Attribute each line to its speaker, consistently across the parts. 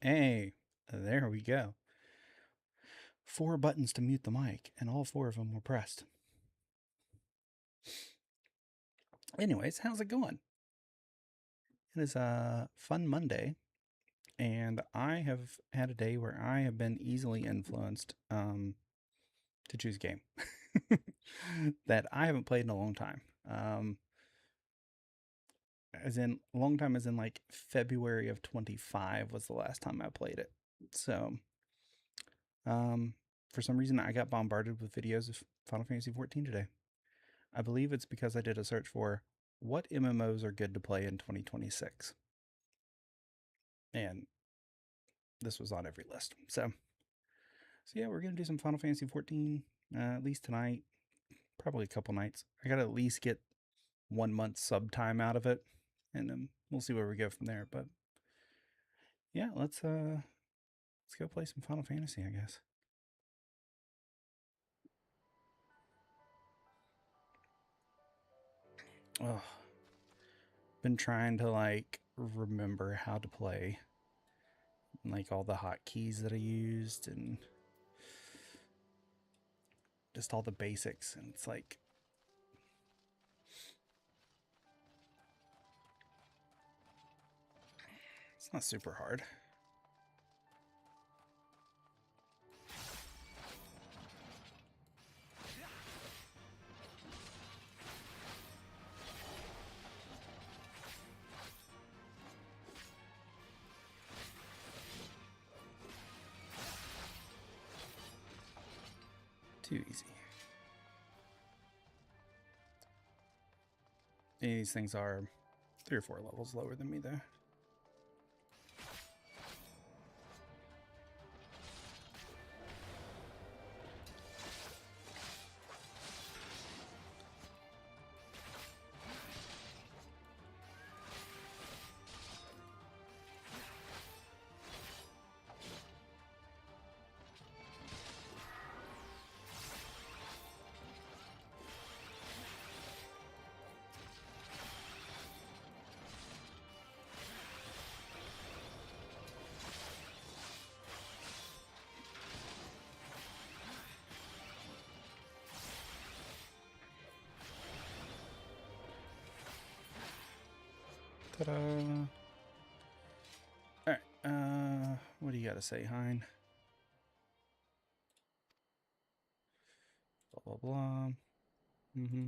Speaker 1: Hey, there we go. 4 buttons to mute the mic, and all 4 of them were pressed. Anyways, how's it going? It is a fun Monday, and I have had a day where I have been easily influenced to choose a game that I haven't played in a long time. As in, a long time as in like February of 25 was the last time I played it. So, for some reason, I got bombarded with videos of Final Fantasy XIV today. I believe it's because I did a search for what MMOs are good to play in 2026. And this was on every list. So yeah, we're going to do some Final Fantasy XIV, at least tonight, probably a couple nights. I got to at least get 1 month sub time out of it, and then we'll see where we go from there. But yeah, let's go play some Final Fantasy, I guess. Oh, been trying to like remember how to play, like all the hotkeys that I used and just all the basics, and it's like it's not super hard. Too easy. These things are 3 or 4 levels lower than me, though. Ta-da! Alright, what do you gotta say, Hein? Blah, blah, blah. Mm-hmm.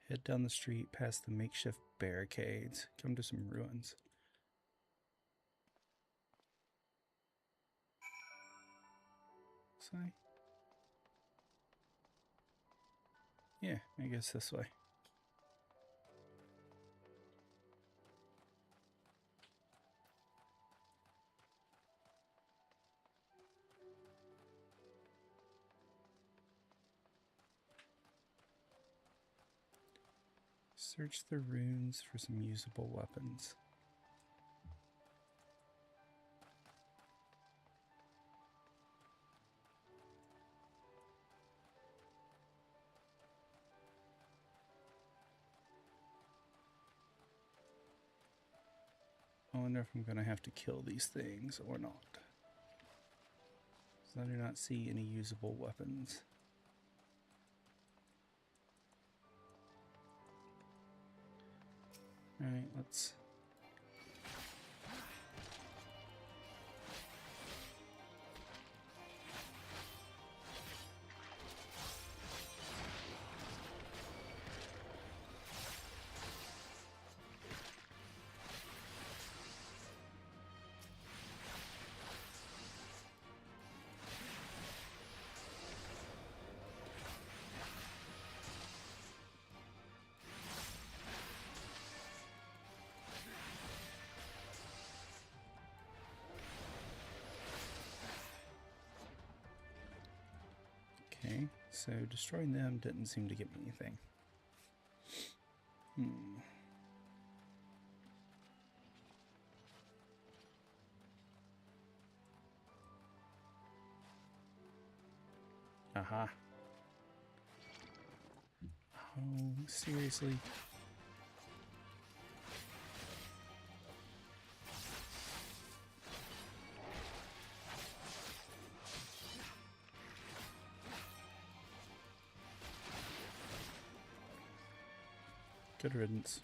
Speaker 1: Head down the street past the makeshift barricades. Come to some ruins. Say? Yeah, I guess this way. Search the ruins for some usable weapons. I wonder if I'm gonna have to kill these things or not. I do not see any usable weapons. Alright, let's... Okay, so destroying them didn't seem to get me anything. Aha. Oh, seriously? Good riddance.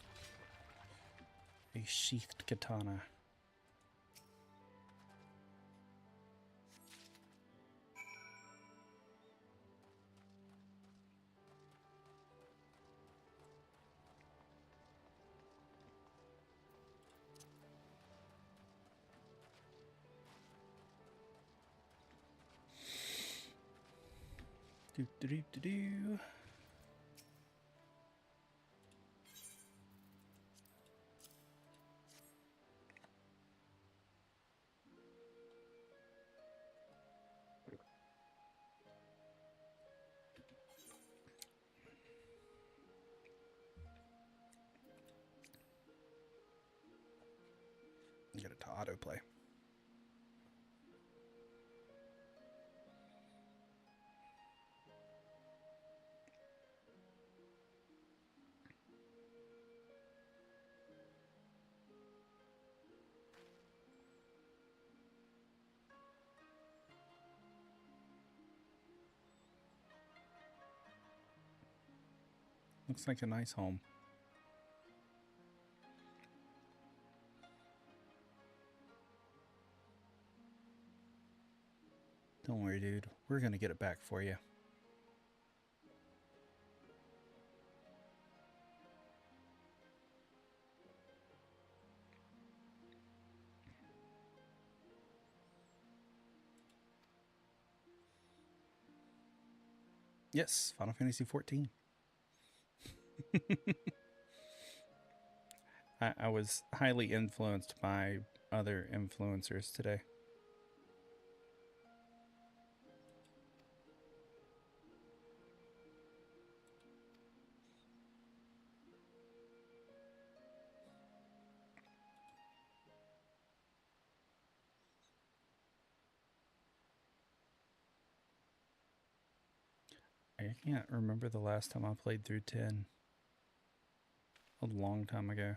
Speaker 1: A sheathed katana. Do do do do do. Get it to autoplay. Looks like a nice home. Don't worry, dude. We're gonna get it back for you. Yes, Final Fantasy XIV. I was highly influenced by other influencers today. I can't remember the last time I played through 10. A long time ago.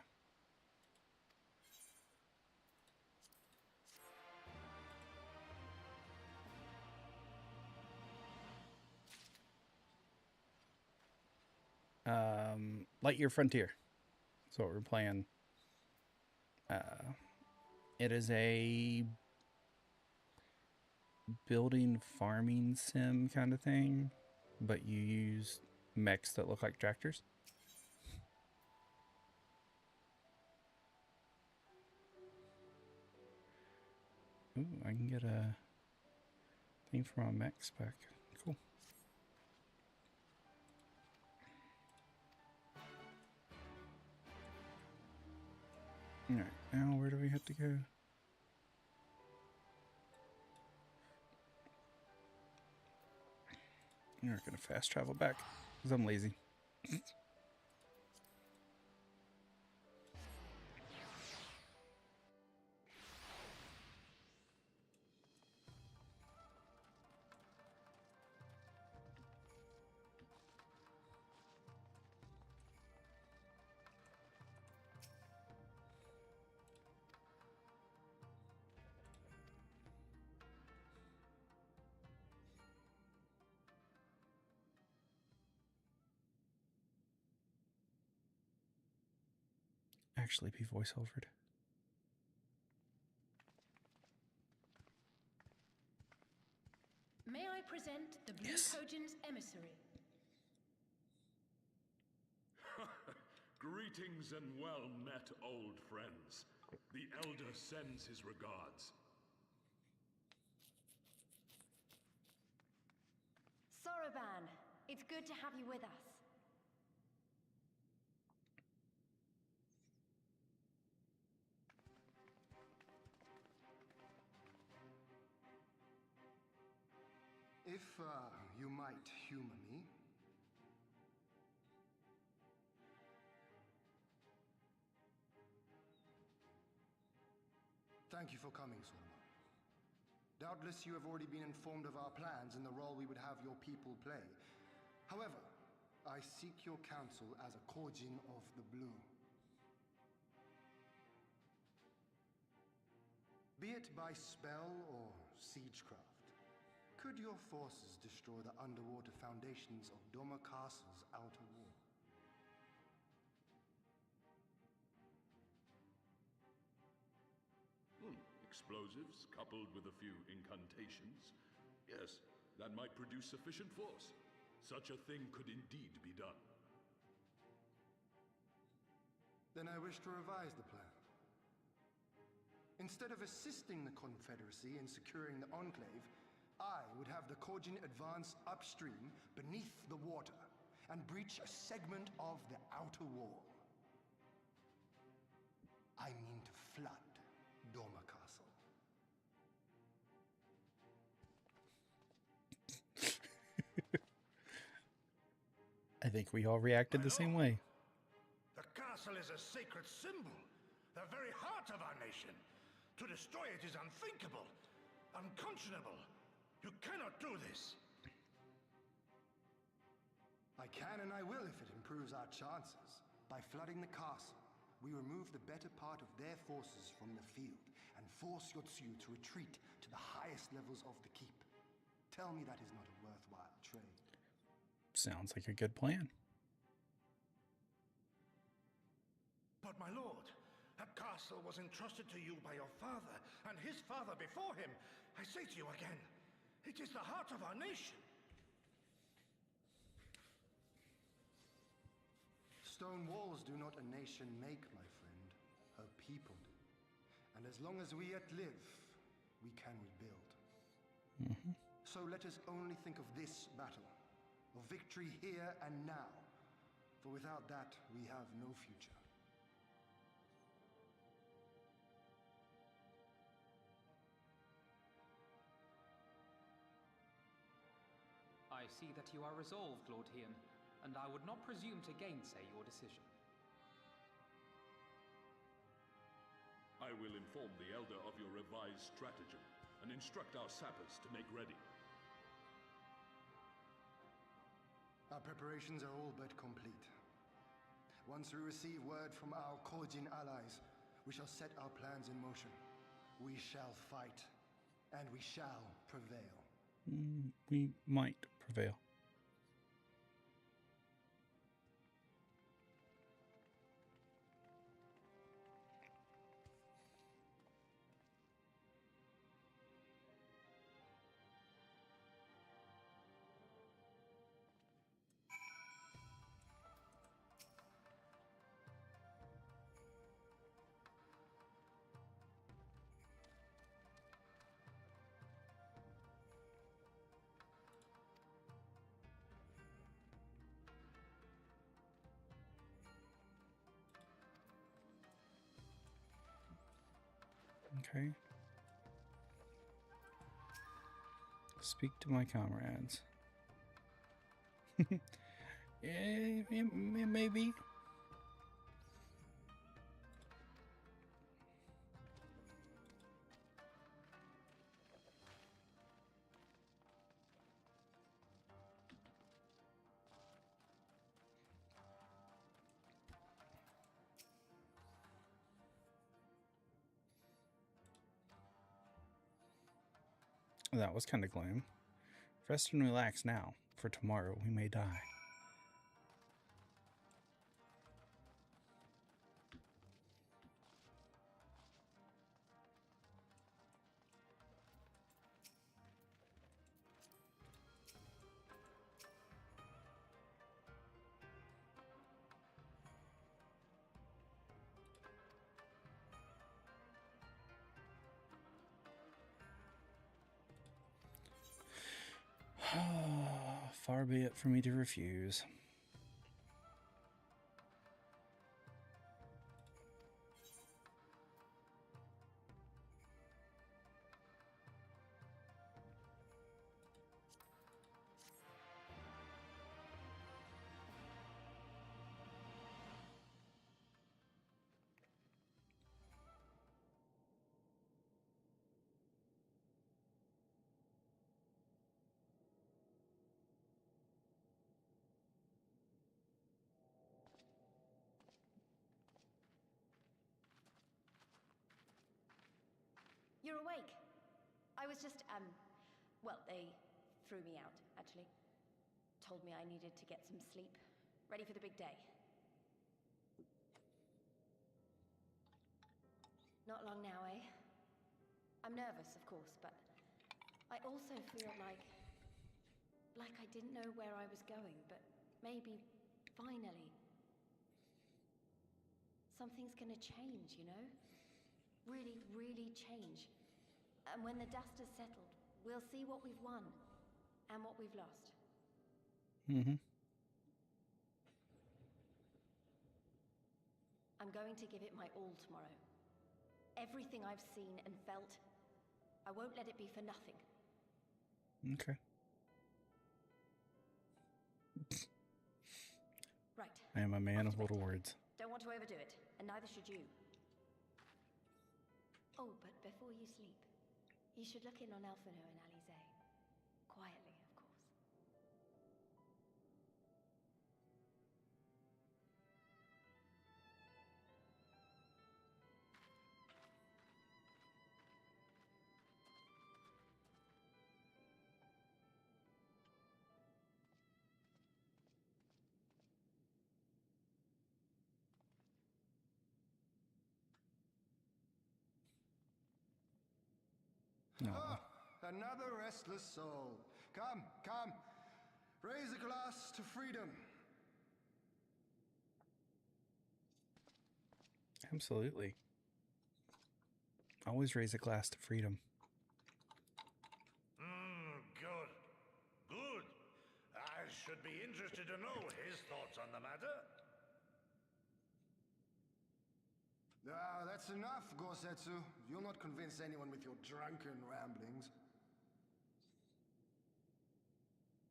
Speaker 1: Lightyear Frontier. That's what we're playing. It is a building farming sim kind of thing, but you use mechs that look like tractors. Ooh, I can get a thing from a mech spec. Cool. Alright, now where do we have to go? We're gonna fast travel back, because I'm lazy. actually be voiceovered.
Speaker 2: May I present the Blue Kojin's emissary?
Speaker 3: Greetings and well met, old friends. The Elder sends his regards.
Speaker 2: Soroban, it's good to have you with us.
Speaker 4: If you might humor me. Thank you for coming, Solomon. Doubtless you have already been informed of our plans and the role we would have your people play. However, I seek your counsel as a Kojin of the Blue. Be it by spell or siegecraft, could your forces destroy the underwater foundations of Doma Castle's outer wall?
Speaker 3: Explosives coupled with a few incantations. Yes, that might produce sufficient force. Such a thing could indeed be done.
Speaker 4: Then I wish to revise the plan. Instead of assisting the Confederacy in securing the Enclave, I would have the Kojin advance upstream beneath the water and breach a segment of the outer wall. I mean to flood Doma Castle.
Speaker 1: I think we all reacted the same way.
Speaker 5: The castle is a sacred symbol, the very heart of our nation. To destroy it is unthinkable, unconscionable. You cannot do this.
Speaker 4: I can and I will if it improves our chances. By flooding the castle, we remove the better part of their forces from the field and force Yotsuyu to retreat to the highest levels of the keep. Tell me that is not a worthwhile trade.
Speaker 1: Sounds like a good plan.
Speaker 5: But my lord, that castle was entrusted to you by your father and his father before him. I say to you again, it is the heart of our nation.
Speaker 4: Stone walls do not a nation make, my friend. Her people do. And as long as we yet live, we can rebuild. So let us only think of this battle, of victory here and now. For without that, we have no future.
Speaker 6: I see that you are resolved, Lord Hian, and I would not presume to gainsay your decision.
Speaker 3: I will inform the Elder of your revised stratagem and instruct our sappers to make ready.
Speaker 4: Our preparations are all but complete. Once we receive word from our Kojin allies, we shall set our plans in motion. We shall fight, and we shall prevail.
Speaker 1: We might prevail. Okay. Speak to my comrades. Maybe. That was kind of gloom. Rest and relax now, for tomorrow we may die. Far be it for me to refuse.
Speaker 2: You're awake. I was just, well, they threw me out, actually. Told me I needed to get some sleep. Ready for the big day. Not long now, eh? I'm nervous, of course, but I also feel like I didn't know where I was going, but maybe, finally, something's gonna change, you know? Really, really change. And when the dust has settled, we'll see what we've won and what we've lost. I'm going to give it my all tomorrow. Everything I've seen and felt, I won't let it be for nothing.
Speaker 1: Okay.
Speaker 2: Right.
Speaker 1: I am a man
Speaker 2: Off
Speaker 1: of
Speaker 2: to bed.
Speaker 1: little words.
Speaker 2: Don't want to overdo it, and neither should you. Oh, but before you sleep, you should look in on Elfino and Alize. Quietly, of course.
Speaker 1: No.
Speaker 4: Ah, another restless soul. Come, come. Raise a glass to freedom.
Speaker 1: Absolutely. Always raise a glass to freedom.
Speaker 5: Good. Good. I should be interested to know his thoughts on the matter.
Speaker 4: Ah, that's enough, Gosetsu. You'll not convince anyone with your drunken ramblings.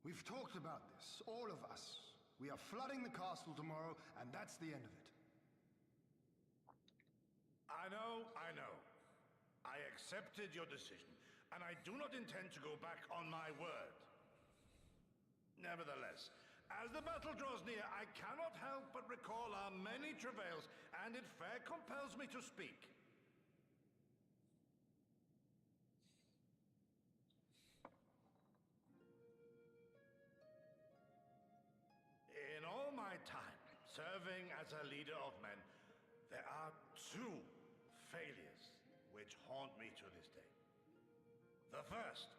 Speaker 4: We've talked about this, all of us. We are flooding the castle tomorrow, and that's the end of it.
Speaker 5: I know, I know. I accepted your decision, and I do not intend to go back on my word. Nevertheless, as the battle draws near, I cannot help but recall our many travails, and it fair compels me to speak. In all my time serving as a leader of men, there are two failures which haunt me to this day. The first,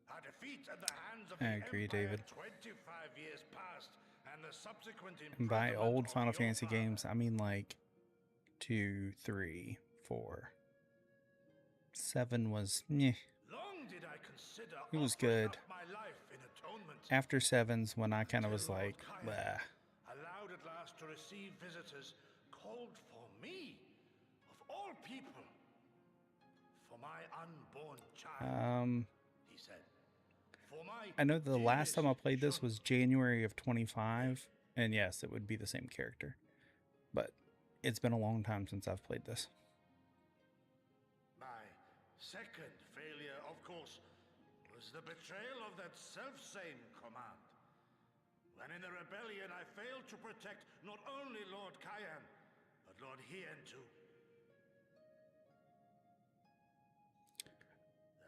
Speaker 5: a defeat at the hands of
Speaker 1: I
Speaker 5: the
Speaker 1: agree,
Speaker 5: Empire
Speaker 1: David.
Speaker 5: 25 years past, and the subsequent
Speaker 1: And by
Speaker 5: imprisonment
Speaker 1: old
Speaker 5: of
Speaker 1: Final
Speaker 5: your
Speaker 1: Fantasy
Speaker 5: father.
Speaker 1: games, I mean like 2, 3, 4. 7 was meh.
Speaker 5: Long did I consider
Speaker 1: It was
Speaker 5: offering
Speaker 1: good.
Speaker 5: up my life in atonement.
Speaker 1: After 7's when I kind of was
Speaker 5: Till Lord
Speaker 1: like,
Speaker 5: Kyan,
Speaker 1: blah.
Speaker 5: allowed at last to receive visitors, called for me, of all people, for my unborn child, he said. For my
Speaker 1: I know the last time I
Speaker 5: dearest
Speaker 1: played this
Speaker 5: son.
Speaker 1: was January of 25, and yes, it would be the same character. But it's been a long time since I've played this.
Speaker 5: My second failure, of course, was the betrayal of that self-same command. When in the rebellion I failed to protect not only Lord Kyan, but Lord Hien too.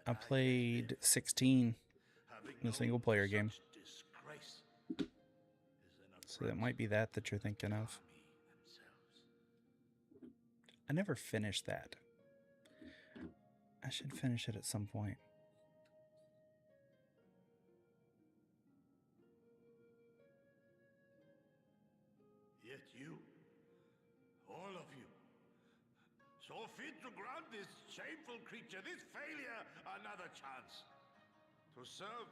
Speaker 1: I played 16 in a single player game.
Speaker 5: Disgrace
Speaker 1: So that might be that you're thinking of. I never finished that. I should finish it at some point.
Speaker 5: Yet you, all of you, so fit to grant this shameful creature, this failure, another chance. To serve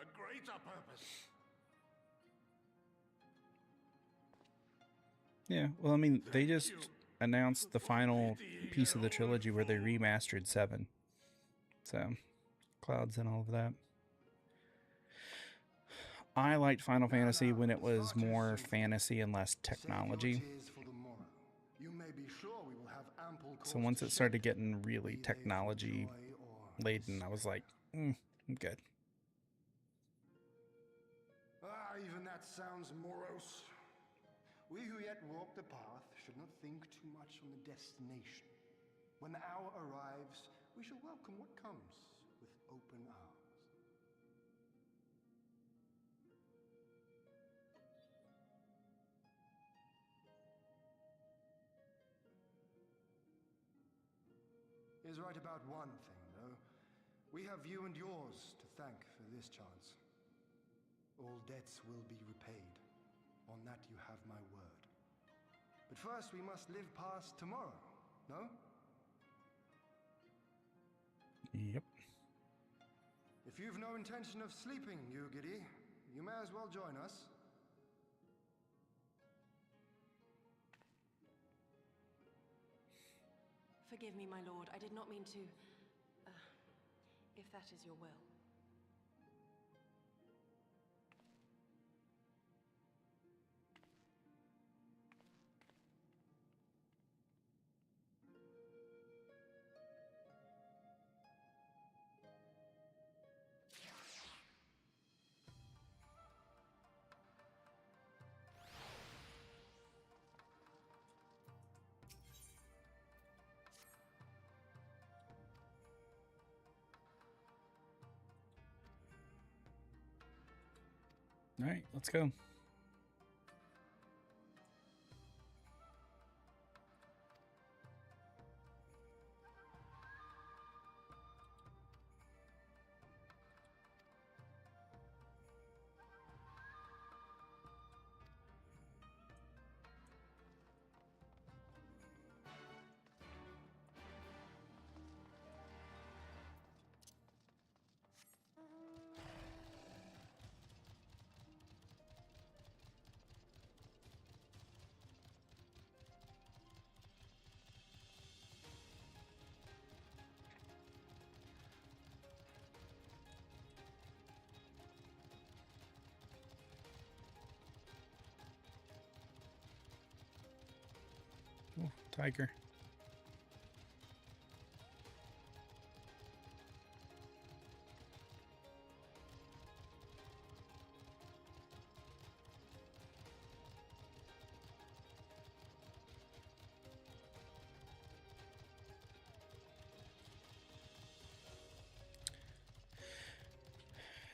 Speaker 5: a greater purpose.
Speaker 1: Yeah, well, I mean, they just
Speaker 5: you
Speaker 1: announced the
Speaker 5: for
Speaker 1: final
Speaker 5: pitying
Speaker 1: piece of the
Speaker 5: an old
Speaker 1: trilogy where they
Speaker 5: fool.
Speaker 1: remastered 7. So, Clouds and all of that. I liked Final Fantasy when it
Speaker 4: it's
Speaker 1: was
Speaker 4: far too
Speaker 1: more
Speaker 4: soon for
Speaker 1: fantasy and less
Speaker 4: Save your
Speaker 1: technology.
Speaker 4: tears for the morrow. You may be sure we will have ample
Speaker 1: So
Speaker 4: cause
Speaker 1: once
Speaker 4: to
Speaker 1: it started
Speaker 4: shed,
Speaker 1: getting really
Speaker 4: be they for
Speaker 1: technology
Speaker 4: joy or
Speaker 1: laden, I was like, I'm good.
Speaker 4: even that sounds morose. We who yet walk the path should not think too much on the destination. When the hour arrives, we shall welcome what comes with open arms. Is right about one thing, though. We have you and yours to thank for this chance. All debts will be repaid. On that you have my word. But first we must live past tomorrow, no?
Speaker 1: Yep.
Speaker 4: If you've no intention of sleeping, Yugiri, you may as well join us.
Speaker 7: Forgive me, my lord. I did not mean to... if that is your will.
Speaker 1: All right, let's go. Oh, tiger.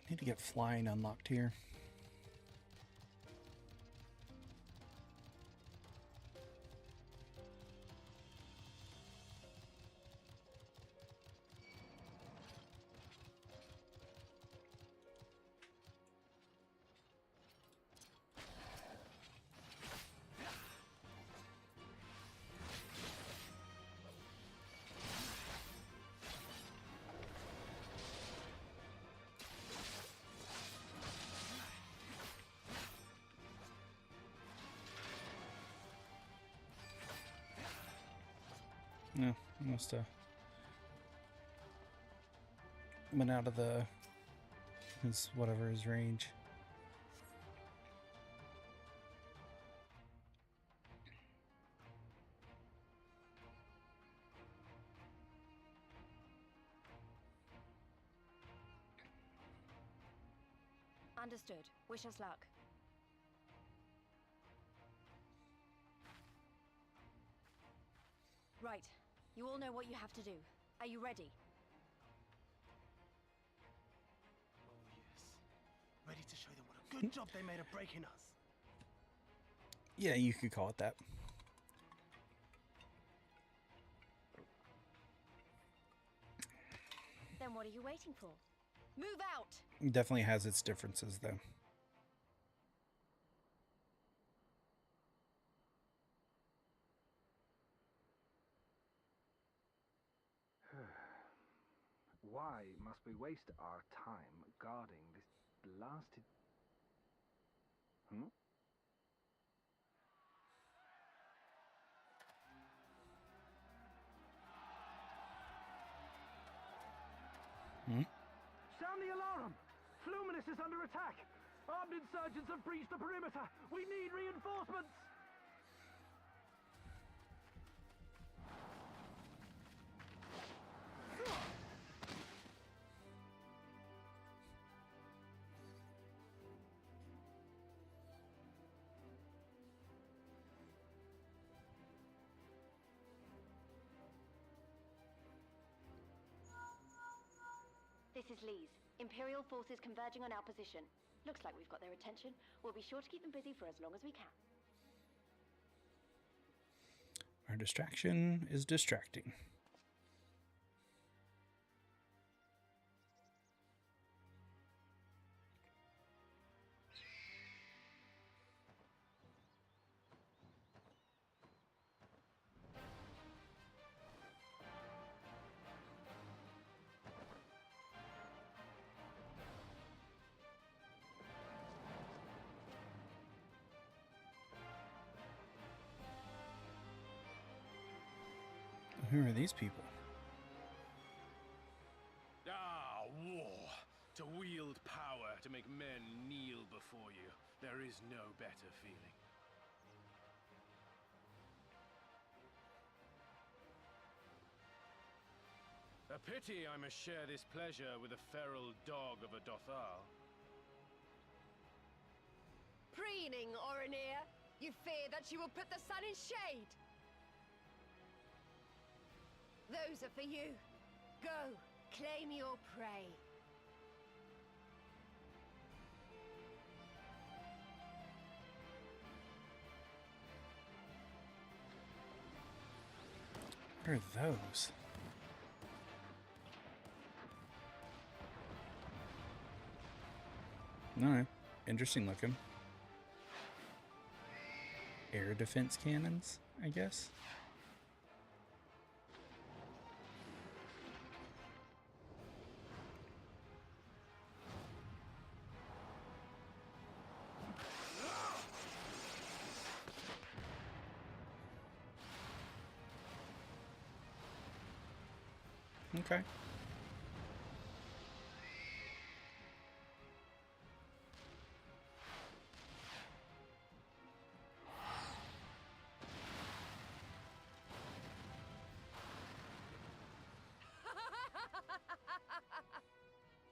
Speaker 1: I need to get flying unlocked here. No, must have went out of his whatever his range.
Speaker 2: Understood. Wish us luck. Right. You all know what you have to do. Are you ready?
Speaker 8: Oh, yes. Ready to show them what a good job they made of breaking us.
Speaker 1: Yeah, you could call it that.
Speaker 2: Then what are you waiting for? Move out!
Speaker 1: It definitely has its differences, though.
Speaker 9: Why must we waste our time guarding this blasted... Hmm?
Speaker 8: Sound the alarm! Fluminous is under attack! Armed insurgents have breached the perimeter! We need reinforcements!
Speaker 2: This is Lee's. Imperial forces converging on our position. Looks like we've got their attention. We'll be sure to keep them busy for as long as we can.
Speaker 1: Our distraction is distracting. Who are these people?
Speaker 10: Ah, war. To wield power, to make men kneel before you. There is no better feeling. A pity I must share this pleasure with a feral dog of a Dothal.
Speaker 7: Preening, Oreneer! You fear that she will put the sun in shade! Those are for you. Go, claim your prey.
Speaker 1: What are those? Alright, interesting looking. Air defense cannons, I guess. Okay.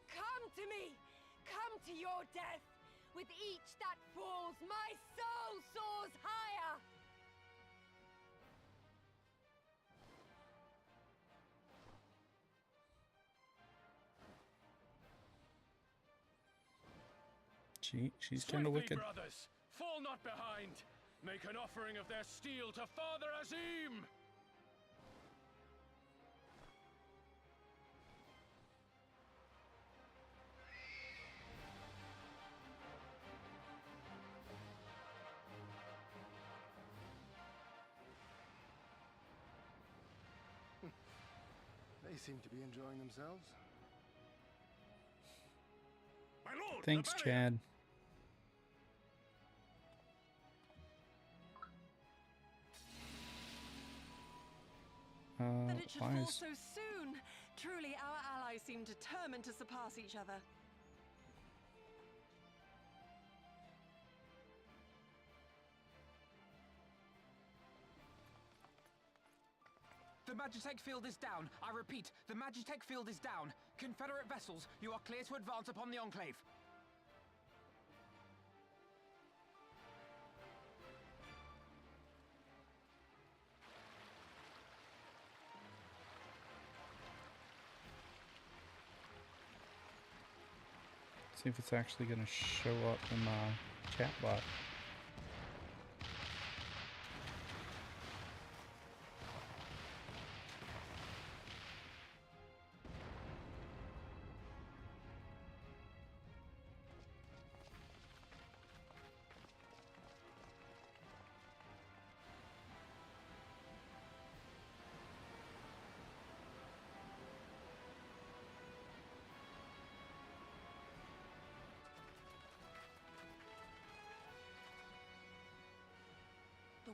Speaker 7: Come to me! Come to your death! With each that falls, my soul soars higher!
Speaker 1: She's kind of wicked.
Speaker 10: Brothers, fall not behind. Make an offering of their steel to Father Azim.
Speaker 4: They seem to be enjoying themselves.
Speaker 5: My lord,
Speaker 1: Thanks, Chad.
Speaker 7: That it should
Speaker 1: why
Speaker 7: fall
Speaker 1: is...
Speaker 7: so soon! Truly, our allies seem determined to surpass each other.
Speaker 6: The Magitech field is down. I repeat, the Magitech field is down. Confederate vessels, you are clear to advance upon the Enclave.
Speaker 1: See if it's actually going to show up in my chat bot.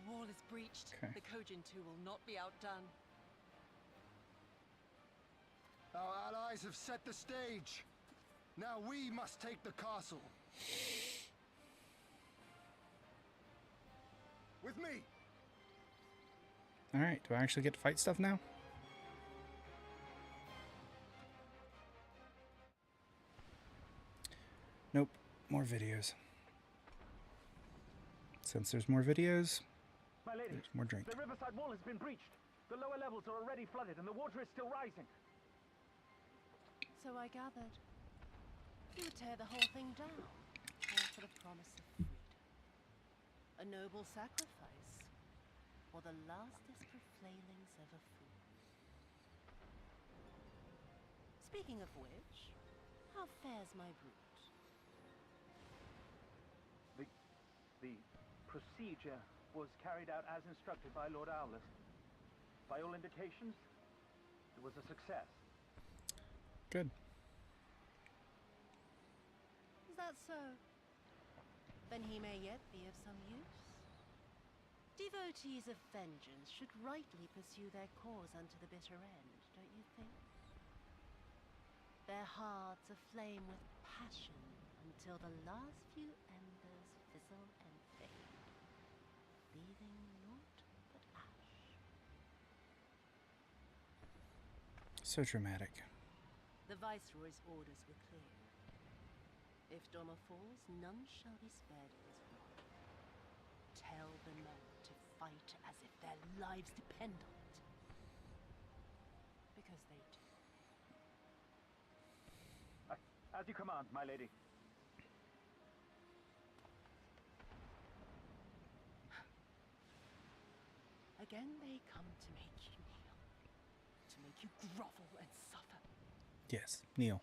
Speaker 7: wall is breached.
Speaker 1: Okay.
Speaker 7: The Kojin 2 will not be outdone.
Speaker 4: Our allies have set the stage. Now we must take the castle. With me.
Speaker 1: All right. Do I actually get to fight stuff now? Nope. More videos. Since there's more videos,
Speaker 8: My lady,
Speaker 1: there's more drink.
Speaker 8: the riverside wall has been breached. The lower levels are already flooded and the water is still rising.
Speaker 7: So I gathered. You would tear the whole thing down, all for the promise of freedom. A noble sacrifice, or the lastest for flailings ever flew. Speaking of which, how fares my brood?
Speaker 8: The procedure was carried out as instructed by Lord Owless. By all indications, it was a success.
Speaker 1: Good.
Speaker 7: Is that so? Then he may yet be of some use. Devotees of vengeance should rightly pursue their cause unto the bitter end, don't you think? Their hearts aflame with passion until the last few embers fizzle and fade, leaving naught but ash.
Speaker 1: So dramatic.
Speaker 7: The Viceroy's orders were clear. If Doma falls, none shall be spared his wrath. Tell the men to fight as if their lives depend on it. Because they do.
Speaker 8: As you command, my lady.
Speaker 7: Again they come to make you kneel. To make you grovel and suffer.
Speaker 1: Yes, kneel.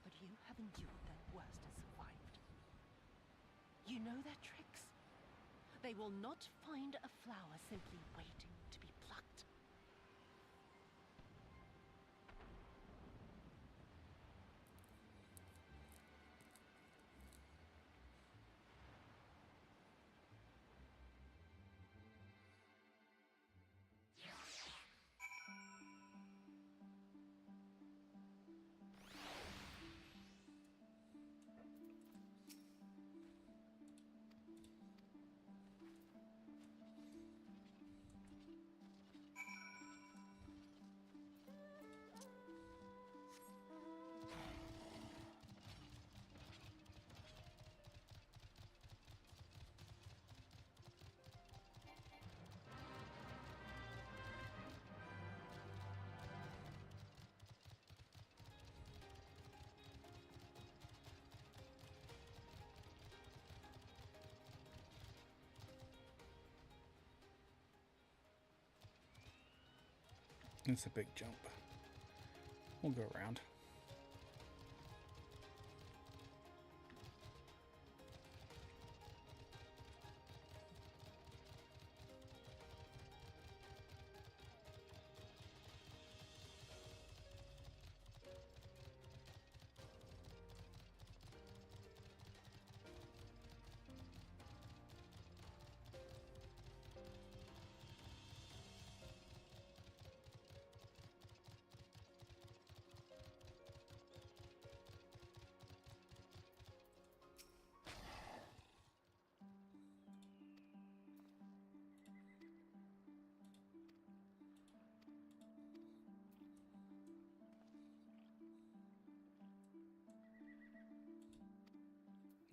Speaker 7: But you have endured their worst and survived. You know their tricks. They will not find a flower simply waiting to be plucked.
Speaker 1: It's a big jump. We'll go around.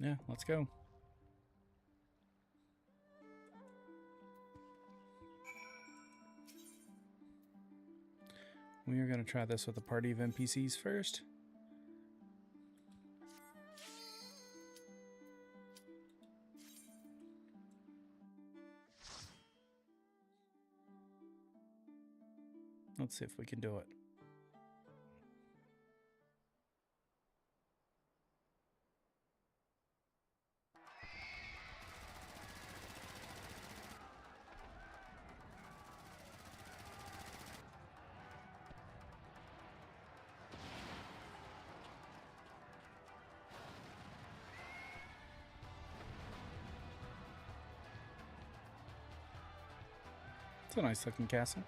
Speaker 1: Yeah, let's go. We are going to try this with a party of NPCs first. Let's see if we can do it. It's a nice looking castle.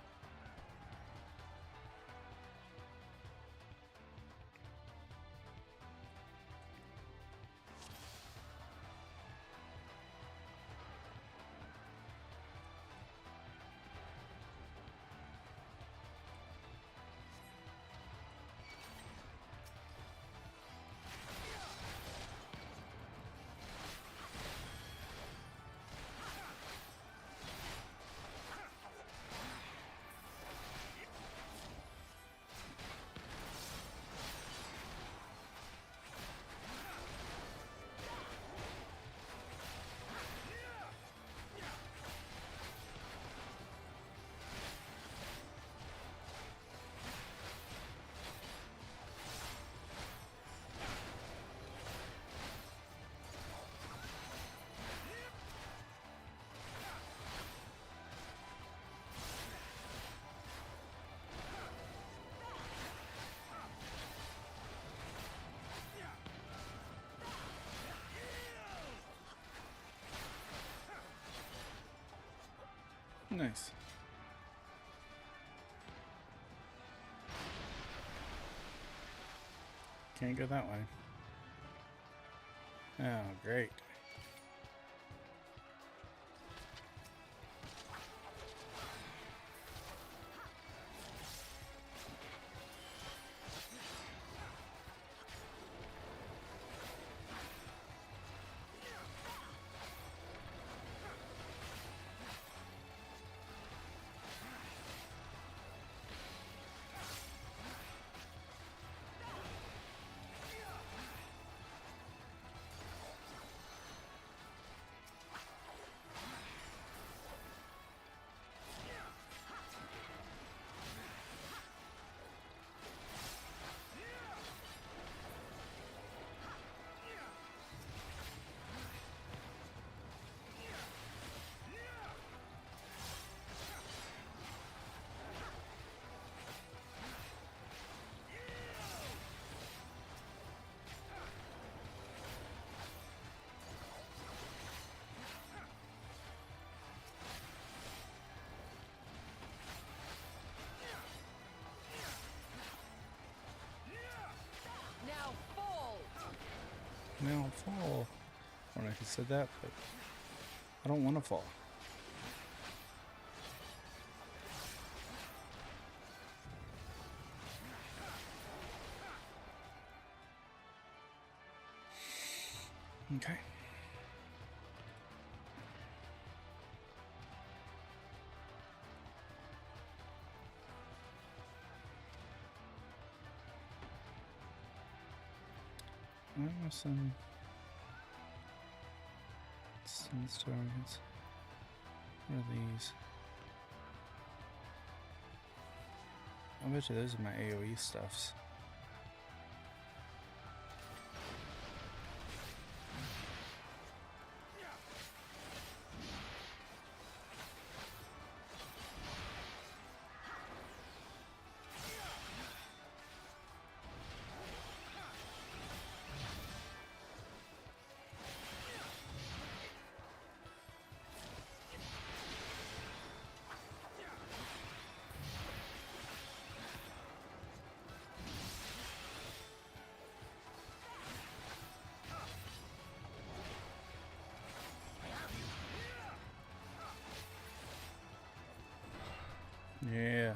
Speaker 1: Nice. Can't go that way. Oh, great. Now fall. I don't know if you said that, but I don't want to fall. Okay. Some targets. What are these? I bet you those are my AoE stuffs. Yeah.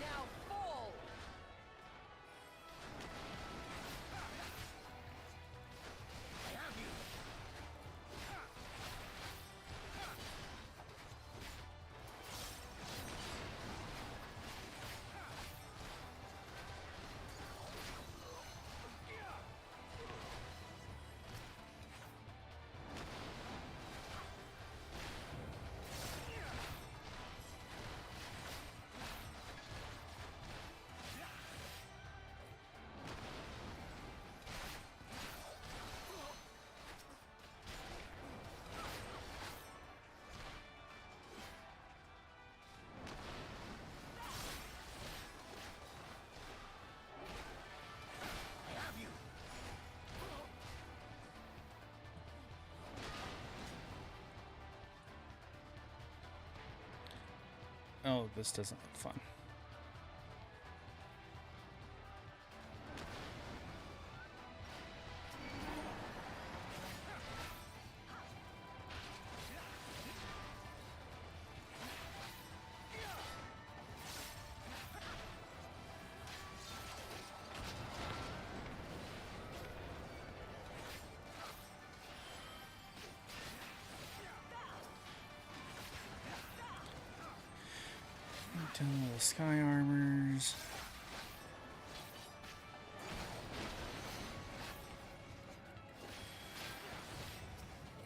Speaker 7: Now fall!
Speaker 1: Oh, this doesn't look fun. Doing little sky armors.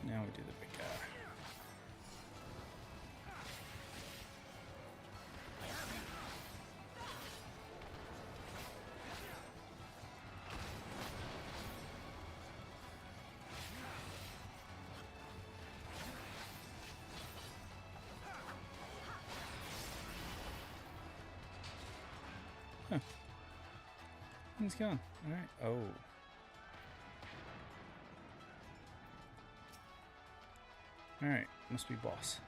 Speaker 1: Now we do the big guy. Huh. He's gone. Alright. Oh. Alright. Must be boss.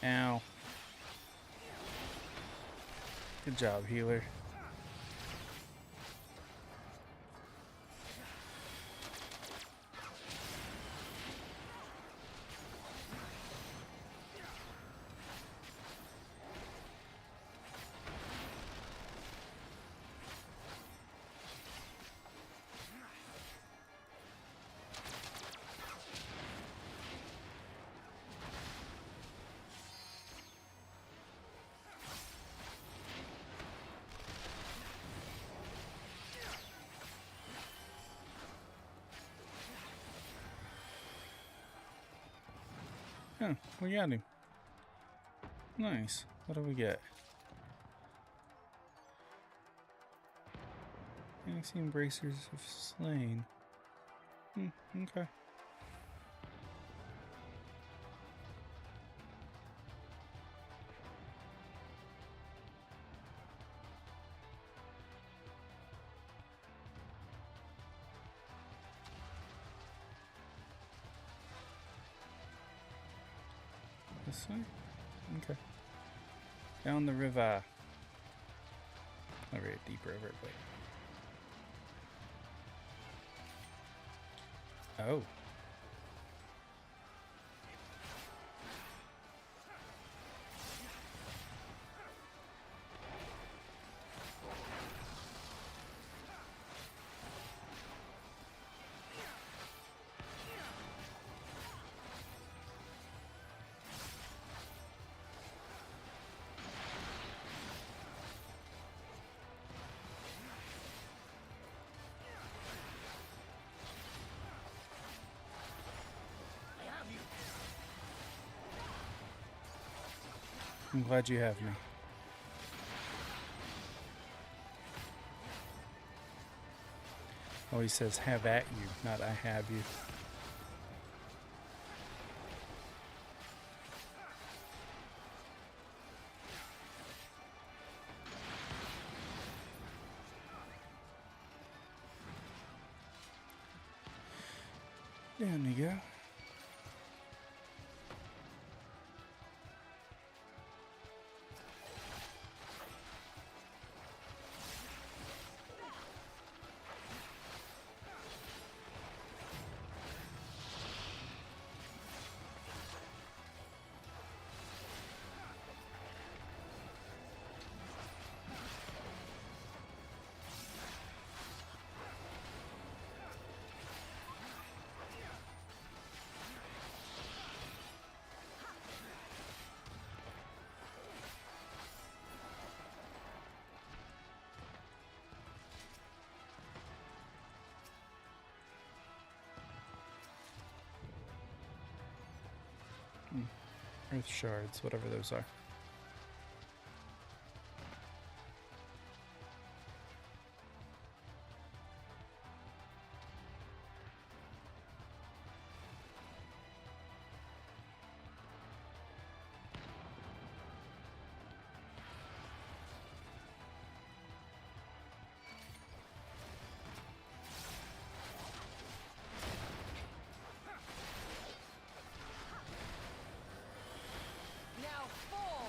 Speaker 1: Ow. Good job, healer. Huh, we got him. Nice. What do we get? Galaxy Embracers of Slain. Okay. This way? Okay. Down the river. Not very deep river, but... Oh. I'm glad you have me. Oh, he says have at you, not I have you. Down you go. Earth shards, whatever those are.
Speaker 7: Now fall!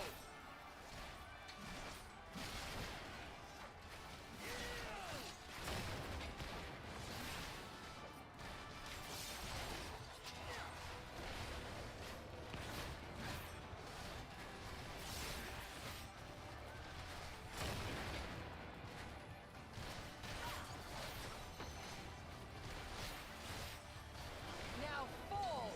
Speaker 7: Now fall!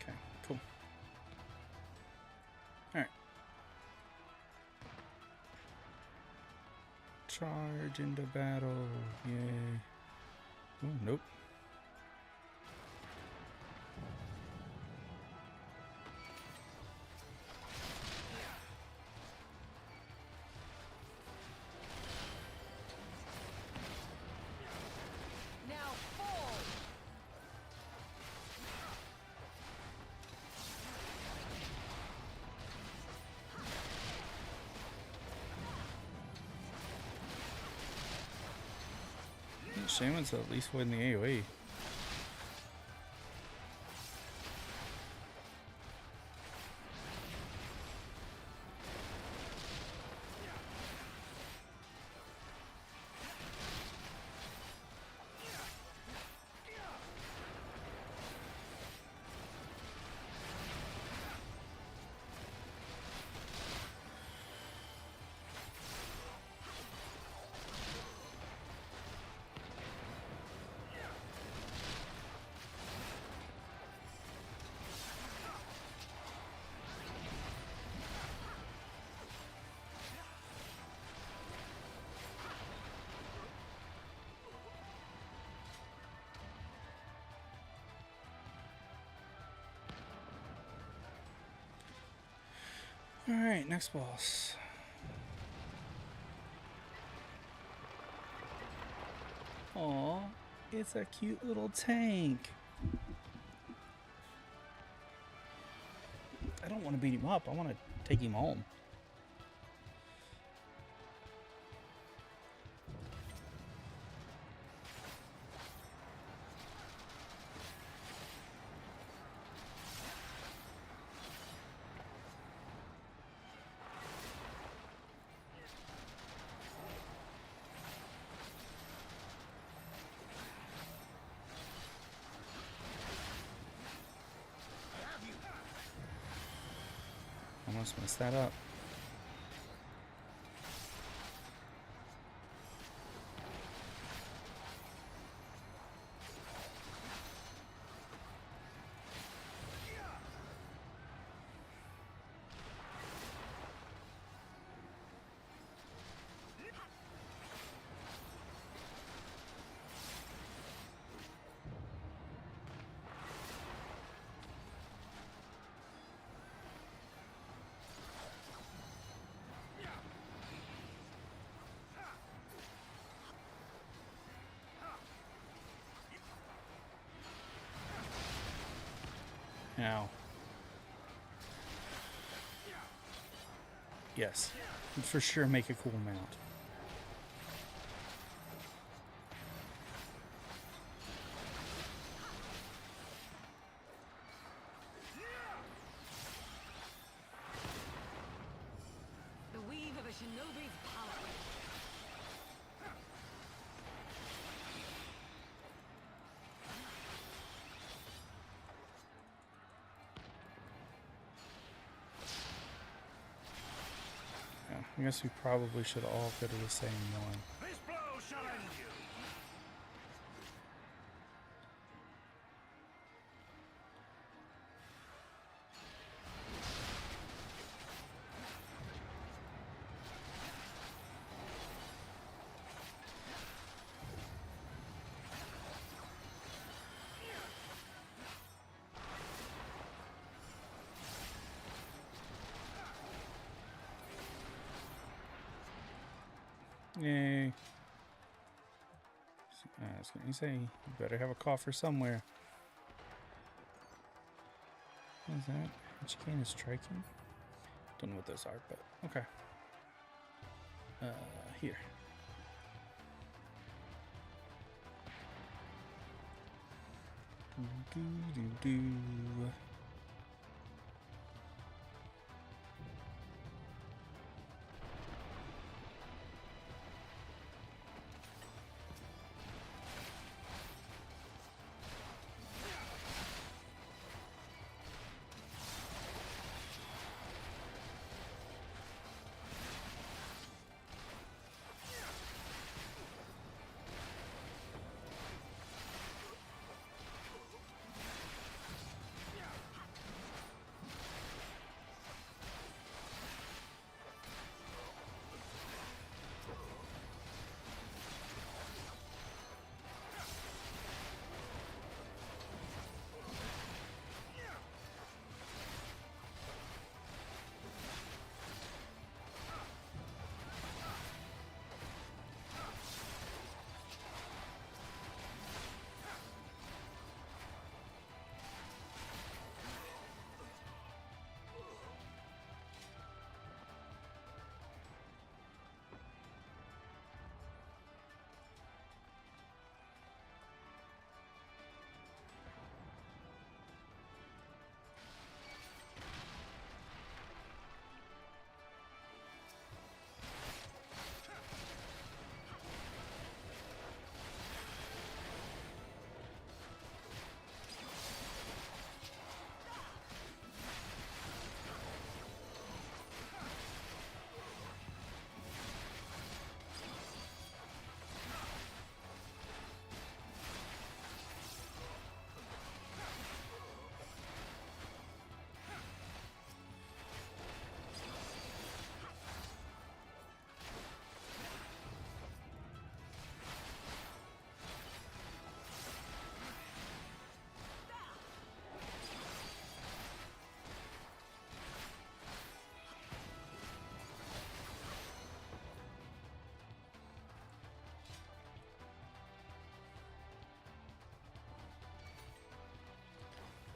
Speaker 1: Okay, cool. Alright. Charge into battle. Yay. Oh, nope.
Speaker 7: Now fall!
Speaker 1: Shaman's at least win the AoE. Alright, next boss. Aw, it's a cute little tank. I don't want to beat him up, I want to take him home. Almost messed that up. Now, yes, for sure make a cool mount.
Speaker 11: The weave of a shinobi's power.
Speaker 1: I guess we probably should all go to the same one.
Speaker 5: This blow shall end you.
Speaker 1: Yay. I was going to say, you better have a coffer somewhere. What is that? Chicane is striking? Don't know what those are, but okay. Here. Do.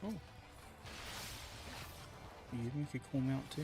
Speaker 1: Oh. You'd make a cool mount too.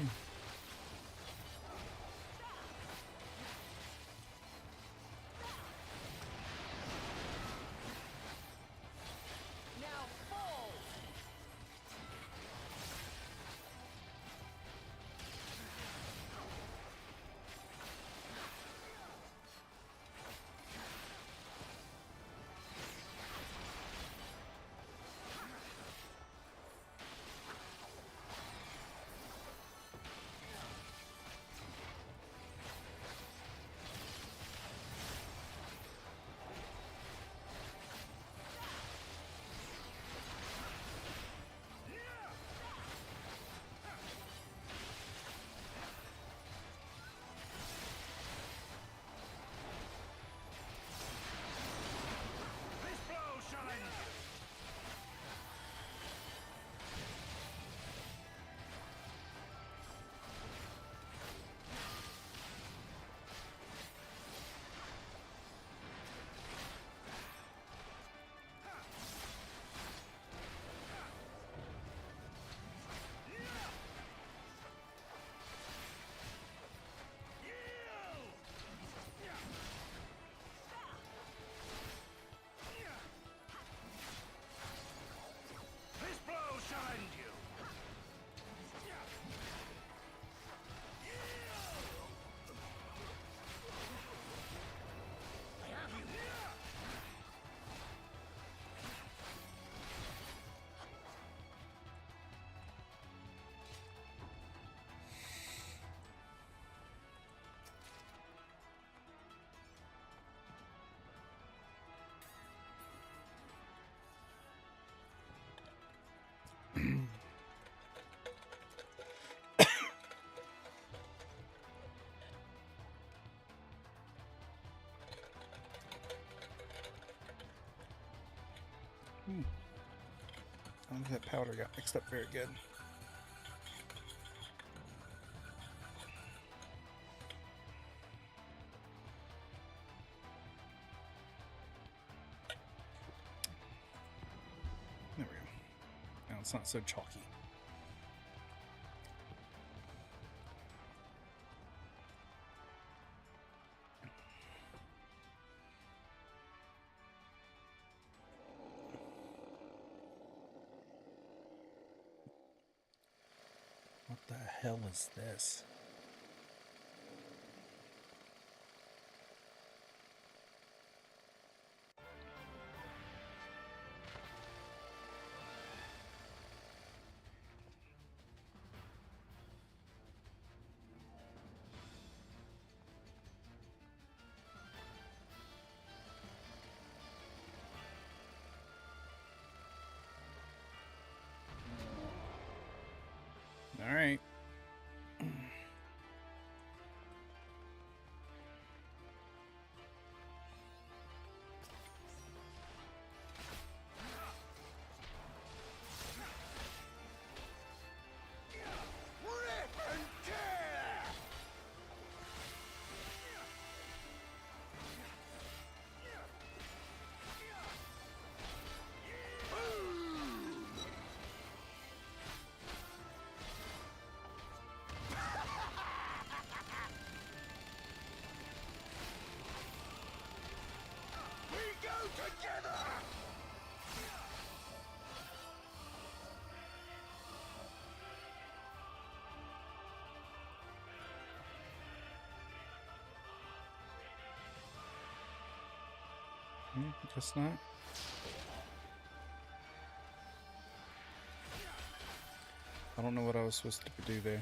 Speaker 1: I don't think that powder got mixed up very good. There we go. Now it's not so chalky. What the hell is this? All right. Guess not. I don't know what I was supposed to do there.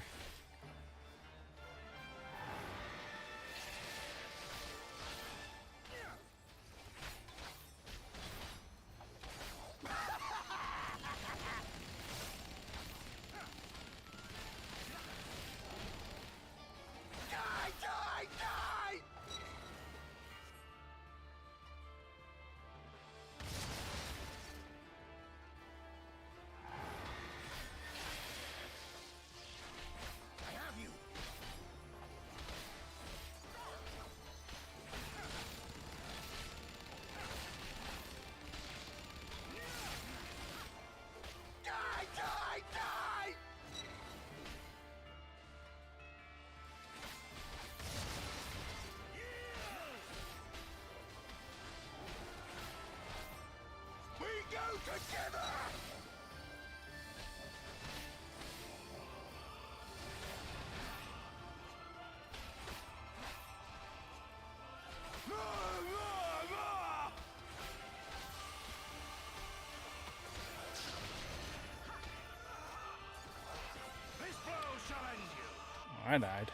Speaker 1: I died.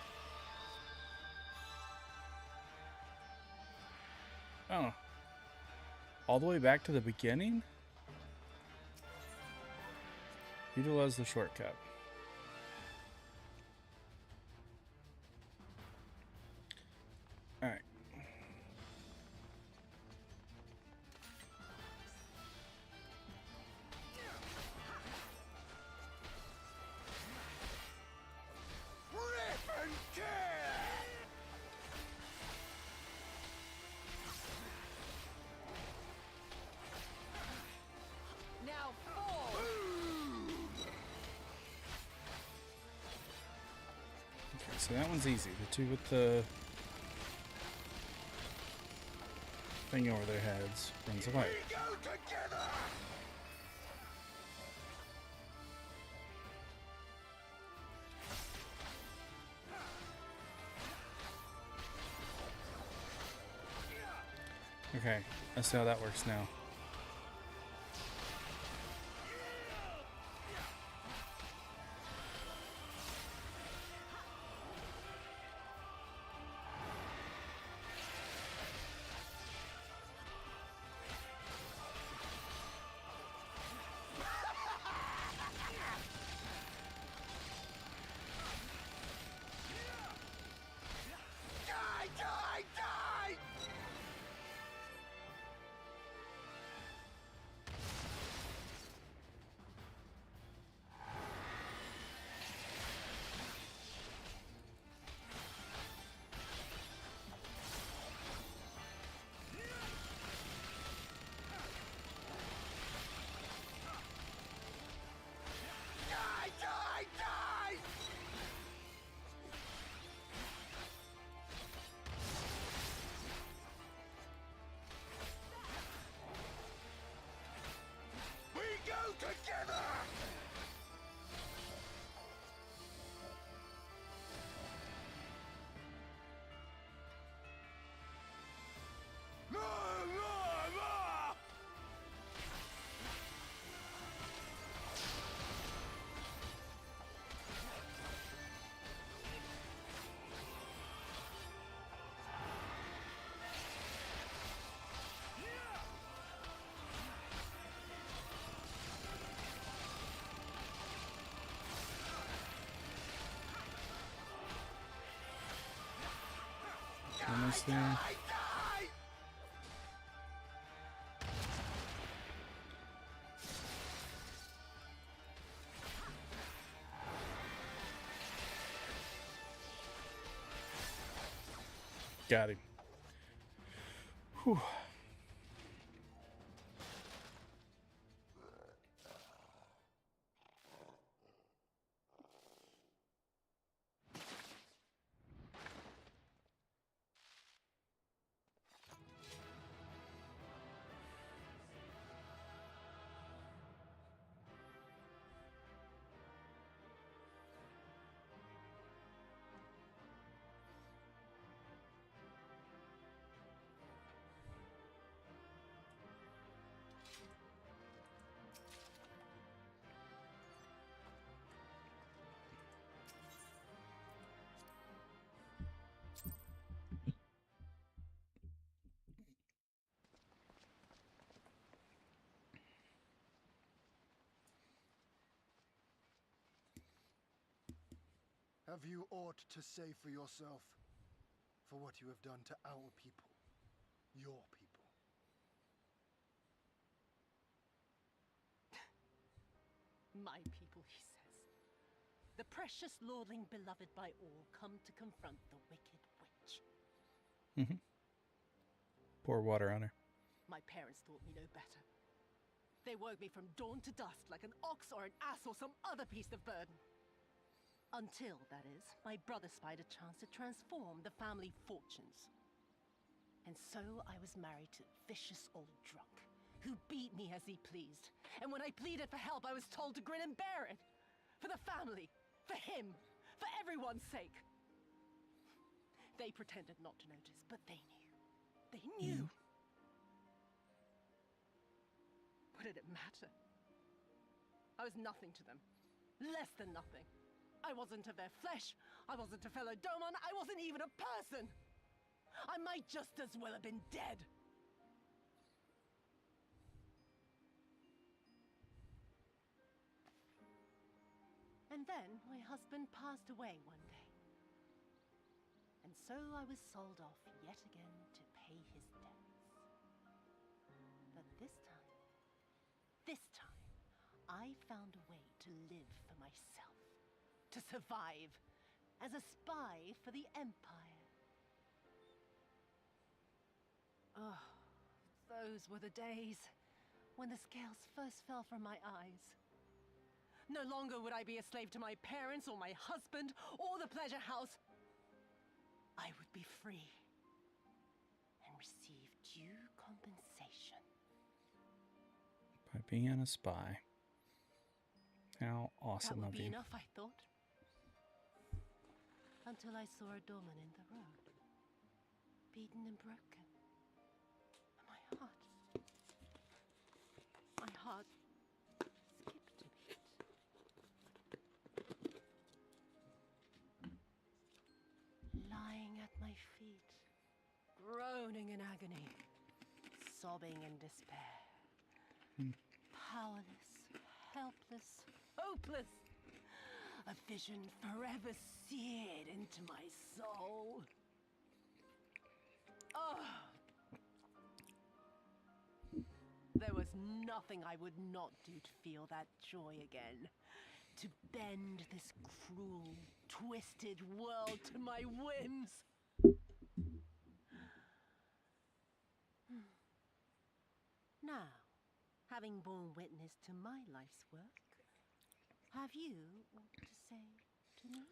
Speaker 1: Oh. All the way back to the beginning? Utilize the shortcut. Alright. So that one's easy. The two with the thing over their heads runs away. Okay, let's see how that works now. nice there. Got him. Whew.
Speaker 4: Have you aught to say for yourself? For what you have done to our people? Your people?
Speaker 7: My people, he says. The precious lordling beloved by all come to confront the wicked witch.
Speaker 1: Mm-hmm. Pour water on her.
Speaker 7: My parents taught me no better. They worked me from dawn to dusk like an ox or an ass or some other beast of burden. Until, that is, my brother spied a chance to transform the family fortunes. And so I was married to a vicious old drunk, who beat me as he pleased. And when I pleaded for help, I was told to grin and bear it. For the family, for him, for everyone's sake. They pretended not to notice, but they knew. They knew. What did it matter? I was nothing to them. Less than nothing. I wasn't of their flesh. I wasn't a fellow Domon. I wasn't even a person. I might just as well have been dead. And then my husband passed away one day. And so I was sold off yet again to pay his debts. But this time, I found a way to live for myself. To survive as a spy for the Empire. Oh, those were the days when the scales first fell from my eyes. No longer would I be a slave to my parents or my husband or the pleasure house. I would be free and receive due compensation.
Speaker 1: By being a spy. How awesome
Speaker 7: that
Speaker 1: of
Speaker 7: would be
Speaker 1: you.
Speaker 7: enough, I thought. Until I saw a Doman in the road, beaten and broken. And my heart skipped a beat. Lying at my feet, groaning in agony, sobbing in despair. Powerless, helpless, hopeless. A vision forever seared into my soul. Oh! There was nothing I would not do to feel that joy again. To bend this cruel, twisted world to my whims. Now, having borne witness to my life's work, have you aught to say to me?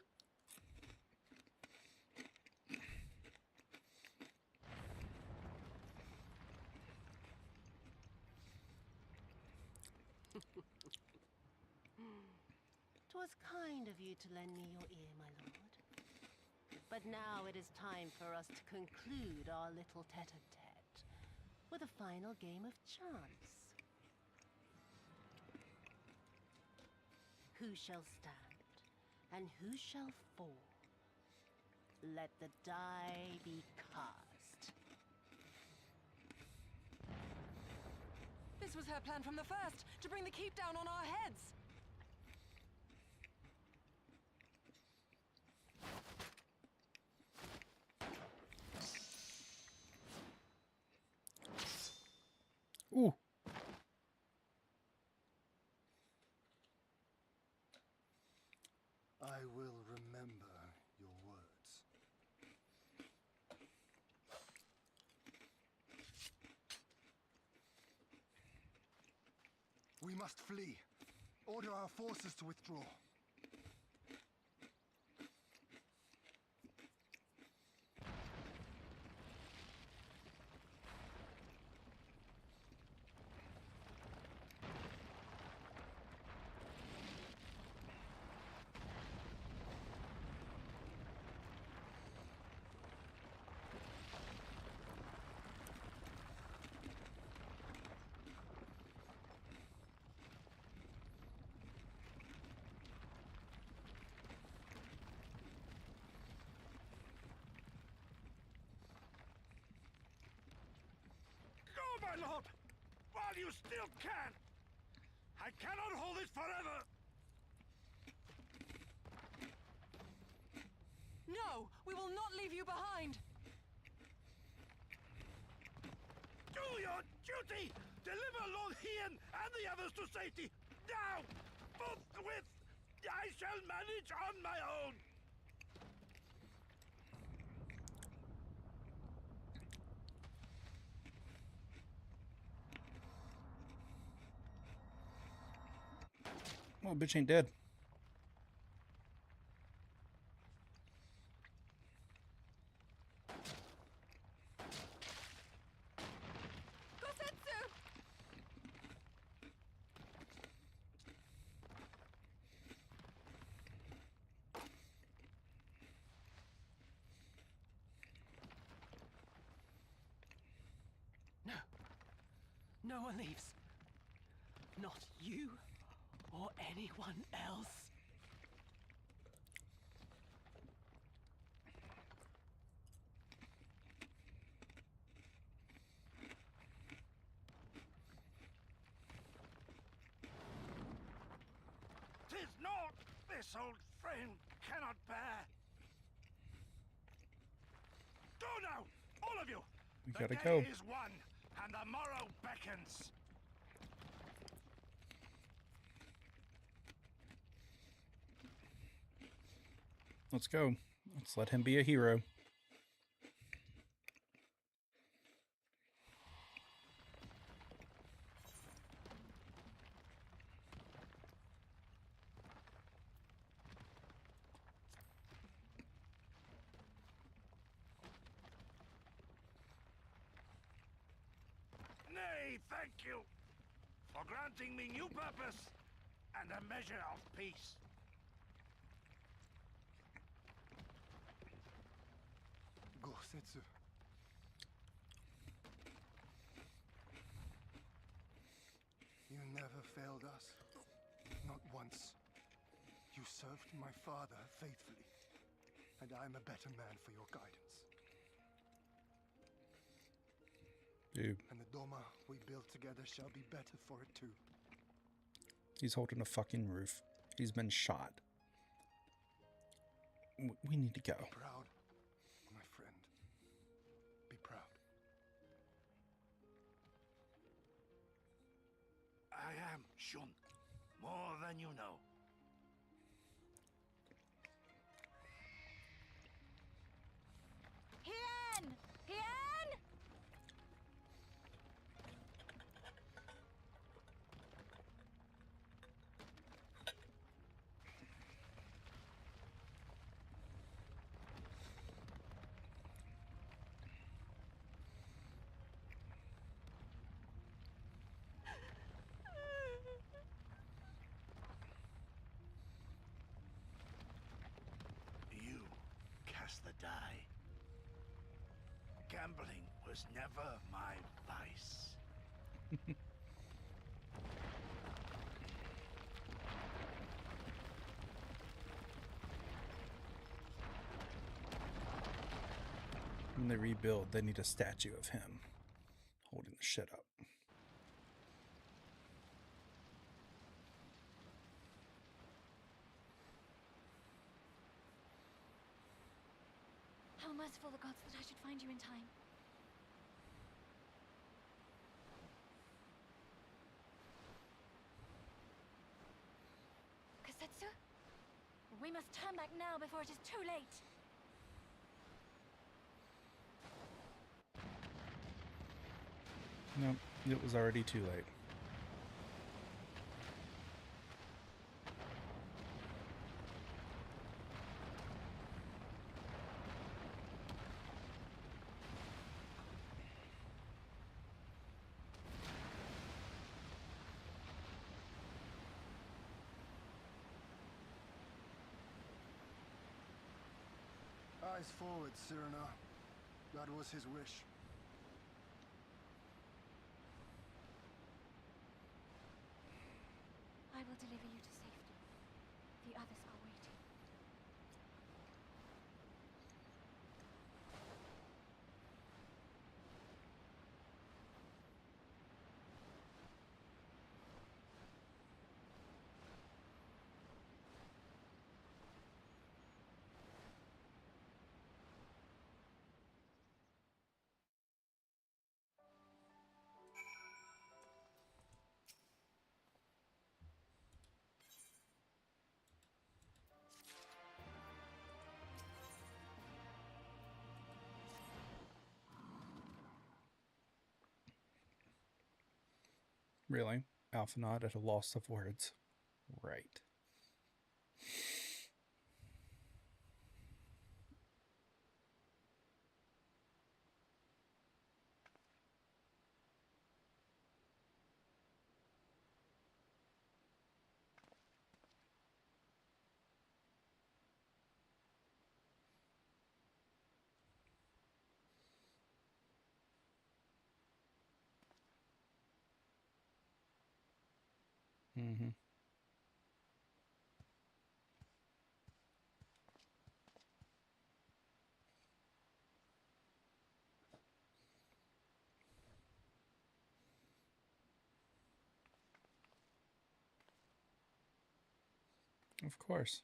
Speaker 7: "'Twas kind of you to lend me your ear, my lord. But now it is time for us to conclude our little tete-a-tete with a final game of chance. Who shall stand, and who shall fall? Let the die be cast."
Speaker 11: This was her plan from the first, to bring the keep down on our heads.
Speaker 4: I will remember your words. We must flee. Order our forces to withdraw.
Speaker 5: Go, my lord! While you still can! I cannot hold it forever!
Speaker 11: No! We will not leave you behind!
Speaker 5: Do your duty! Deliver Lord Hien and the others to safety! Now! Forthwith! I shall manage on my own!
Speaker 1: Well, bitch ain't dead.
Speaker 11: Gosetsu!
Speaker 6: No. No one leaves. Not you or anyone else.
Speaker 5: Tis naught this old frame cannot bear. Go now, all of you!
Speaker 1: We
Speaker 5: The
Speaker 1: gotta
Speaker 5: day
Speaker 1: go.
Speaker 5: is won, and the morrow beckons.
Speaker 1: Let's go. Let's let him be a hero.
Speaker 5: Nay, thank you for granting me new purpose and a measure of peace.
Speaker 4: Gosetsu. You never failed us. Not once. You served my father faithfully, and I'm a better man for your guidance.
Speaker 1: Dude,
Speaker 4: And the Doma we build together shall be better for it too.
Speaker 1: he's holding a fucking roof. He's been shot. We need to go.
Speaker 4: Be proud, my friend. Be proud.
Speaker 5: I am Shun, more than you know.
Speaker 2: Hien! Hien!
Speaker 5: You cast the die. Gambling was never my vice.
Speaker 1: When they rebuild, they need a statue of him holding the shit up.
Speaker 2: How merciful the gods that I should find you in time. Kasetsu? We must turn back now before it is too late.
Speaker 1: Nope, it was already too late.
Speaker 4: Eyes forward, Cyrano. That was his wish.
Speaker 2: I will deliver you to safety. The others are waiting.
Speaker 1: Really? Alphanod at a loss of words. Right. Mm-hmm. Of course.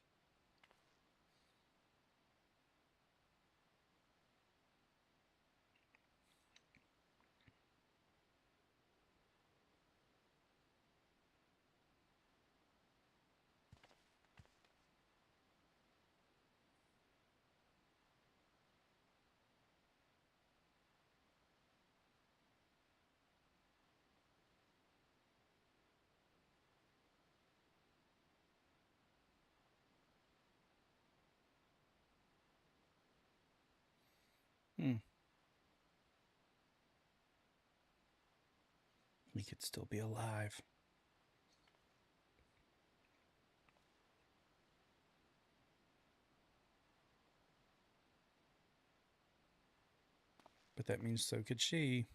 Speaker 1: We could still be alive. But that means so could she.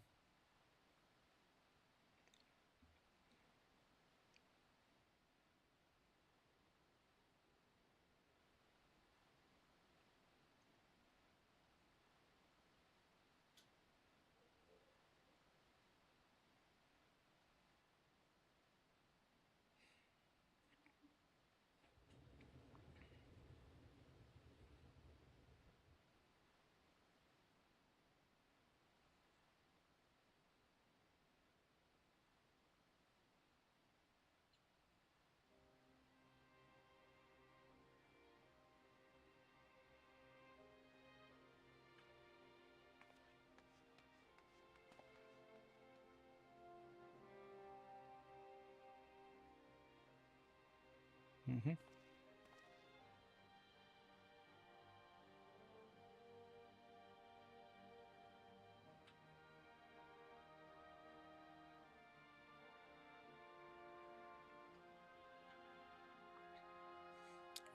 Speaker 1: Mm-hmm.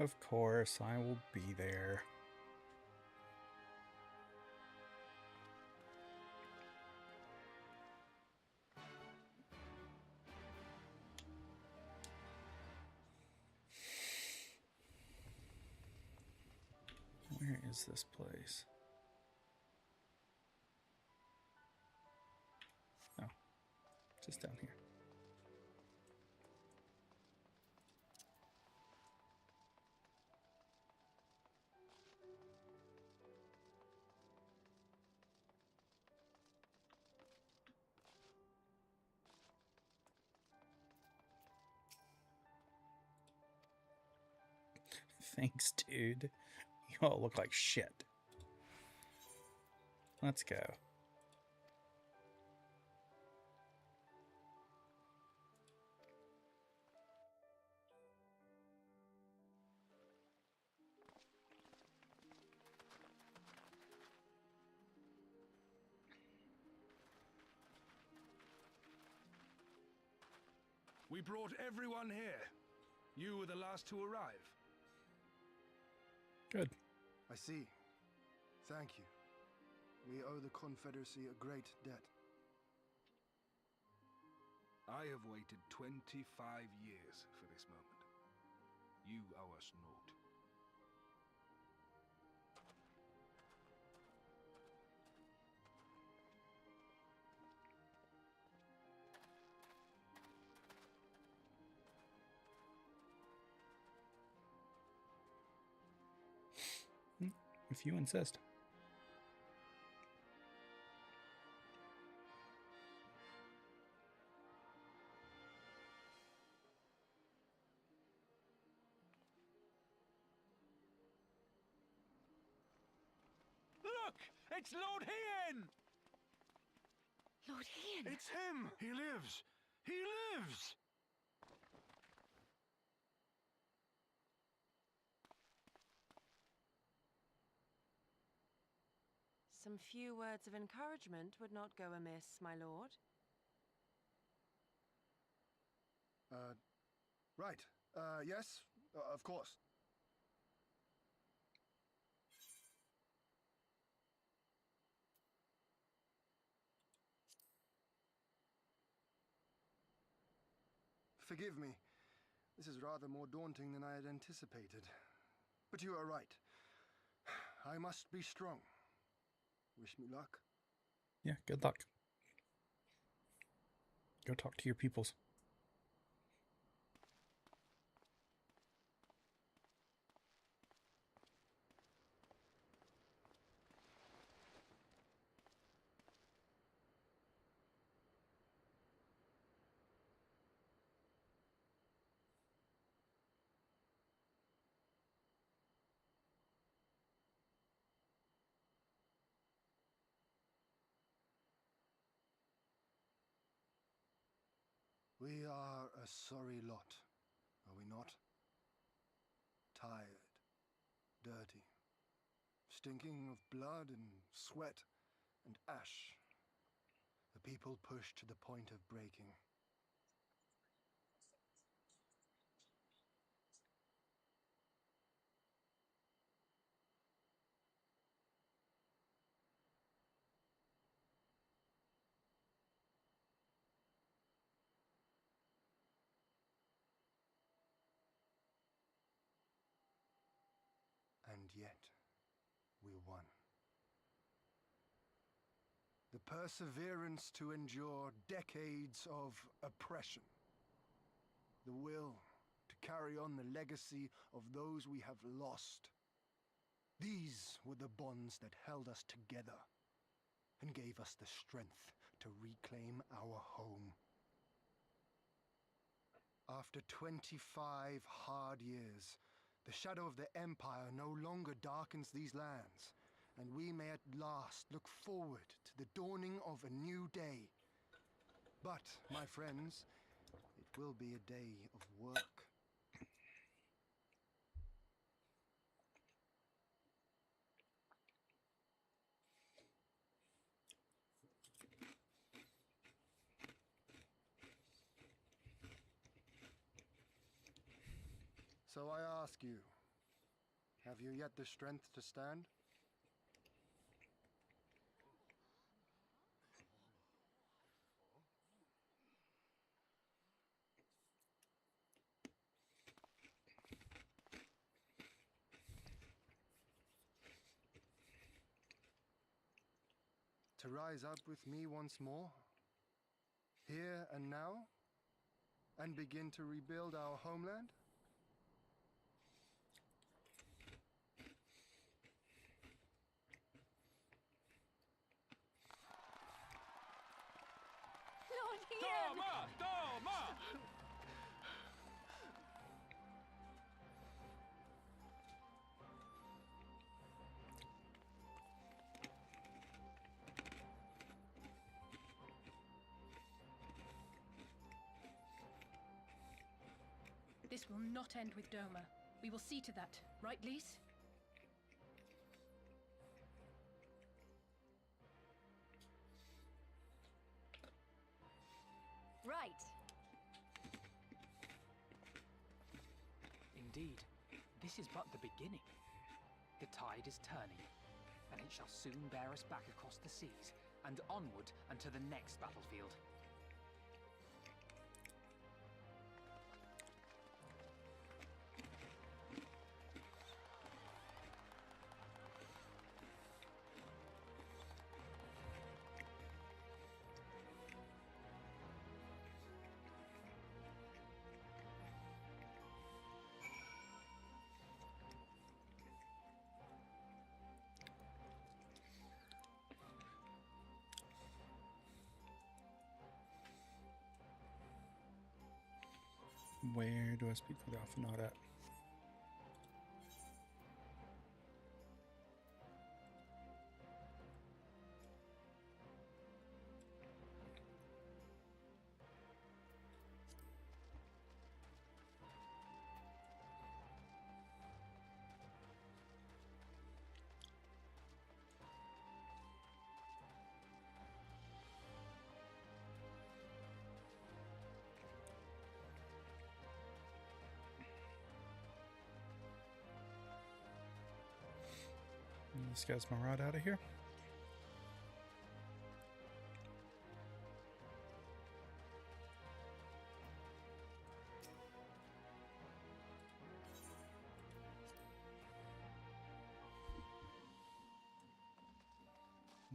Speaker 1: Of course, I will be there. Where is this place? Oh, just down here. Thanks, dude. You all look like shit. Let's go.
Speaker 10: We brought everyone here. You were the last to arrive.
Speaker 1: Good.
Speaker 4: I see. Thank you. We owe the Confederacy a great debt.
Speaker 10: I have waited 25 years for this moment. You owe us naught.
Speaker 1: If you insist.
Speaker 10: Look! It's Lord Hien!
Speaker 11: Lord Hien!
Speaker 5: It's him! He lives! He lives!
Speaker 11: Some few words of encouragement would not go amiss, my lord.
Speaker 4: Right. Yes, of course. Forgive me. This is rather more daunting than I had anticipated. But you are right. I must be strong. Wish me luck.
Speaker 1: Yeah, good luck. Go talk to your peoples.
Speaker 4: We are a sorry lot, are we not? Tired, dirty, stinking of blood and sweat and ash. The people pushed to the point of breaking. And yet, we won. The perseverance to endure decades of oppression. The will to carry on the legacy of those we have lost. These were the bonds that held us together and gave us the strength to reclaim our home. After 25 hard years, the shadow of the Empire no longer darkens these lands, and we may at last look forward to the dawning of a new day. But, my friends, it will be a day of work. So I ask you, have you yet the strength to stand? To rise up with me once more, here and now, and begin to rebuild our homeland?
Speaker 11: Lord Hien!
Speaker 10: Doma! Doma!
Speaker 12: This will not end with Doma. We will see to that, right, Lise?
Speaker 2: Right.
Speaker 6: Indeed, this is but the beginning. The tide is turning, and it shall soon bear us back across the seas and onward unto the next battlefield.
Speaker 1: Where do I speak for the Alphanaught at? This guy's my rod out of here.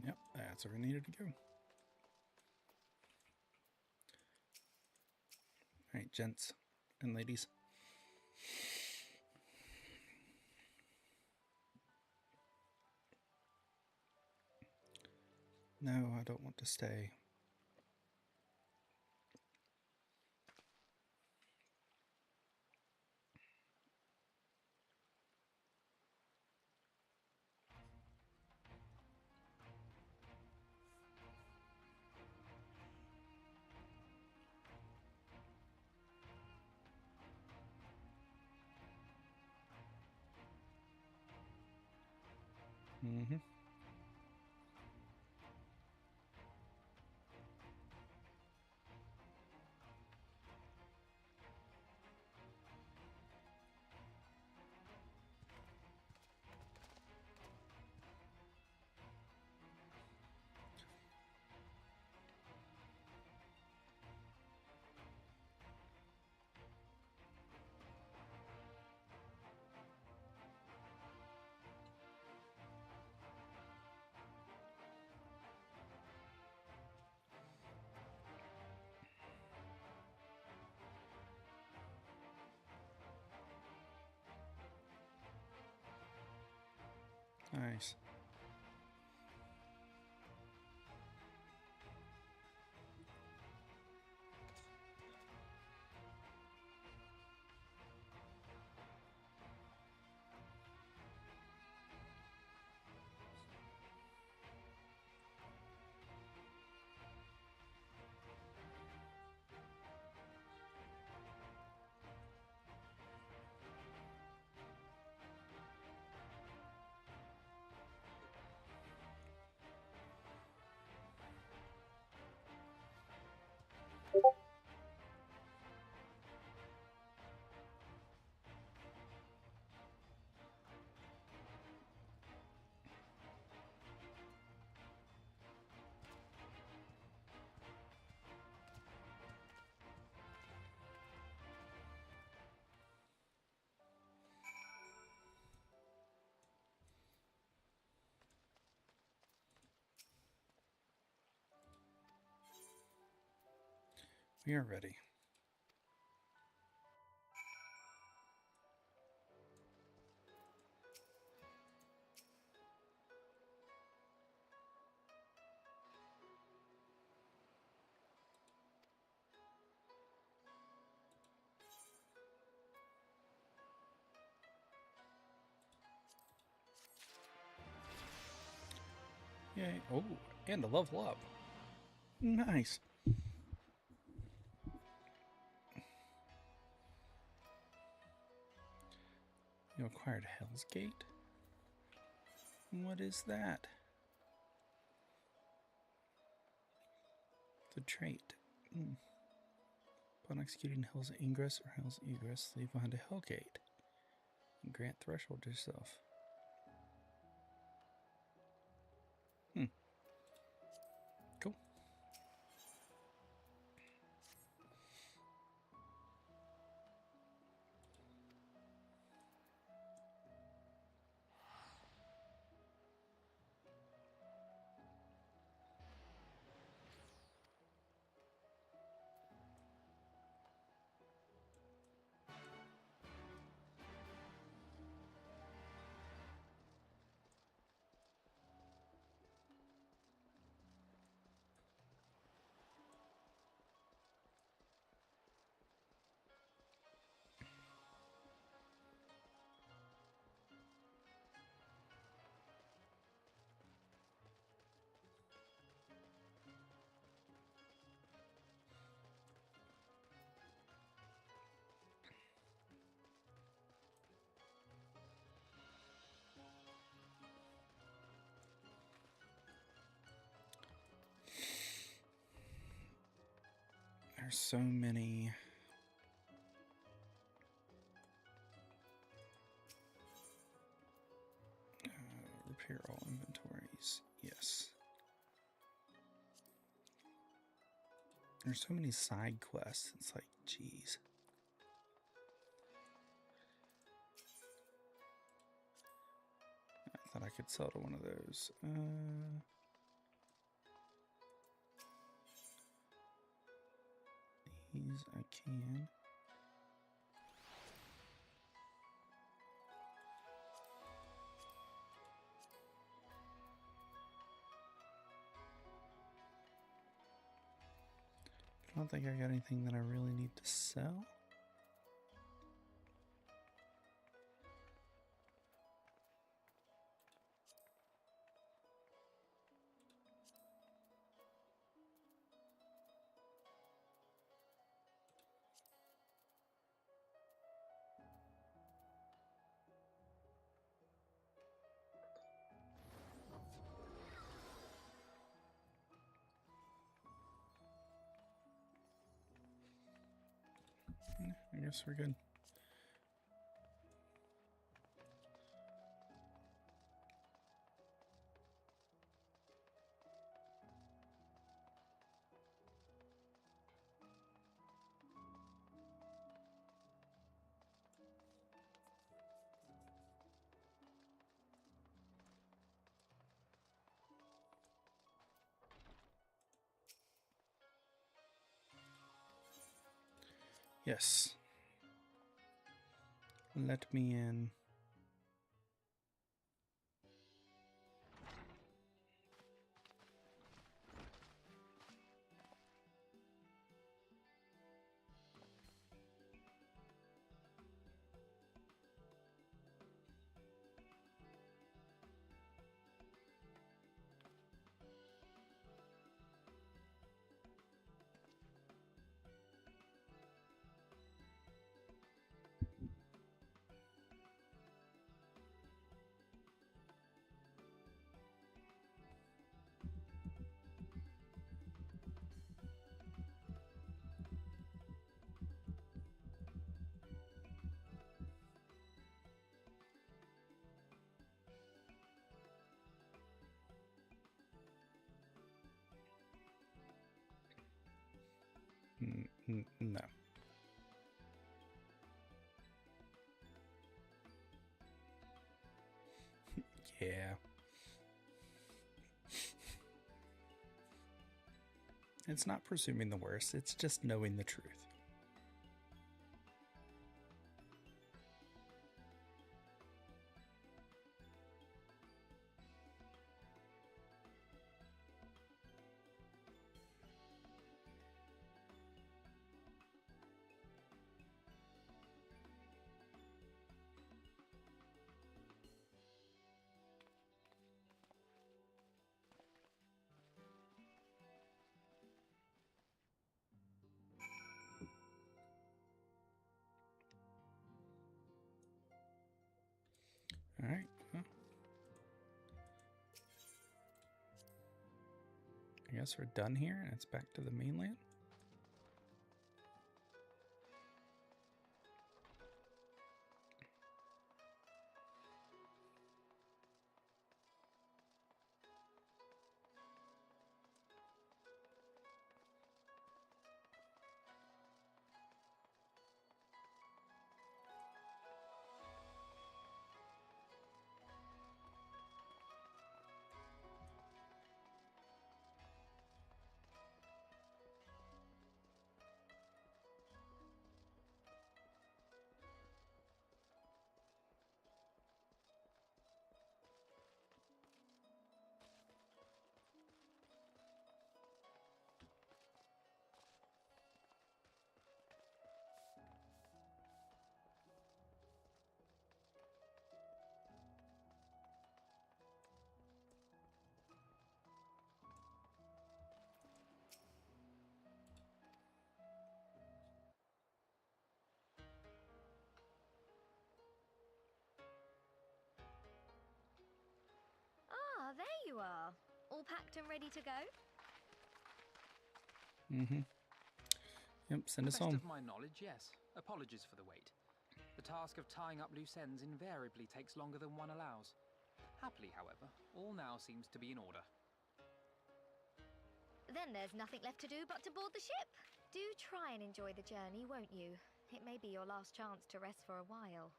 Speaker 1: Yep, that's where we needed to go. Alright, gents and ladies. No, I don't want to stay. Mm-hmm. Nice. We are ready. Yay. Oh, and a level up. Nice. You acquired Hell's Gate? What is that? It's a trait. Upon executing Hell's Ingress or Hell's Egress, leave behind a Hell Gate. And grant threshold to yourself. Cool. There's so many. Repair all inventories. Yes. There's so many side quests. It's like, geez. I thought I could sell to one of those. These I can. I don't think I got anything that I really need to sell. I guess we're good. Yes. Let me in. No. Yeah. It's not presuming the worst, it's just knowing the truth. Alright. Well, I guess we're done here and it's back to the mainland.
Speaker 2: Ah, there you are. All packed and ready to go?
Speaker 1: Mm-hmm. Yep, send us
Speaker 6: Best
Speaker 1: home.
Speaker 6: of my knowledge, yes. Apologies for the wait. The task of tying up loose ends invariably takes longer than one allows. Happily, however, all now seems to be in order.
Speaker 2: Then there's nothing left to do but to board the ship. Do try and enjoy the journey, won't you? It may be your last chance to rest for a while.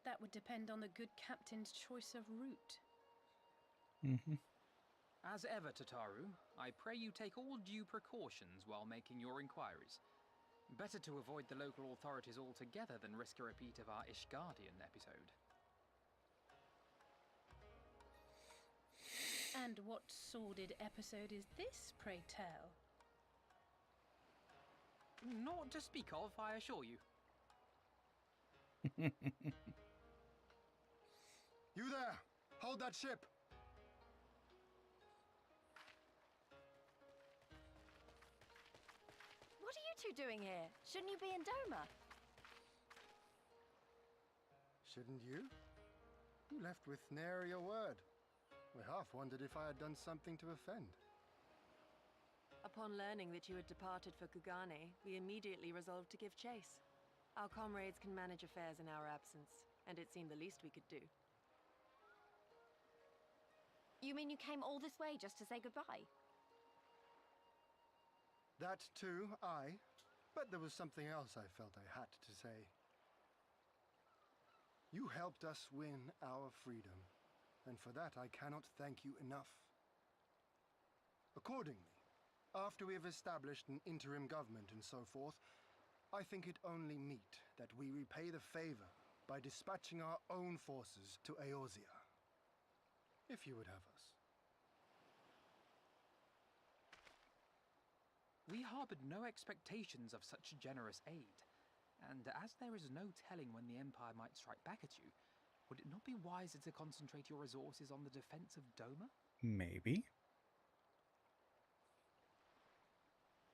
Speaker 12: That would depend on the good captain's choice of route.
Speaker 1: Mm-hmm.
Speaker 6: As ever, Tataru, I pray you take all due precautions while making your inquiries. Better to avoid the local authorities altogether than risk a repeat of our Ishgardian episode.
Speaker 12: And what sordid episode is this, pray tell?
Speaker 6: Naught to speak of, I assure you.
Speaker 4: You there! Hold that ship!
Speaker 11: What are you two doing here? Shouldn't you be in Doma?
Speaker 4: Shouldn't you? You left with nary a word. We half wondered if I had done something to offend.
Speaker 11: Upon learning that you had departed for Kugane, we immediately resolved to give chase. Our comrades can manage affairs in our absence, and it seemed the least we could do.
Speaker 2: You mean you came all this way just to say goodbye?
Speaker 4: That too, aye. But there was something else I felt I had to say. You helped us win our freedom, and for that I cannot thank you enough. Accordingly, after we have established an interim government and so forth, I think it only meet that we repay the favor by dispatching our own forces to Eorzea. If you would have us.
Speaker 6: We harbored no expectations of such generous aid, and as there is no telling when the Empire might strike back at you, would it not be wiser to concentrate your resources on the defense of Doma?
Speaker 1: Maybe.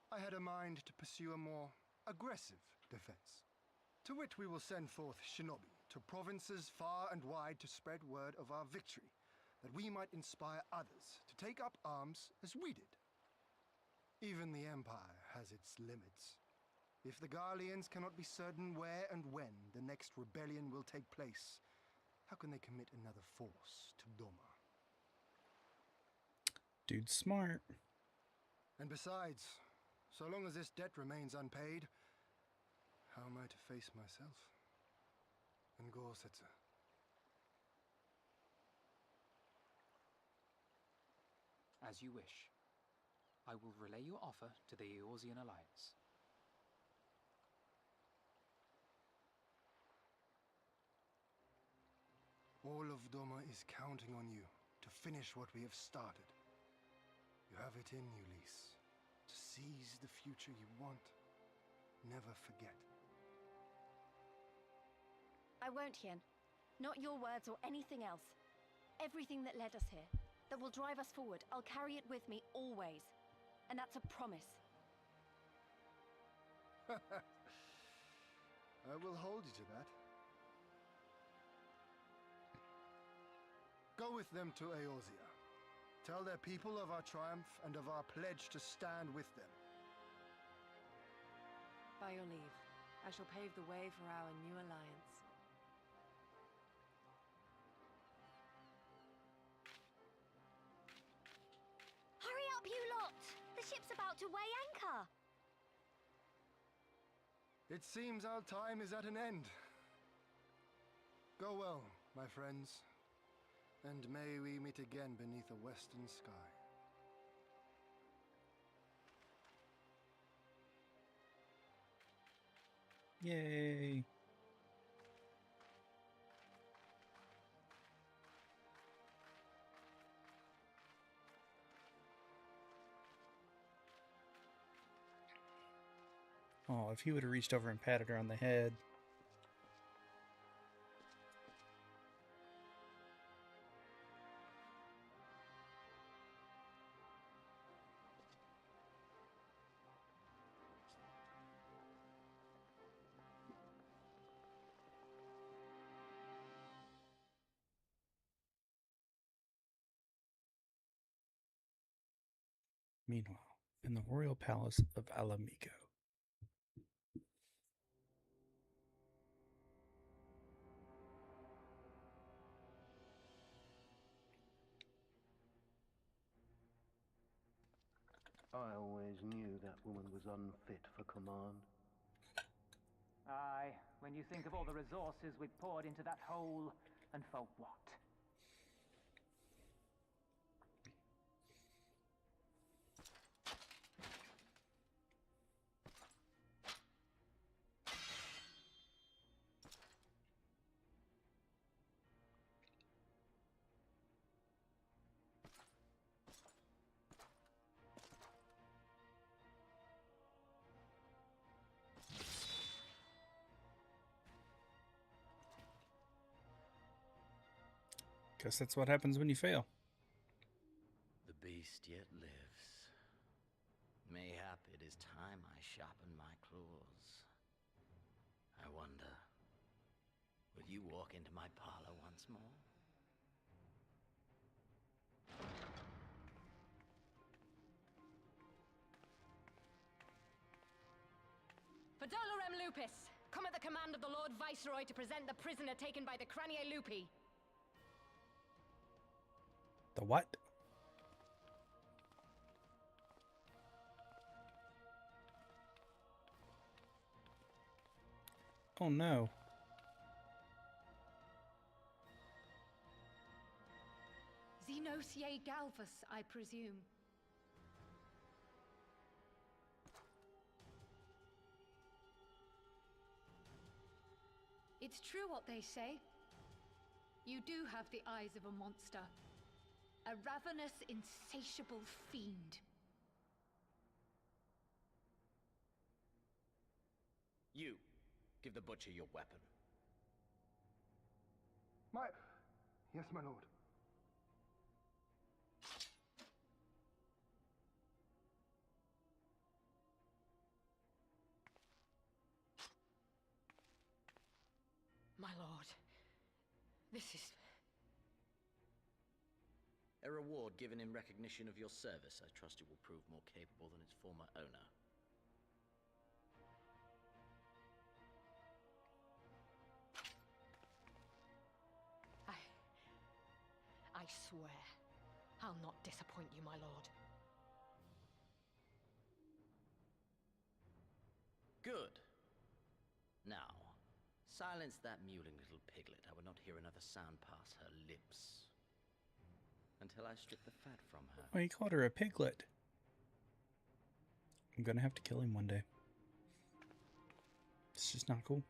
Speaker 4: I had a mind to pursue a more aggressive defense, to which we will send forth shinobi to provinces far and wide to spread word of our victory, that we might inspire others to take up arms as we did. Even the Empire has its limits. If the Garleans cannot be certain where and when the next rebellion will take place, how can they commit another force to Doma?
Speaker 1: Dude's smart.
Speaker 4: And besides, so long as this debt remains unpaid, how am I to face myself and Gorsetzer?
Speaker 6: As you wish. I will relay your offer to the Eorzean Alliance.
Speaker 4: All of Doma is counting on you to finish what we have started. You have it in you, Lys, to seize the future you want. Never forget.
Speaker 2: I won't, Hien. Not your words or anything else. Everything that led us here, that will drive us forward, I'll carry it with me always. And that's a promise.
Speaker 4: I will hold you to that. Go with them to Eorzea. Tell their people of our triumph and of our pledge to stand with them.
Speaker 11: By your leave, I shall pave the way for our new alliance.
Speaker 2: Hurry up, you lot! The ship's about to weigh anchor!
Speaker 4: It seems our time is at an end. Go well, my friends, and may we meet again beneath a western sky.
Speaker 1: Yay! Oh, if he would have reached over and patted her on the head. Meanwhile, in the royal palace of Alamigo.
Speaker 9: I always knew that woman was unfit for command.
Speaker 8: Aye, when you think of all the resources we poured into that hole, and for what?
Speaker 1: Guess that's what happens when you fail.
Speaker 13: The beast yet lives. Mayhap it is time I sharpen my claws. I wonder, will you walk into my parlor once more?
Speaker 12: For Dolorem Lupus, come at the command of the Lord Viceroy to present the prisoner taken by the Cranie Lupi.
Speaker 1: The what? Oh no.
Speaker 12: Xenosier Galvus, I presume. It's true what they say. You do have the eyes of a monster. A ravenous, insatiable fiend.
Speaker 13: You, give the butcher your weapon.
Speaker 4: Yes, my lord.
Speaker 12: My lord, this is...
Speaker 13: A reward given in recognition of your service. I trust it will prove more capable than its former owner.
Speaker 12: I swear, I'll not disappoint you, my lord.
Speaker 13: Good. Now, silence that mewling little piglet. I would not hear another sound pass her lips. Until I strip the fat from her.
Speaker 1: Oh, he called her a piglet. I'm gonna have to kill him one day. It's just not cool.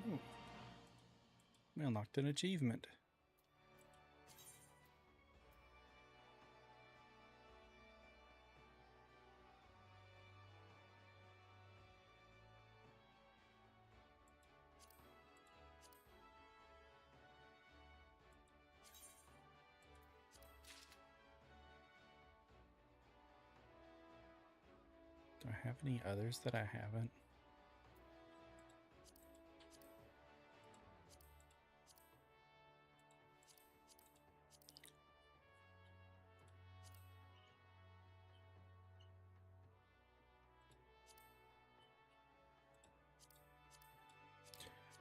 Speaker 1: Ooh. We unlocked an achievement. Do I have any others that I haven't?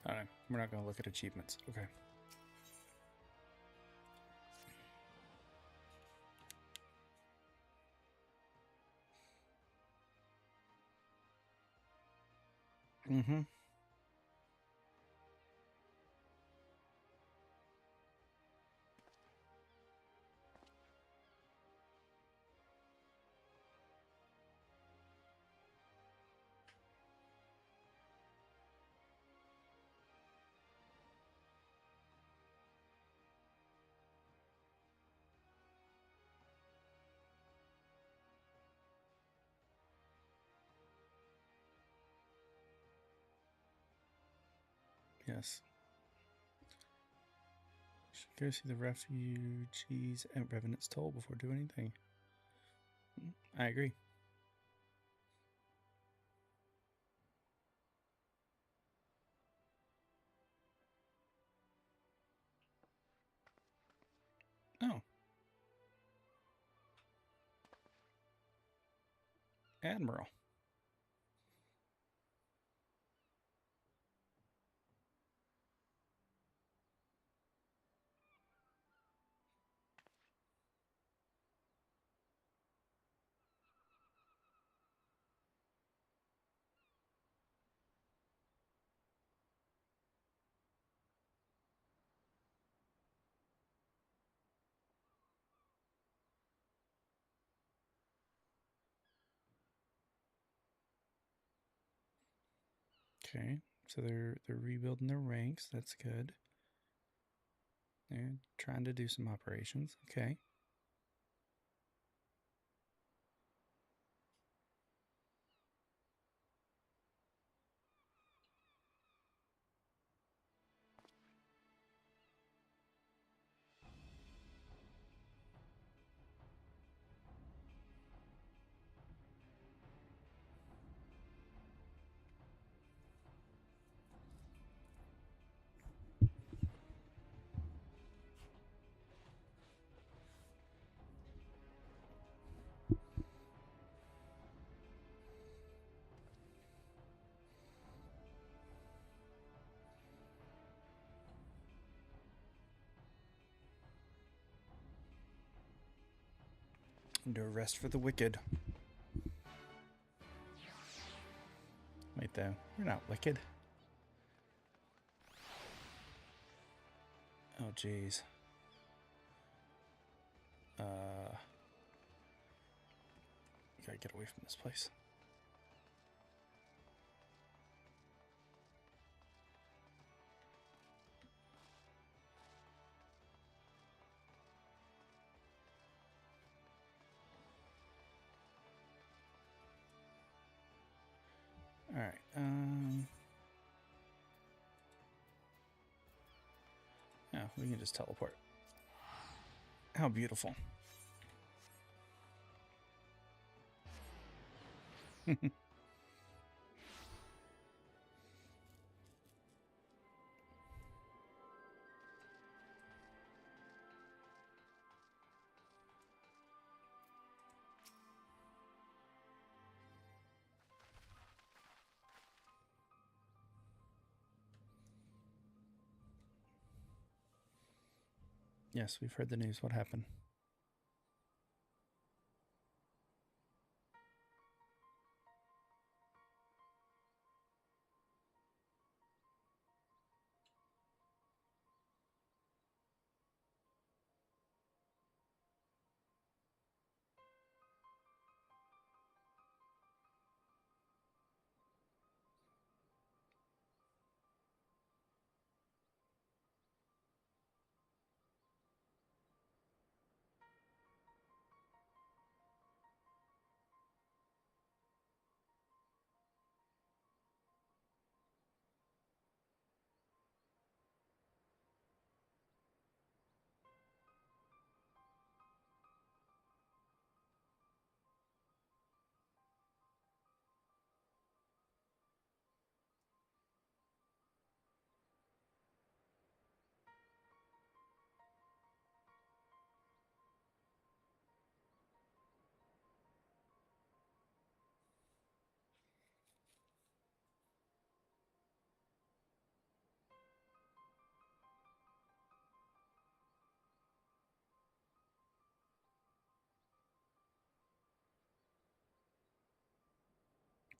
Speaker 1: I don't know. We're not going to look at achievements. Okay. Mm-hmm. Yes. Should go see the refugees at Revenant's Toll before doing anything. I agree. Oh. Admiral. Okay, so they're rebuilding their ranks. That's good. They're trying to do some operations. Okay. Do a rest for the wicked. Wait, though. We're not wicked. Oh, jeez. Gotta get away from this place. Alright, yeah, we can just teleport. How beautiful. Yes, we've heard the news. What happened?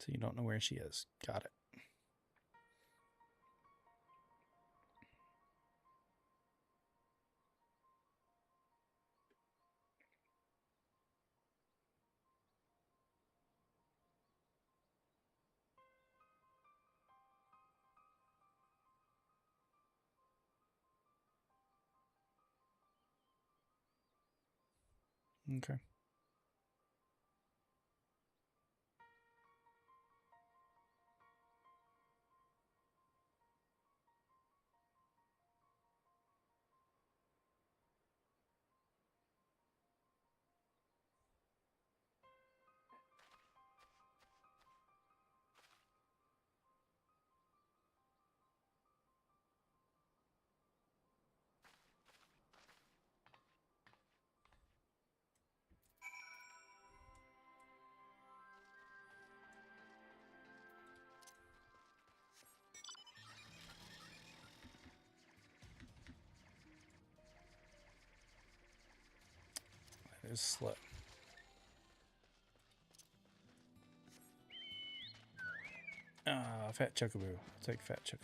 Speaker 1: So you don't know where she is. Got it. Okay. That is slow. Fat Chocobo. I'll take Fat Chocobo.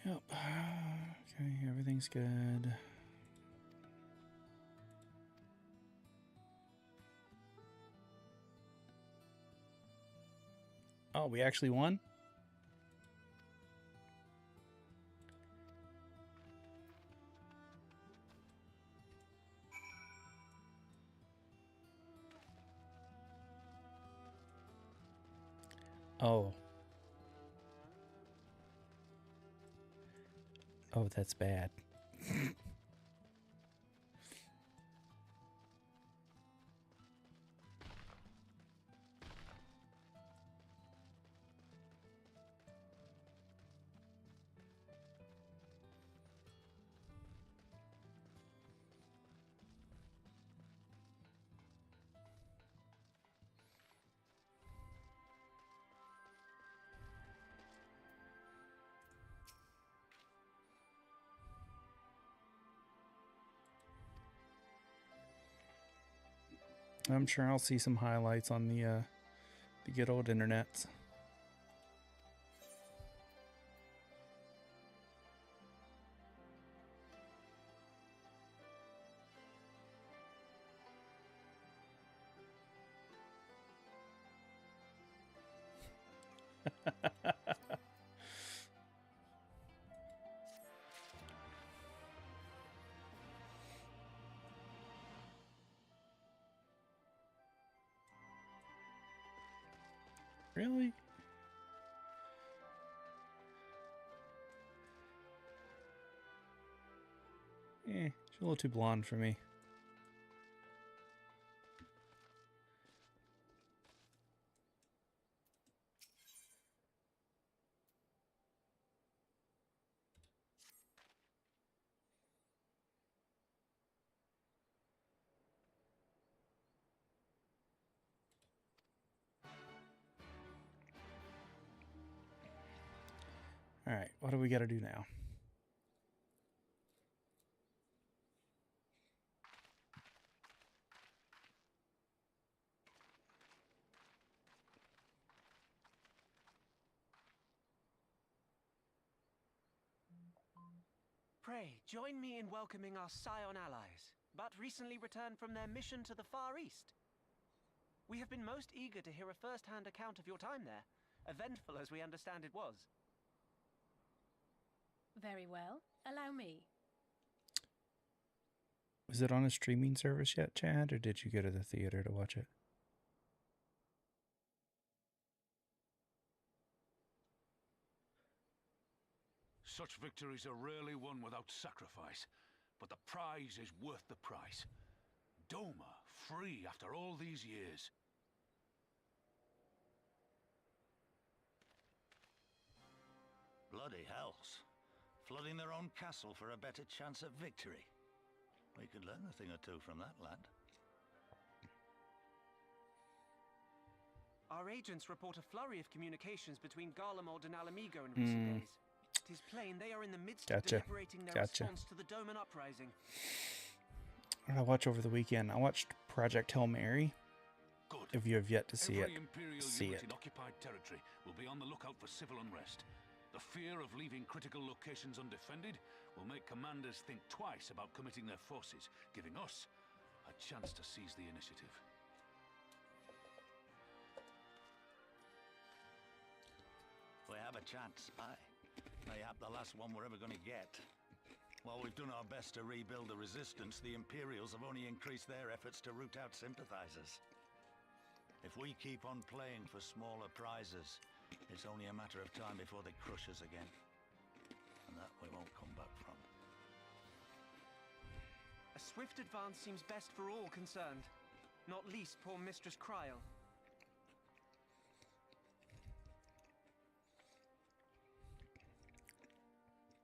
Speaker 1: Yep. Okay, everything's good. Oh, we actually won? Oh. Oh, that's bad. I'm sure I'll see some highlights on the good old internet. Really? She's a little too blonde for me. All right, what do we got to do now?
Speaker 8: Pray, join me in welcoming our Scion allies, but recently returned from their mission to the Far East. We have been most eager to hear a first-hand account of your time there, eventful as we understand it was.
Speaker 7: Very well. Allow me.
Speaker 1: Was it on a streaming service yet, Chad, or did you go to the theater to watch it?
Speaker 14: Such victories are rarely won without sacrifice, but the prize is worth the price. Doma, free after all these years.
Speaker 5: Bloody hells. Flooding their own castle for a better chance at victory. We could learn a thing or two from that, lad.
Speaker 8: Our agents report a flurry of communications between Garlemald and Alamigo in recent days. It is plain they are in the midst of deliberating their response to the Doman uprising.
Speaker 1: What did I watch over the weekend? I watched Project Hail Mary.
Speaker 14: Good.
Speaker 1: If you have yet to see
Speaker 14: Every
Speaker 1: it,
Speaker 14: Imperial
Speaker 1: see
Speaker 14: unit
Speaker 1: it.
Speaker 14: in occupied territory will be on the lookout for civil unrest. The fear of leaving critical locations undefended will make commanders think twice about committing their forces, giving us a chance to seize the initiative.
Speaker 5: We have a chance, aye. Mayhap the last one we're ever going to get. While we've done our best to rebuild the resistance, the Imperials have only increased their efforts to root out sympathizers. If we keep on playing for smaller prizes, it's only a matter of time before they crush us again. And that we won't come back from.
Speaker 8: A swift advance seems best for all concerned, not least poor Mistress Kryl.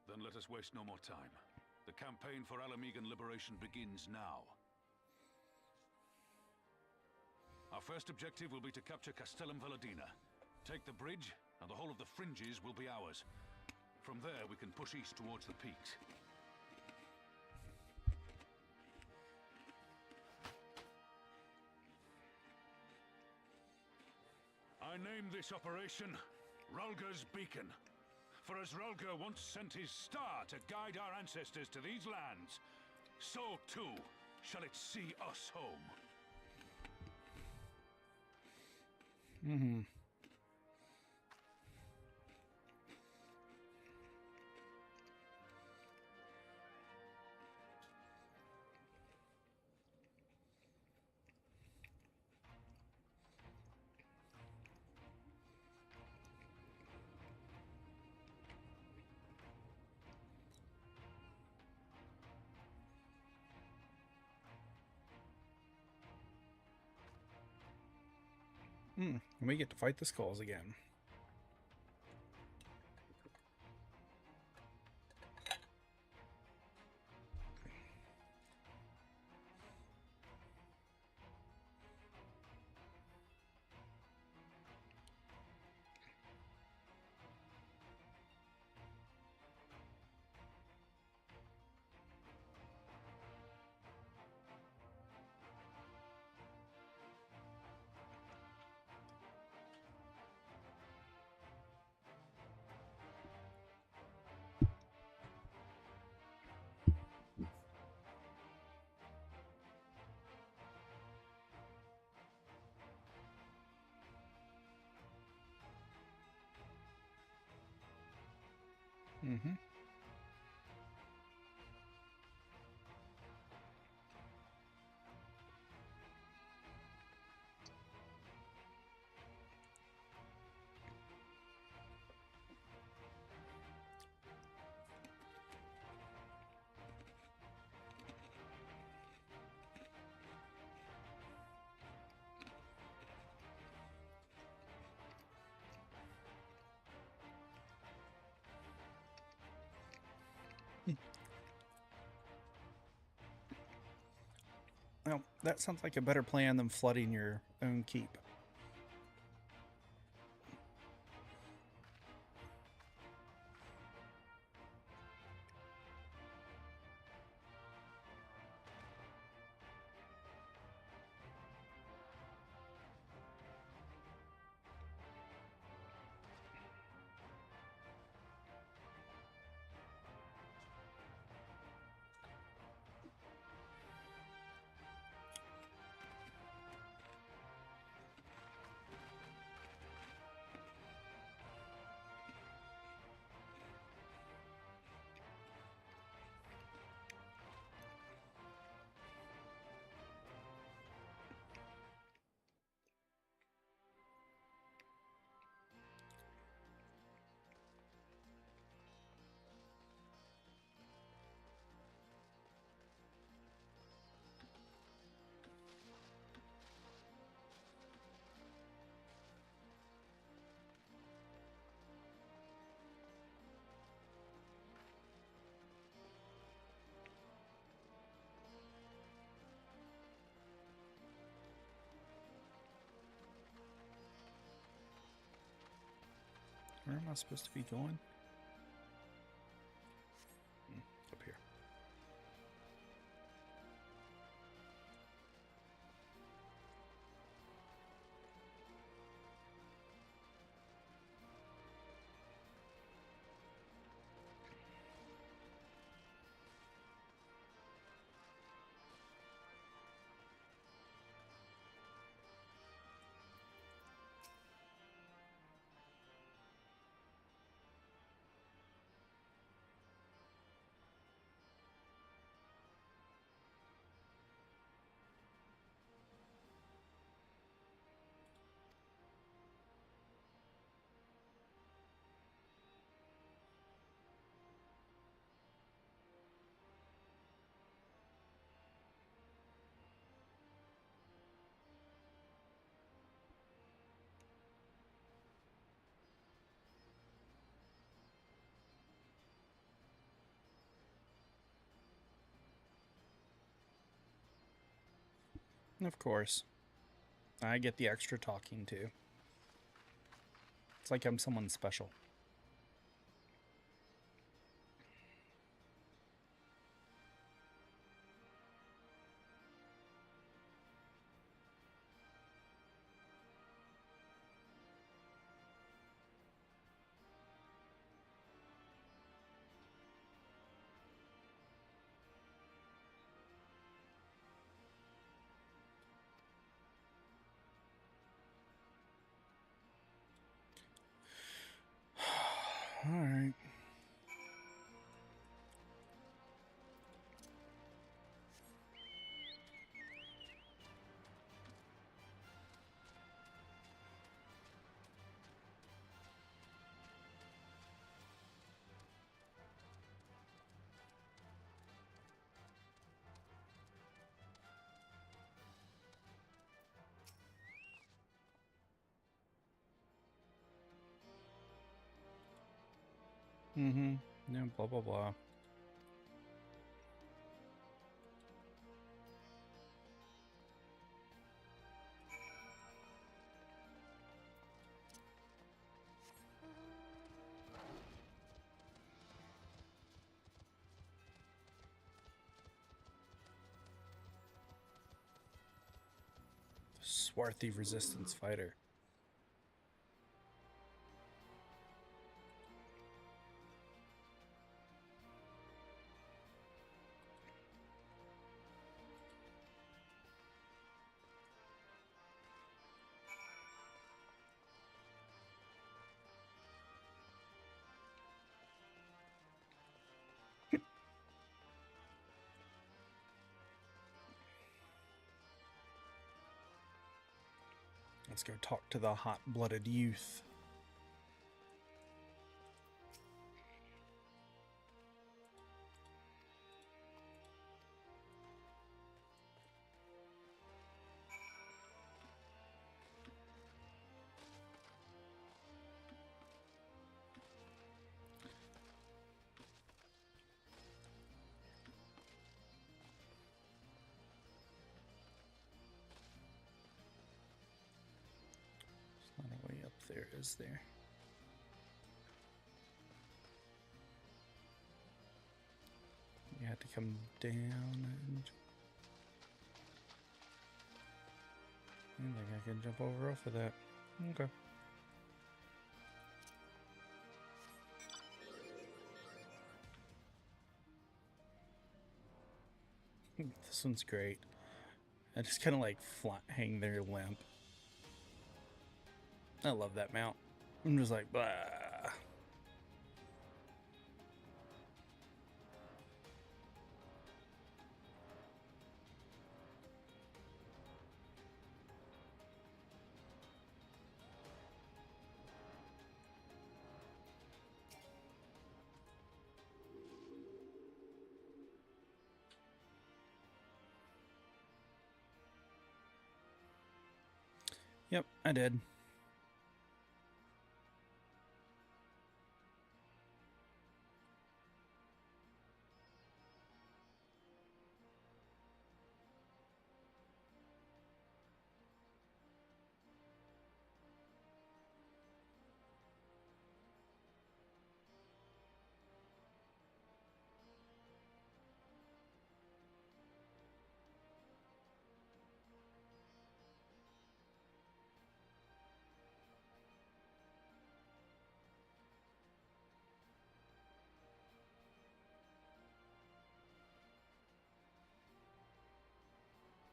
Speaker 14: Then let us waste no more time. The campaign for Alamigan liberation begins now. Our first objective will be to capture Castellum Valadina. Take the bridge, and the whole of the fringes will be ours. From there, we can push east towards the peaks. I name this operation Rulga's Beacon. For as Rulga once sent his star to guide our ancestors to these lands, so too shall it see us home.
Speaker 1: Mm-hmm. And we get to fight the skulls again. Mm-hmm. Well, that sounds like a better plan than flooding your own keep. Where am I supposed to be going? Up here. Of course. I get the extra talking too. It's like I'm someone special. All right. Yeah, blah, blah, blah. Swarthy resistance fighter. Let's go talk to the hot-blooded youth. There's not a way up there, is there? You had to come down and... I think I can jump over off of that. Okay. This one's great. I just kind of like hang there limp. I love that mount. I'm just like, blah. Yep, I did.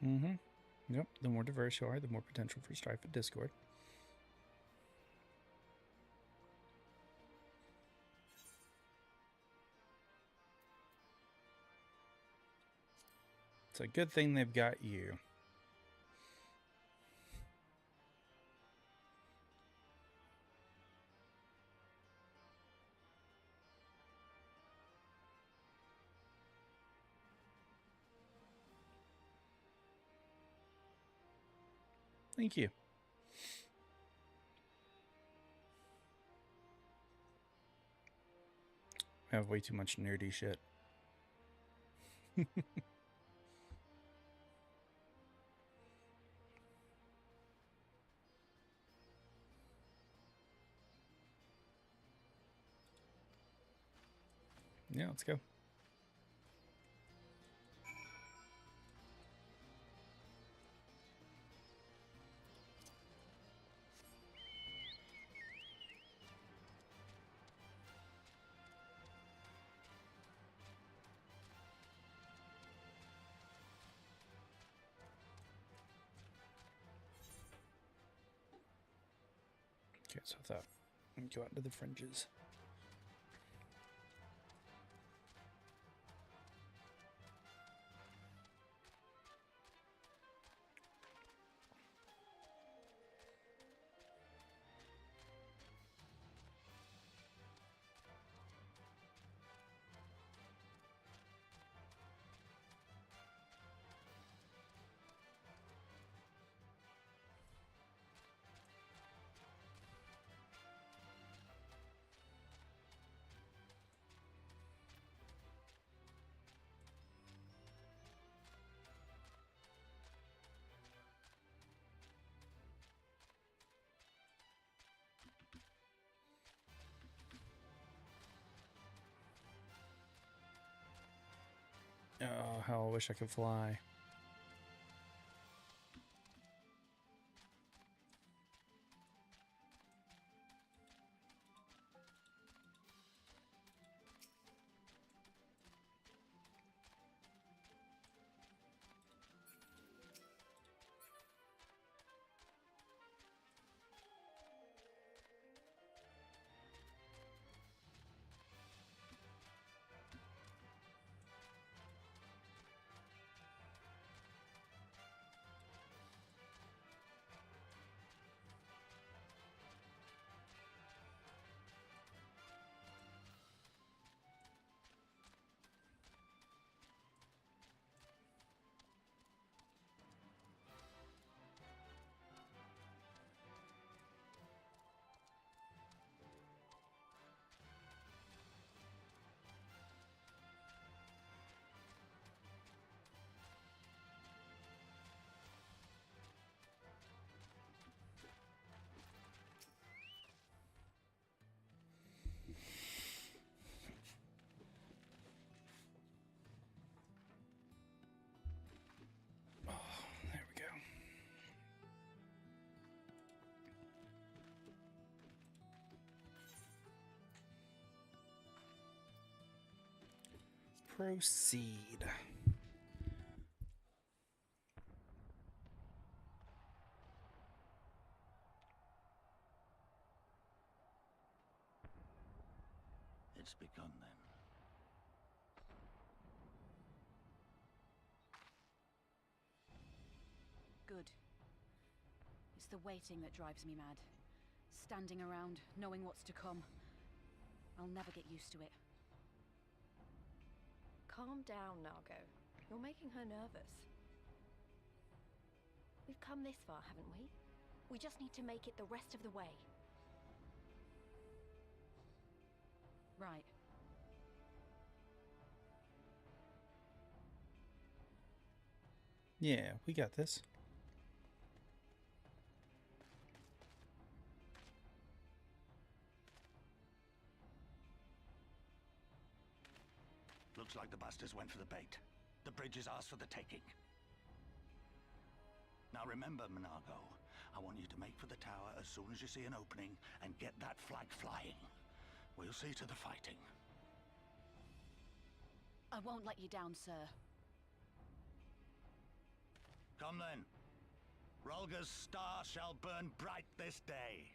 Speaker 1: Mm-hmm. Yep. The more diverse you are, the more potential for strife and discord. It's a good thing they've got you. Thank you. I have way too much nerdy shit. Yeah, let's go. Okay, so I thought I'd go out to the fringes. Oh, how I wish I could fly. There we go. Proceed.
Speaker 5: It's begun then.
Speaker 15: Good. It's the waiting that drives me mad. Standing around, knowing what's to come. I'll never get used to it.
Speaker 2: Calm down, Nargo. You're making her nervous. We've come this far, haven't we? We just need to make it the rest of the way.
Speaker 15: Right.
Speaker 1: Yeah, we got this.
Speaker 5: Looks like the bastards went for the bait. The bridge is ours for the taking. Now remember, Monargo, I want you to make for the tower as soon as you see an opening and get that flag flying. We'll see to the fighting.
Speaker 15: I won't let you down, sir.
Speaker 5: Come then. Rolga's star shall burn bright this day.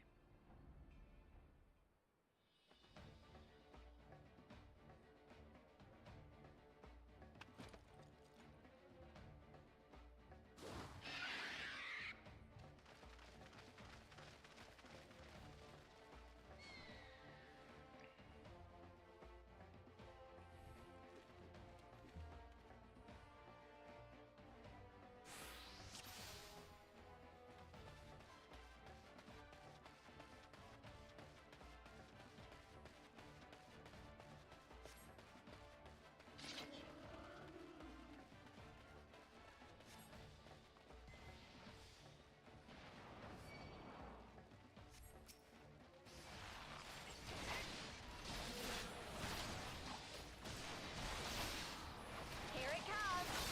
Speaker 2: Here it comes!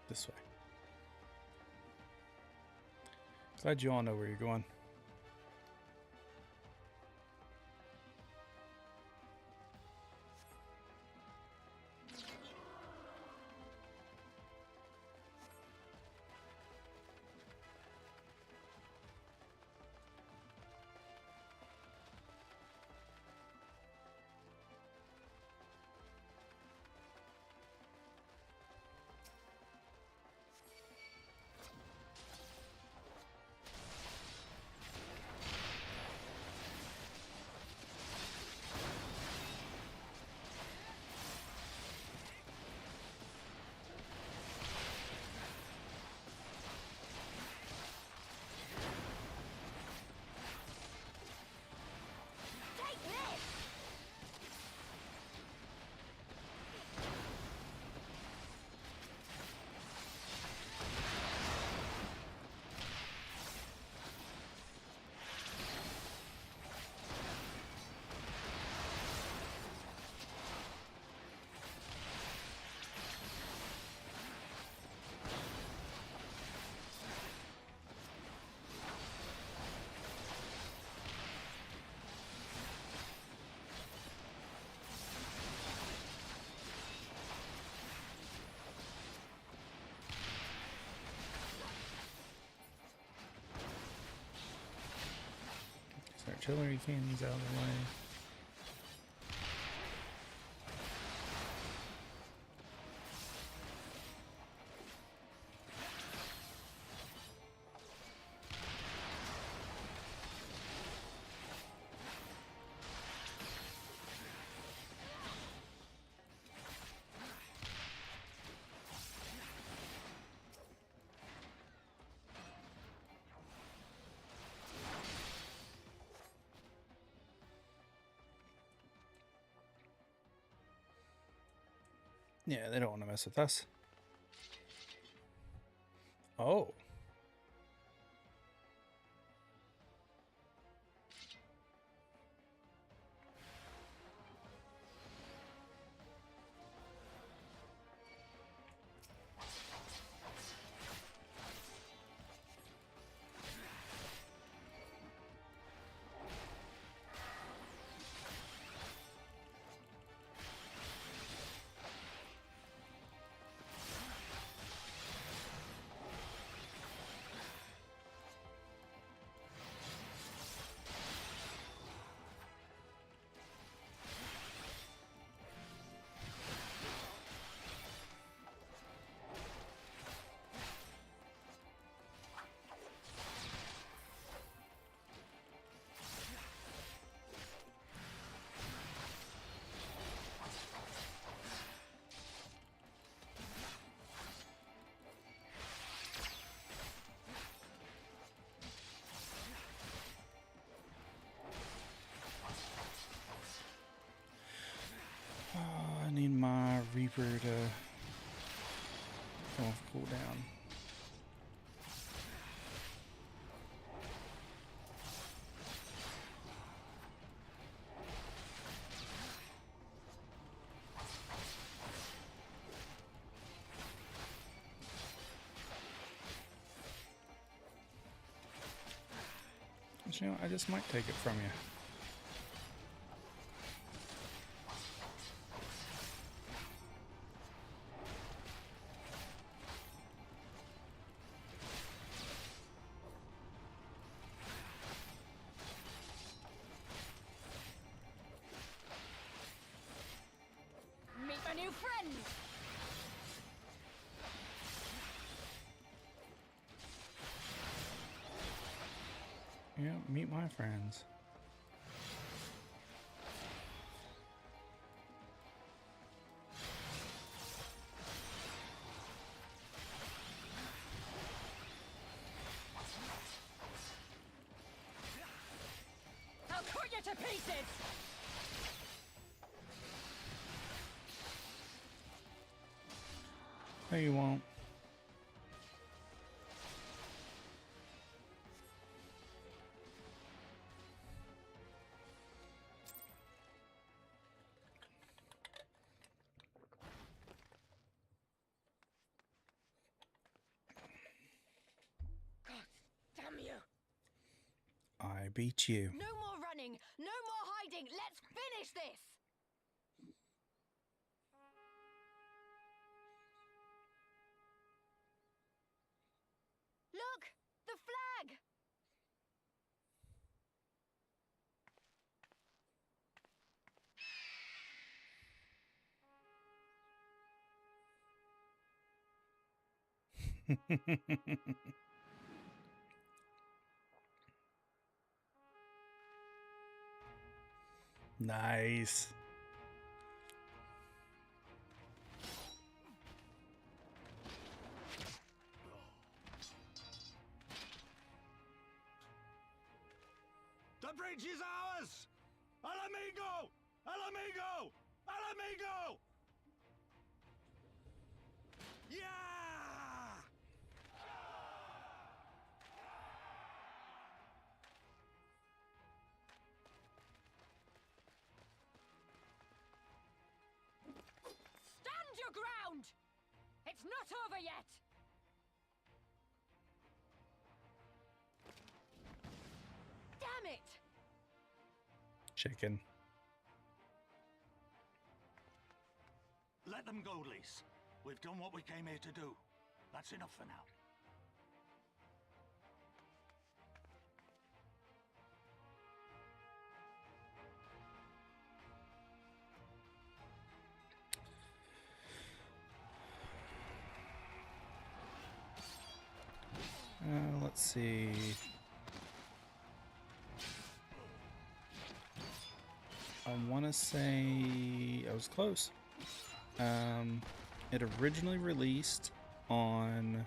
Speaker 1: This way. Glad you all know where you're going.
Speaker 2: Take this!
Speaker 1: Artillery cannons out of the way. Yeah, they don't want to mess with us. Oh. cheaper to come off cooldown. But, you know, I just might take it from you.
Speaker 12: Meet my new friends!
Speaker 1: Yeah, meet my friends.
Speaker 12: I'll cut you to pieces!
Speaker 1: No, you won't.
Speaker 12: Damn you!
Speaker 1: I beat you.
Speaker 12: No more running! No more hiding! Let's finish this! Look! The flag!
Speaker 1: Nice.
Speaker 5: The bridge is ours! Al amigo! Al amigo! Al amigo! Yeah!
Speaker 12: Stand your ground! It's not over yet! Damn it!
Speaker 1: Chicken.
Speaker 5: Let them go, Lise. We've done what we came here to do. That's enough for now.
Speaker 1: Let's see. I want to say I was close. It originally released on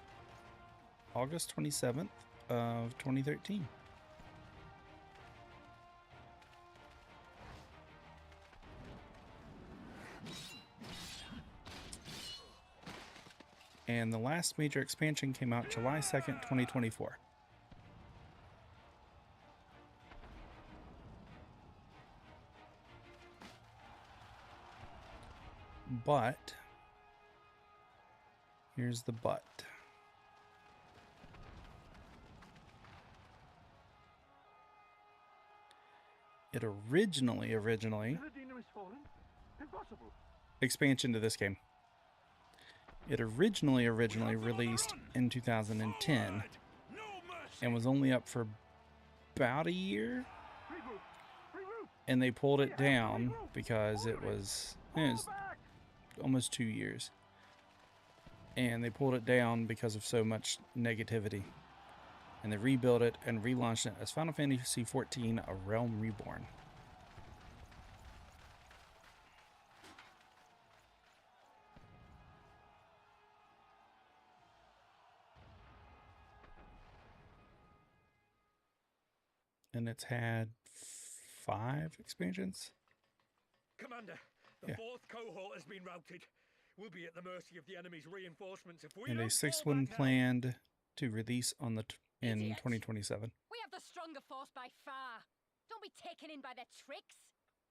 Speaker 1: August 27th of 2013. And the last major expansion came out July 2nd, 2024. But here's the but. It originally expansion to this game. It originally released in 2010 and was only up for about a year, and they pulled it down because it was almost 2 years, and they pulled it down because of so much negativity, and they rebuilt it and relaunched it as Final Fantasy XIV: A Realm Reborn. And it's had 5 expansions.
Speaker 16: Commander, the fourth cohort has been routed. We'll be at the mercy of the enemy's reinforcements if we
Speaker 1: And a
Speaker 16: don't
Speaker 1: sixth
Speaker 16: fall
Speaker 1: one
Speaker 16: back now.
Speaker 1: planned to release on the in
Speaker 11: Idiot.
Speaker 1: 2027.
Speaker 11: We have the stronger force by far. Don't be taken in by their tricks.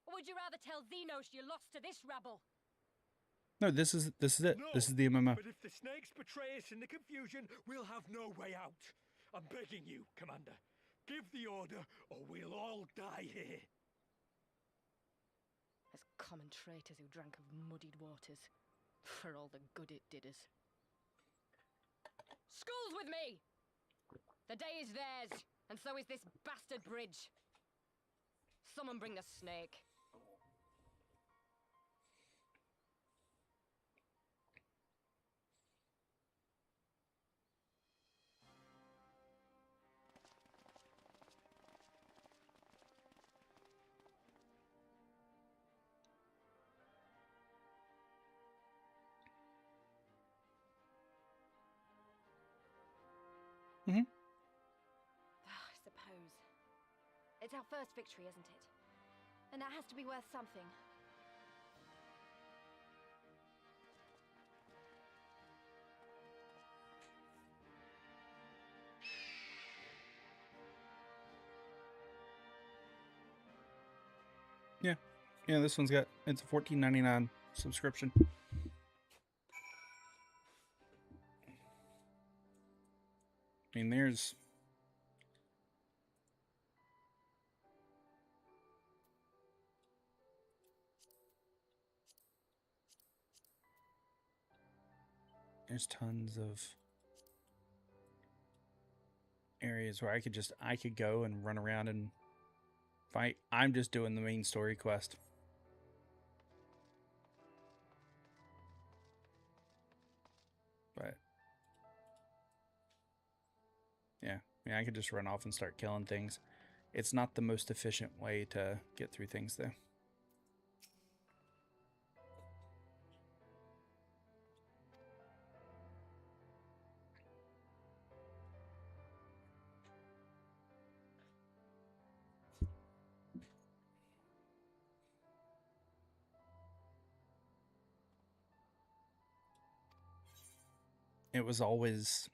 Speaker 11: Or would you rather tell Xenos you lost to this rabble?
Speaker 1: No, this is it.
Speaker 16: No,
Speaker 1: This is the MMO.
Speaker 16: But if the snakes betray us in the confusion, we'll have no way out. I'm begging you, Commander. Give the order, or we'll all die here.
Speaker 7: As common traitors who drank of muddied waters, for all the good it did us.
Speaker 11: School's with me! The day is theirs, and so is this bastard bridge. Someone bring the snake.
Speaker 2: I suppose. It's our first victory, isn't it? And that has to be worth something.
Speaker 1: Yeah, this one's got, it's a $14.99 subscription. I mean, there's tons of areas where I could go and run around and fight. I'm just doing the main story quest. But yeah, I mean, I could just run off and start killing things. It's not the most efficient way to get through things, though. It was always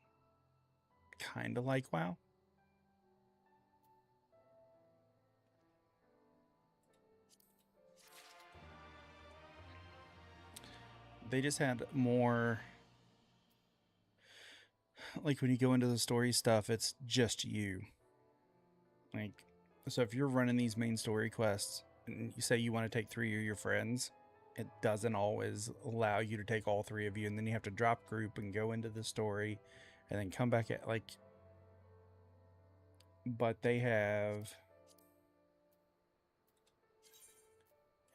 Speaker 1: kind of like WoW. They just had more, like when you go into the story stuff, it's just you. Like, so if you're running these main story quests and you say you want to take 3 of your friends, it doesn't always allow you to take all 3 of you, and then you have to drop group and go into the story and then come back at, like, but they have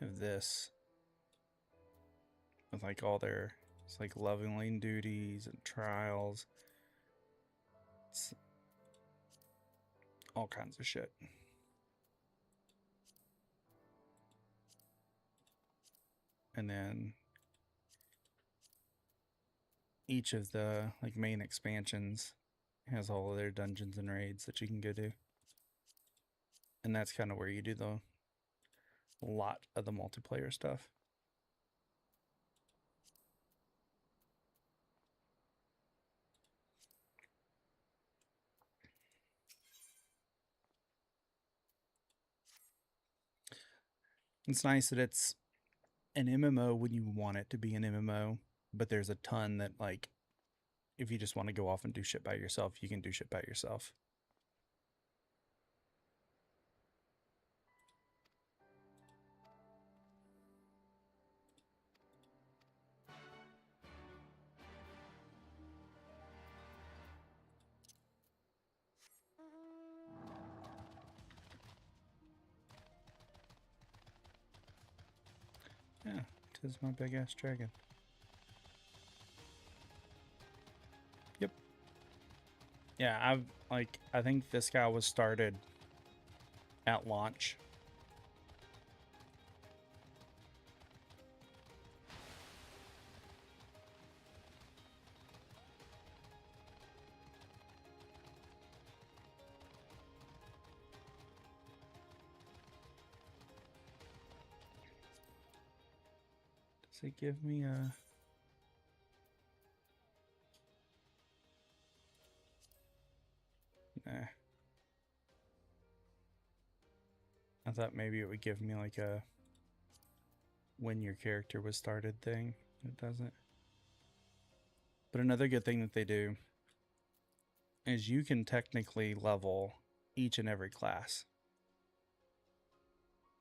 Speaker 1: this with like all their, it's like leveling duties and trials. It's all kinds of shit. And then each of the like main expansions has all of their dungeons and raids that you can go do. And that's kind of where you do the lot of the multiplayer stuff. It's nice that it's an MMO when you want it to be an MMO, but there's a ton that, like, if you just want to go off and do shit by yourself, you can do shit by yourself. Yeah, 'tis my big ass dragon. Yep. Yeah, I think this guy was started at launch. Does it give me a... I thought maybe it would give me like a when your character was started thing. It doesn't. But another good thing that they do is you can technically level each and every class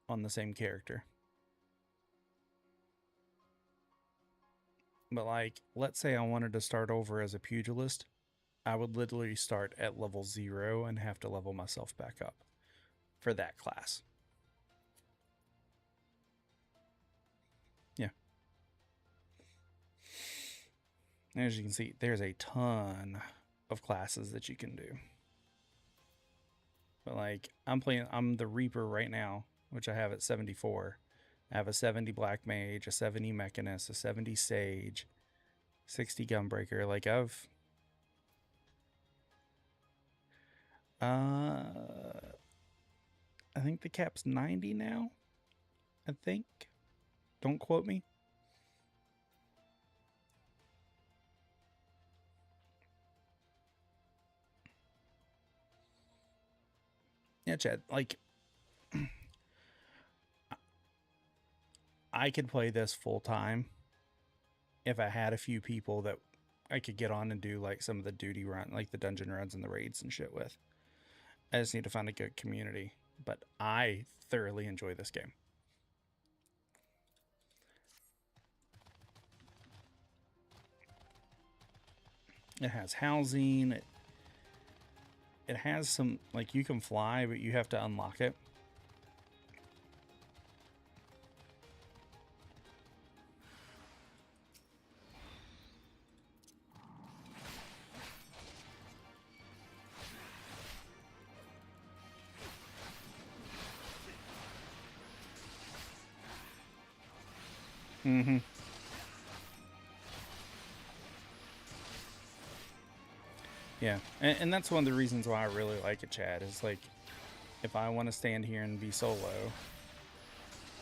Speaker 1: on the same character. But like, let's say I wanted to start over as a pugilist, I would literally start at level 0 and have to level myself back up for that class. Yeah. As you can see, there's a ton of classes that you can do. But like, I'm the Reaper right now, which I have at 74. I have a 70 Black Mage, a 70 Mechanist, a 70 Sage, 60 Gunbreaker. Like I think the cap's 90 now. I think. Don't quote me. Yeah, Chad, like I could play this full time if I had a few people that I could get on and do like some of the duty run, like the dungeon runs and the raids and shit with. I just need to find a good community, but I thoroughly enjoy this game. It has housing. It has some, like, you can fly, but you have to unlock it. Mm-hmm. Yeah, and that's one of the reasons why I really like it, Chad, is like, if I want to stand here and be solo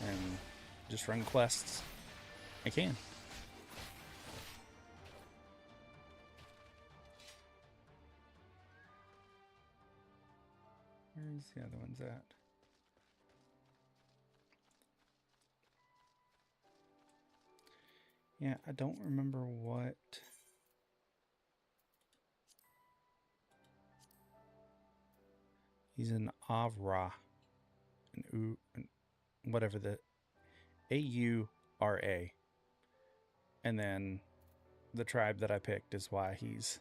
Speaker 1: and just run quests, I can. Where's the other ones at? Yeah, I don't remember what... He's in Avra. Whatever the... A-U-R-A. And then the tribe that I picked is why he's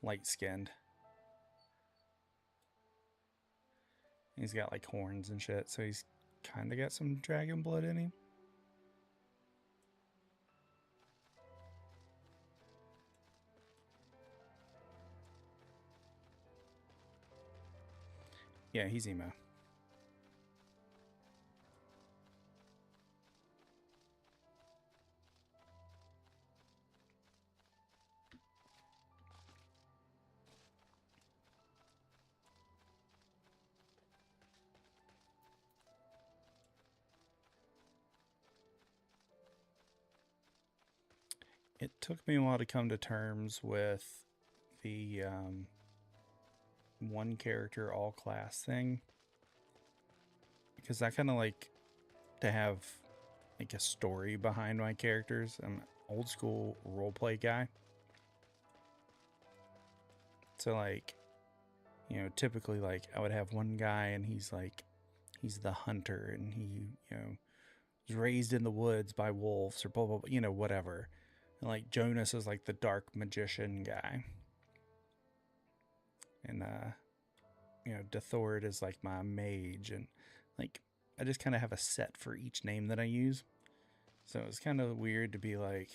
Speaker 1: light-skinned. He's got like horns and shit, so he's kind of got some dragon blood in him. Yeah, he's emo. It took me a while to come to terms with the one character all class thing, because I kind of like to have like a story behind my characters. I'm an old school roleplay guy, so like, you know, typically like I would have one guy and he's the hunter and he, you know, was raised in the woods by wolves or blah blah blah, you know, whatever. And like Jonas is like the dark magician guy. And you know, Dethord is like my mage, and like I just kind of have a set for each name that I use. So it's kind of weird to be like,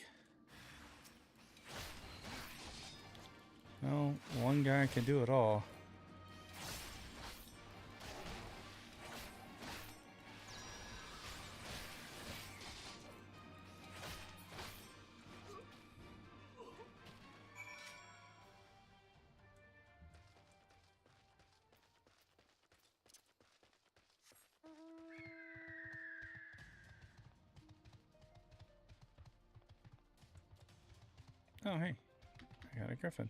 Speaker 1: well, one guy can do it all. Oh, hey, I got a griffin.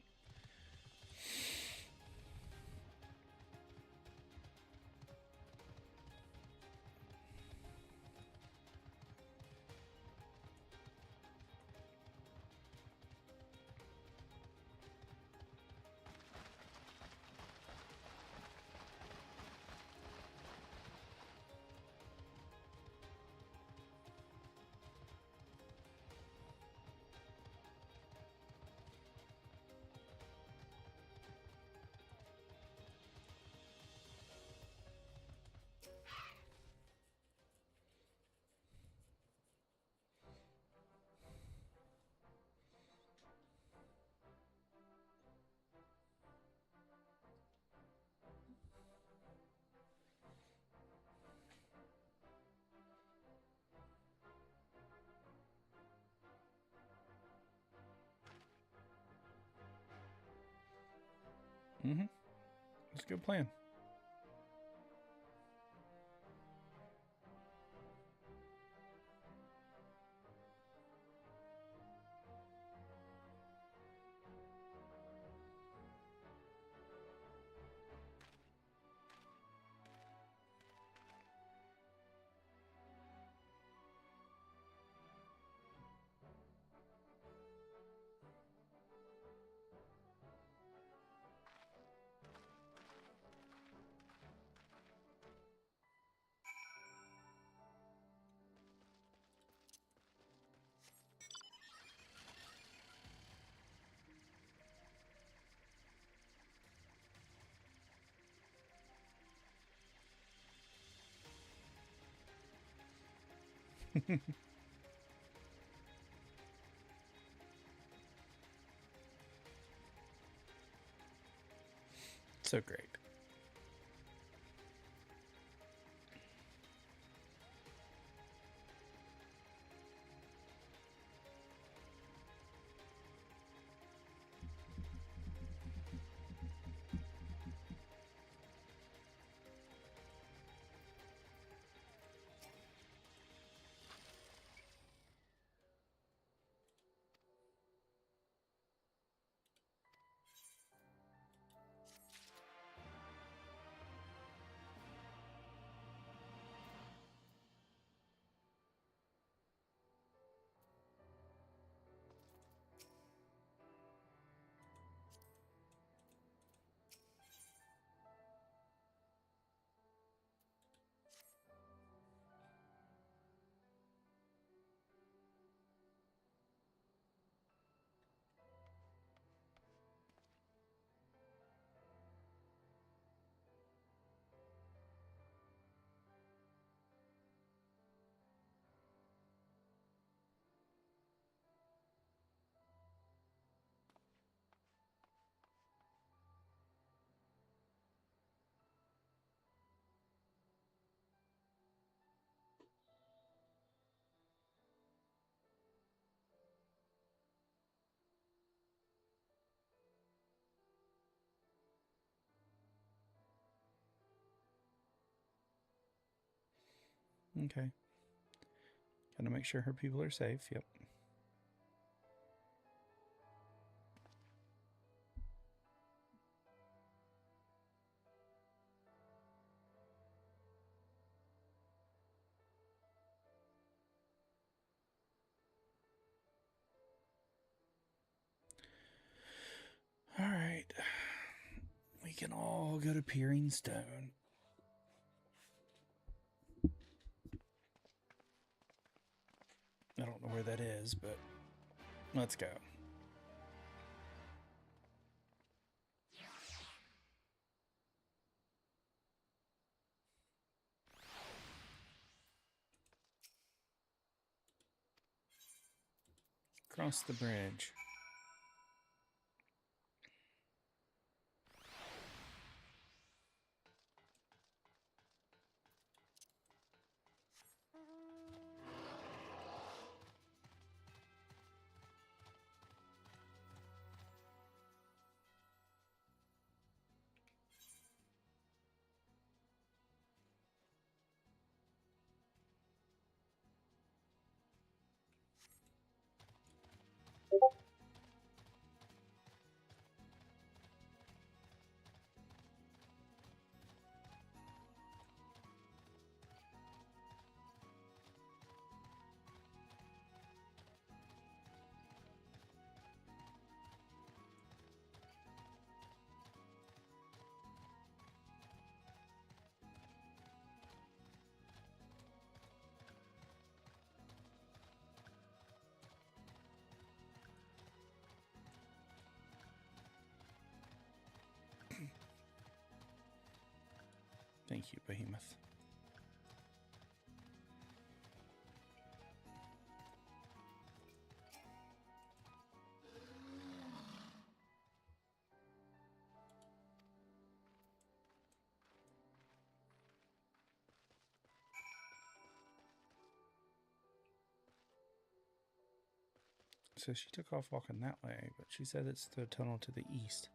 Speaker 1: Mm-hmm. That's a good plan. So great. Okay. Gotta make sure her people are safe. Yep. All right. We can all go to Peering Stone. I don't know where that is, but let's go. Cross the bridge. Thank you, Behemoth. So she took off walking that way, but she said it's the tunnel to the east.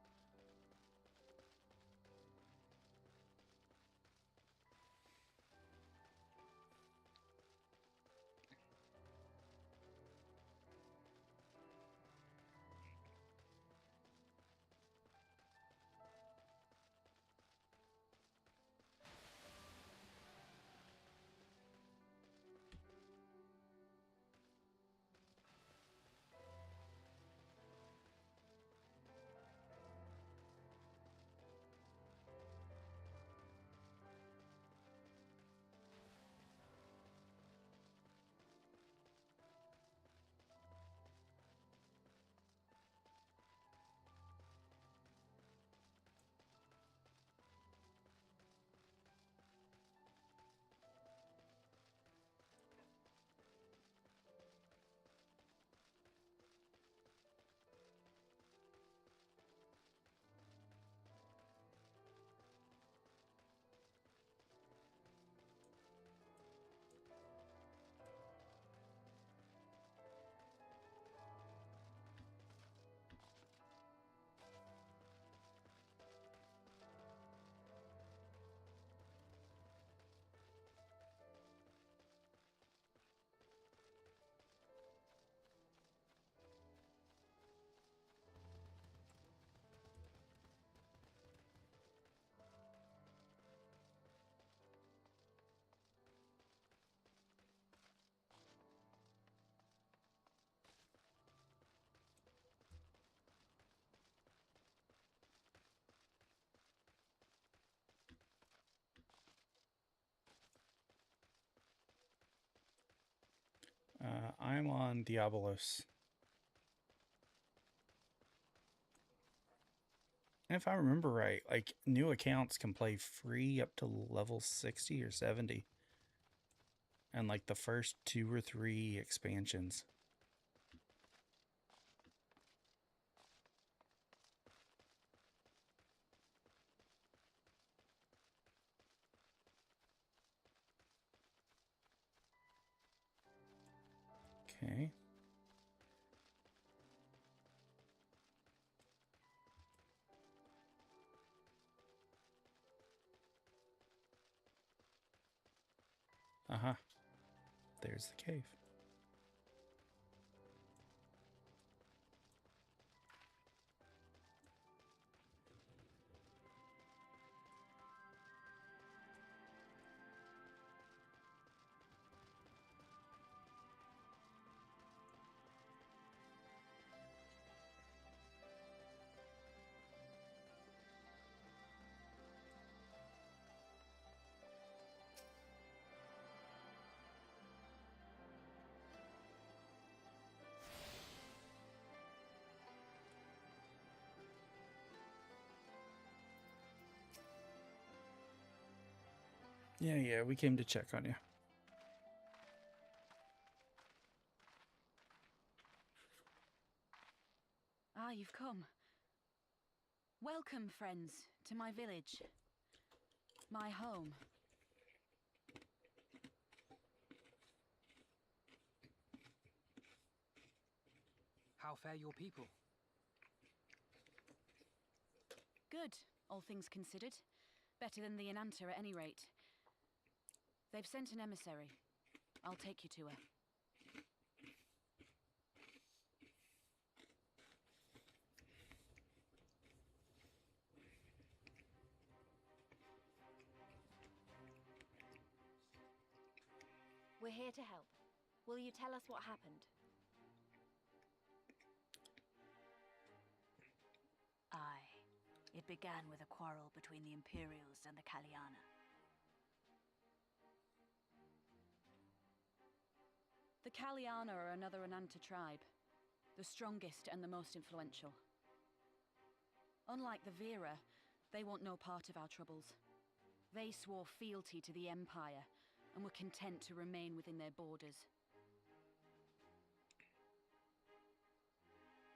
Speaker 1: I'm on Diabolos. And if I remember right, like new accounts can play free up to level 60 or 70. And like the first 2 or 3 expansions. Okay. Uh-huh. There's the cave. Yeah, we came to check on you.
Speaker 15: Ah, you've come. Welcome, friends, to my village. My home.
Speaker 6: How fare your people?
Speaker 15: Good, all things considered. Better than the Ananta at any rate. They've sent an emissary. I'll take you to her.
Speaker 2: We're here to help. Will you tell us what happened?
Speaker 15: Aye. It began with a quarrel between the Imperials and the Kaliana. The Kaliana are another Ananta tribe. The strongest and the most influential. Unlike the Vera, they want no part of our troubles. They swore fealty to the Empire and were content to remain within their borders.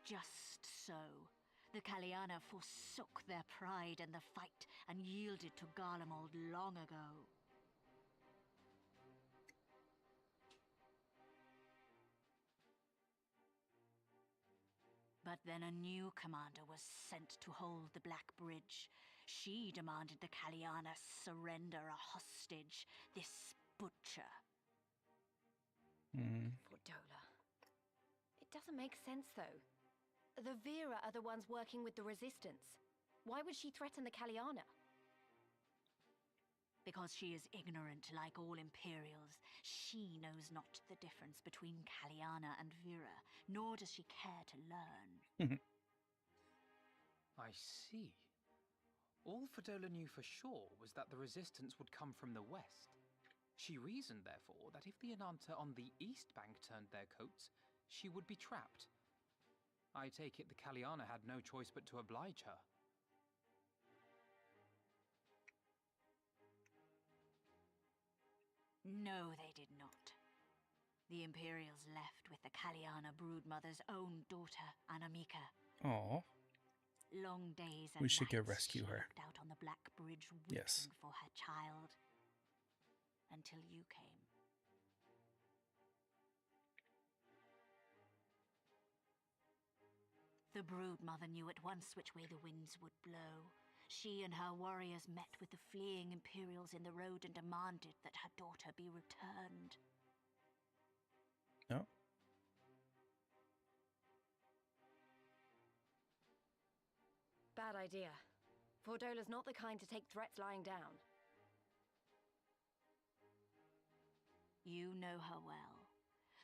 Speaker 17: Just so. The Kaliana forsook their pride in the fight and yielded to Garlemald long ago. But then a new commander was sent to hold the Black Bridge. She demanded the Kaliana surrender a hostage, this butcher.
Speaker 2: Fordola. It doesn't make sense, though. The Vera are the ones working with the Resistance. Why would she threaten the Kaliana?
Speaker 17: Because she is ignorant like all Imperials. She knows not the difference between Kaliana and Vera, nor does she care to learn.
Speaker 6: I see. All Fordola knew for sure was that the resistance would come from the west. She reasoned, therefore, that if the Ananta on the east bank turned their coats, she would be trapped. I take it the Kaliana had no choice but to oblige her.
Speaker 17: No, they did not. The Imperials left with the Kaliana broodmother's own daughter, Anamika.
Speaker 1: Aw.
Speaker 17: Long days and
Speaker 1: We should go
Speaker 17: nights
Speaker 1: rescue
Speaker 17: she
Speaker 1: her.
Speaker 17: looked out on the Black Bridge weeping
Speaker 1: Yes.
Speaker 17: for her child. Until you came. The broodmother knew at once which way the winds would blow. She and her warriors met with the fleeing Imperials in the road and demanded that her daughter be returned.
Speaker 1: No.
Speaker 2: Bad idea. Fordola's not the kind to take threats lying down.
Speaker 17: You know her well.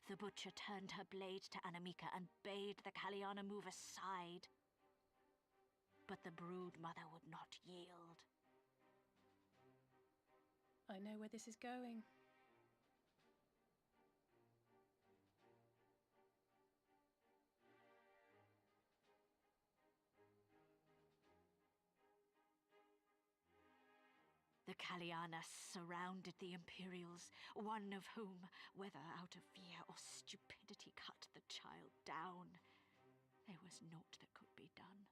Speaker 17: The butcher turned her blade to Anamika and bade the Kaliana move aside. But the broodmother would not yield.
Speaker 7: I know where this is going.
Speaker 17: Kaliana surrounded the Imperials, one of whom, whether out of fear or stupidity, cut the child down. There was naught that could be done.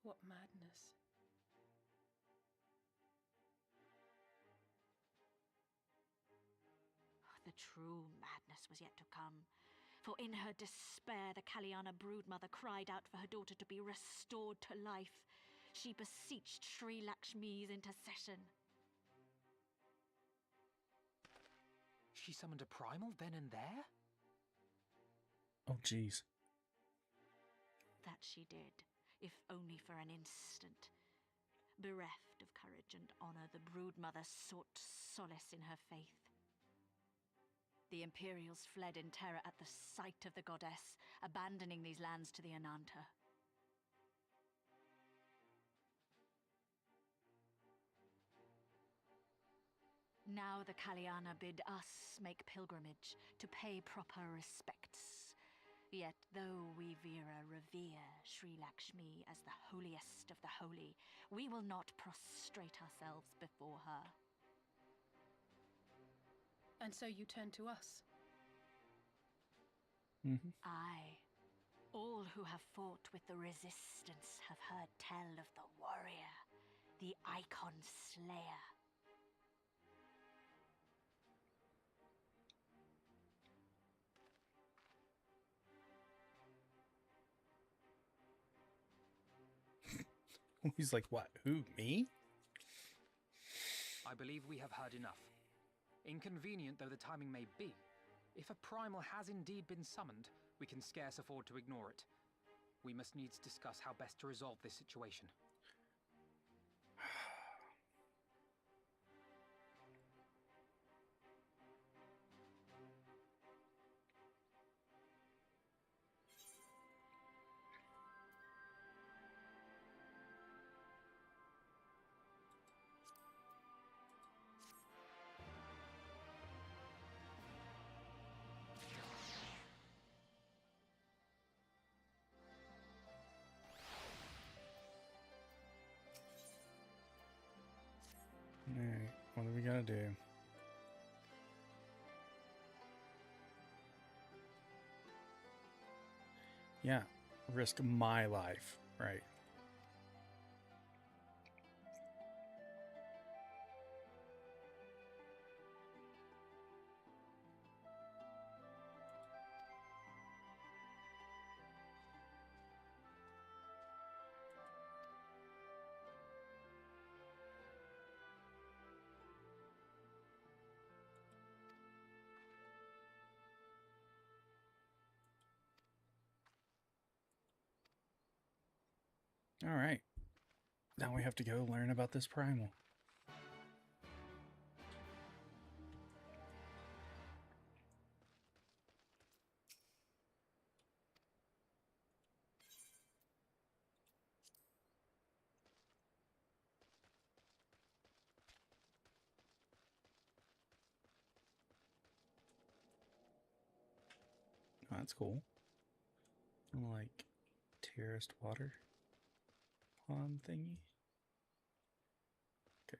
Speaker 7: What madness.
Speaker 17: The true madness was yet to come. For in her despair, the Kaliana broodmother cried out for her daughter to be restored to life. She beseeched Sri Lakshmi's intercession.
Speaker 6: She summoned a primal then and there?
Speaker 1: Oh, jeez.
Speaker 17: That she did, if only for an instant. Bereft of courage and honor, the broodmother sought solace in her faith. The Imperials fled in terror at the sight of the goddess, abandoning these lands to the Ananta. Now the Kaliana bid us make pilgrimage to pay proper respects. Yet though we Veera revere Sri Lakshmi as the holiest of the holy, we will not prostrate ourselves before her.
Speaker 7: And so you turn to us?
Speaker 17: Aye. All who have fought with the resistance have heard tell of the warrior, the Icon Slayer.
Speaker 1: He's like, what? Who? Me?
Speaker 6: I believe we have heard enough. Inconvenient though the timing may be, if a primal has indeed been summoned, we can scarce afford to ignore it. We must needs discuss how best to resolve this situation.
Speaker 1: Alright, what are we gonna do? Yeah, risk my life, right? All right. Now we have to go learn about this primal. Oh, that's cool. Like terraced water pond thingy. Okay.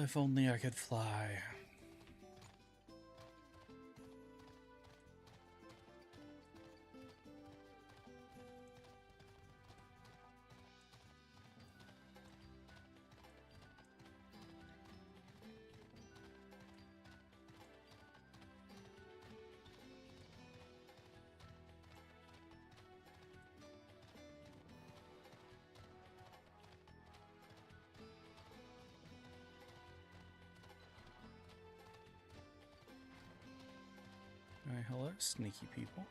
Speaker 1: If only I could fly. Hello, sneaky people.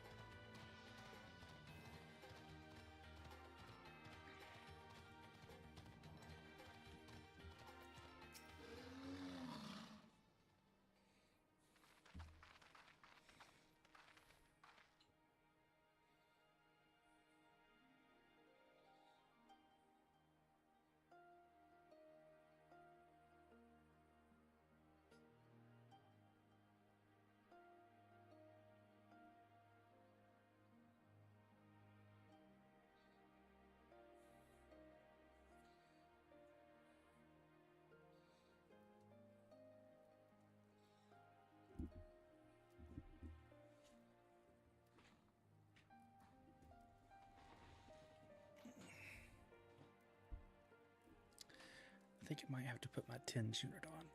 Speaker 1: I think I might have to put my 10 shooter on.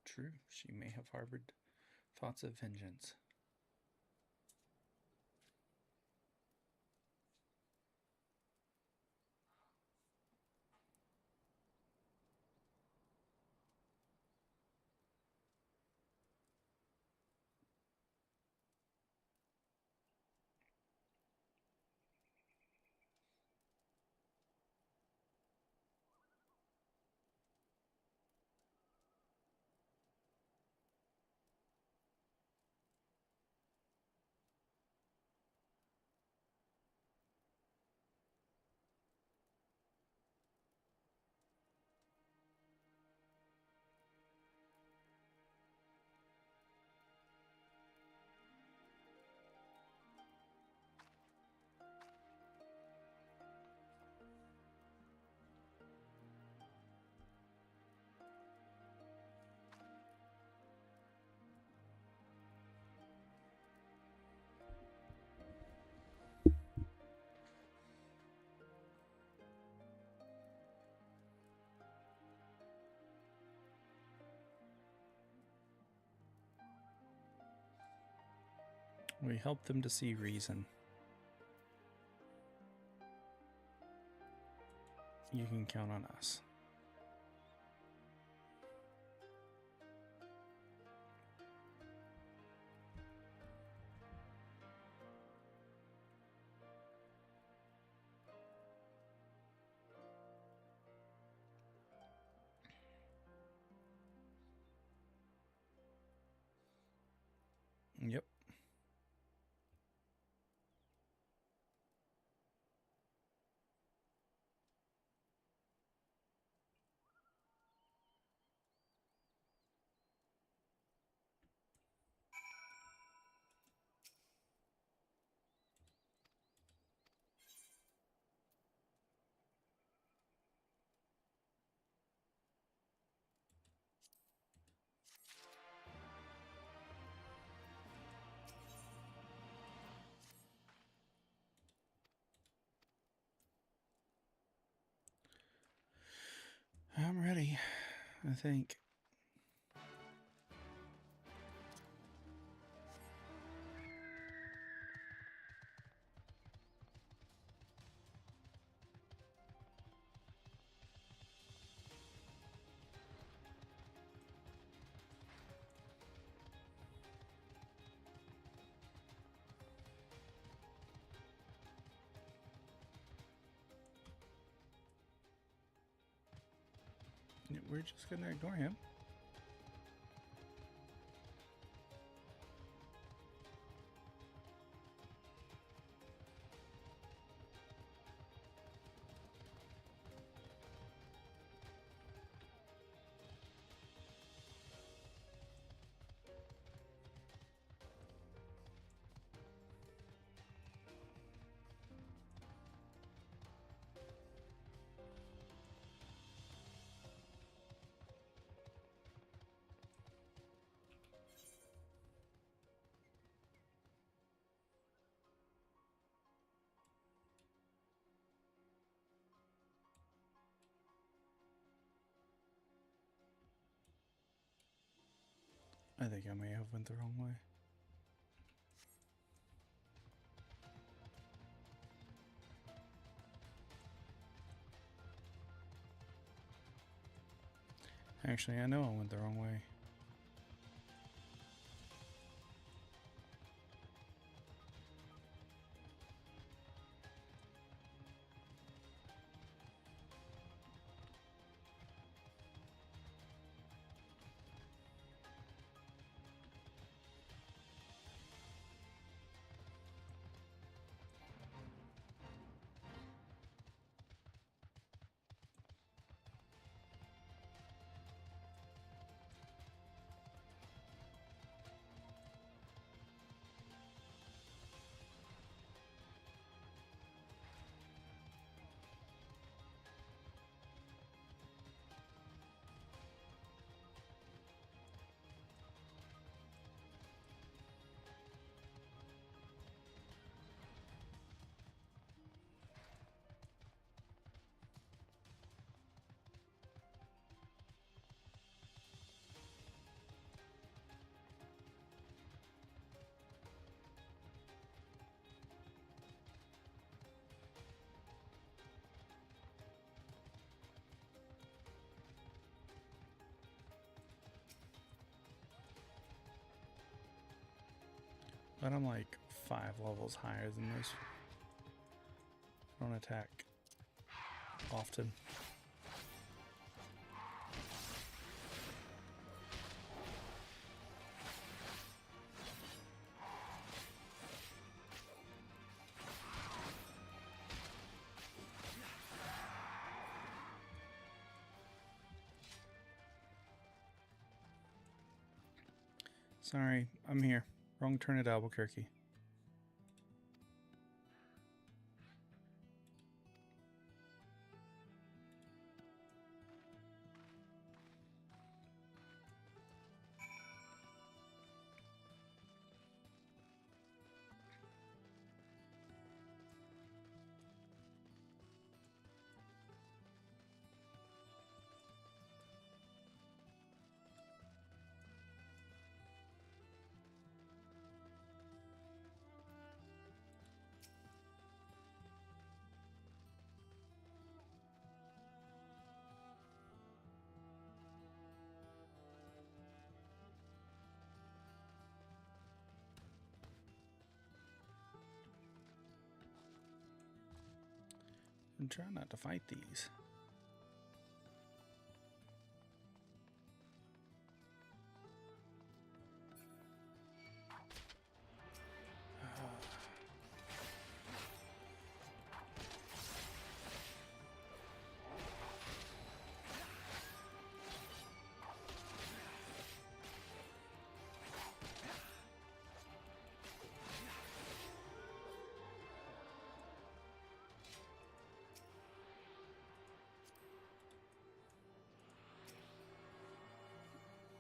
Speaker 1: True, she may have harbored thoughts of vengeance. We help them to see reason. You can count on us. Yep. I'm ready, I think. We're just gonna ignore him. I think I may have went the wrong way. Actually, I know I went the wrong way. But I'm like 5 levels higher than this. I don't attack often. Sorry, I'm here. Wrong turn at Albuquerque. I'm trying not to fight these.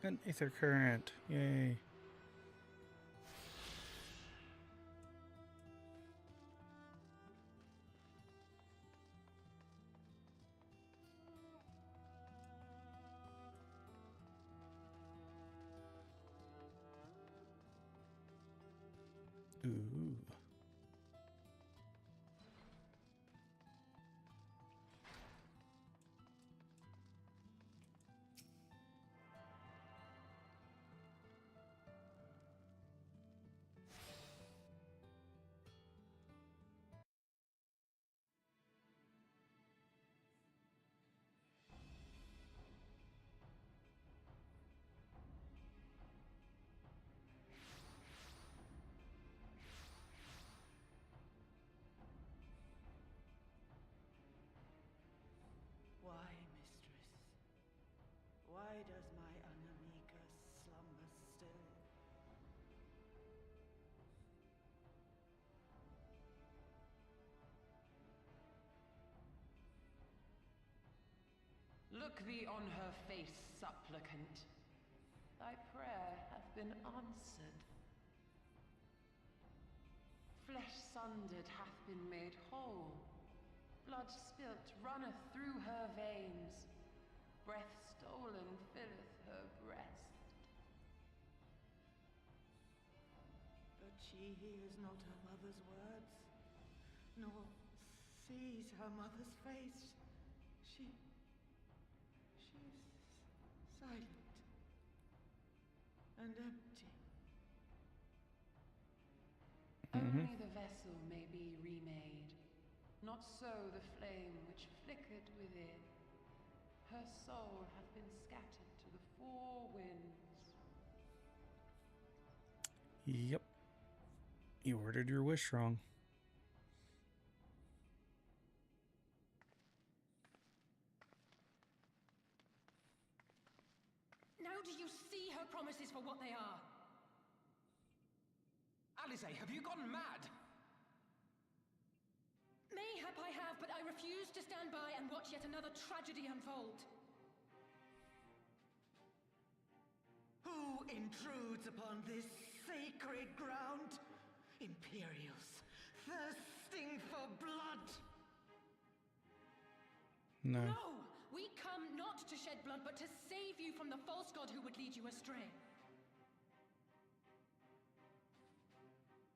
Speaker 1: An ether current, yay. Ooh.
Speaker 18: Why, mistress? Why does my Anamika slumber still?
Speaker 19: Look thee on her face, supplicant. Thy prayer hath been answered. Flesh sundered hath been made whole. Blood spilt runneth through her veins. Breath stolen filleth her breast.
Speaker 18: She hears not her mother's words, nor sees her mother's face. She's silent and empty.
Speaker 19: Only the vessel may be remade, not so the flame which flickered within. Her soul hath been scattered to the four winds.
Speaker 1: Yep. You ordered your wish wrong.
Speaker 20: Now do you see her promises for what they are?
Speaker 6: Alice, have you gone mad?
Speaker 20: Mayhap I have, but I refuse to stand by and watch yet another tragedy unfold.
Speaker 18: Who intrudes upon this sacred ground? Imperials, thirsting for blood.
Speaker 1: No.
Speaker 20: No! We come not to shed blood, but to save you from the false god who would lead you astray.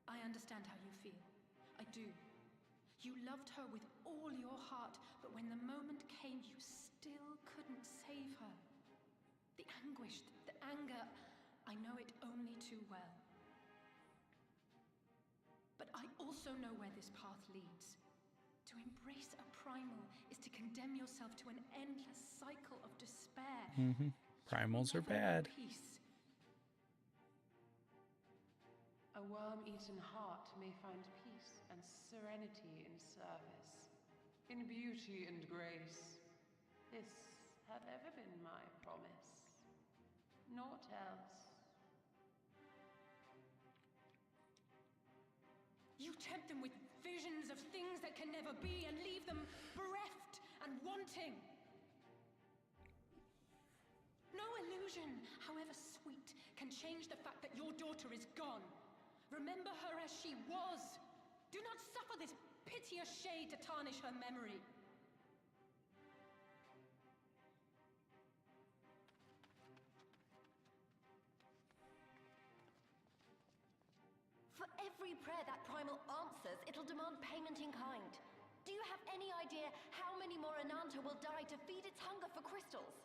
Speaker 20: I understand how you feel. I do. You loved her with all your heart, but when the moment came, you still couldn't save her. The anguish, the anger, I know it only too well. But I also know where this path leads. To embrace a primal is to condemn yourself to an endless cycle of despair.
Speaker 1: Primals are bad.
Speaker 20: Peace.
Speaker 19: A worm-eaten heart may find peace and serenity in service, in beauty and grace. This hath ever been my promise. Naught else.
Speaker 20: You tempt them with visions of things that can never be and leave them bereft and wanting. No illusion, however sweet, can change the fact that your daughter is gone. Remember her as she was. Do not suffer this piteous shade to tarnish her memory.
Speaker 2: For every prayer that primal answers, it'll demand payment in kind. Do you have any idea how many more Ananta will die to feed its hunger for crystals?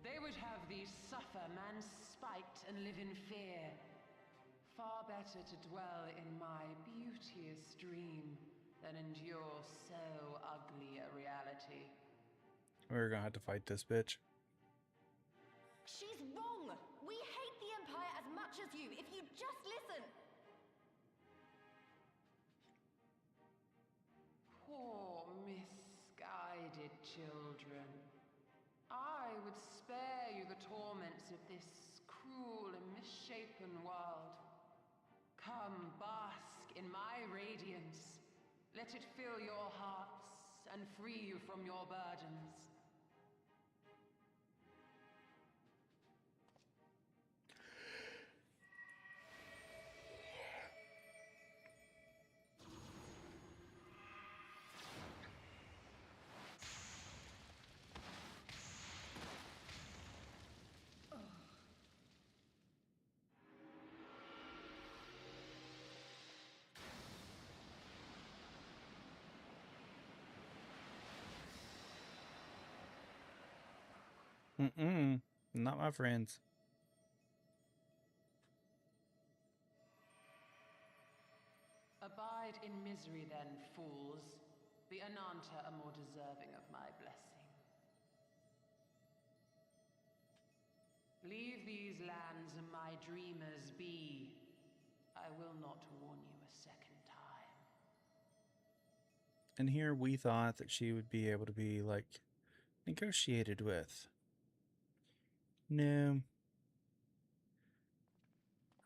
Speaker 19: They would have thee suffer man's spite and live in fear. Far better to dwell in my beauteous dream than endure so ugly a reality.
Speaker 1: We're gonna have to fight this bitch.
Speaker 2: She's wrong! We hate the Empire as much as you, if you just listen!
Speaker 19: Poor misguided children. I would spare you the torments of this cruel and misshapen world. Come, bask in my radiance. Let it fill your hearts and free you from your burdens.
Speaker 1: Not my friends.
Speaker 19: Abide in misery then, fools. The Ananta are more deserving of my blessing. Leave these lands and my dreamers be. I will not warn you a second time.
Speaker 1: And here we thought that she would be able to be, like, negotiated with. No.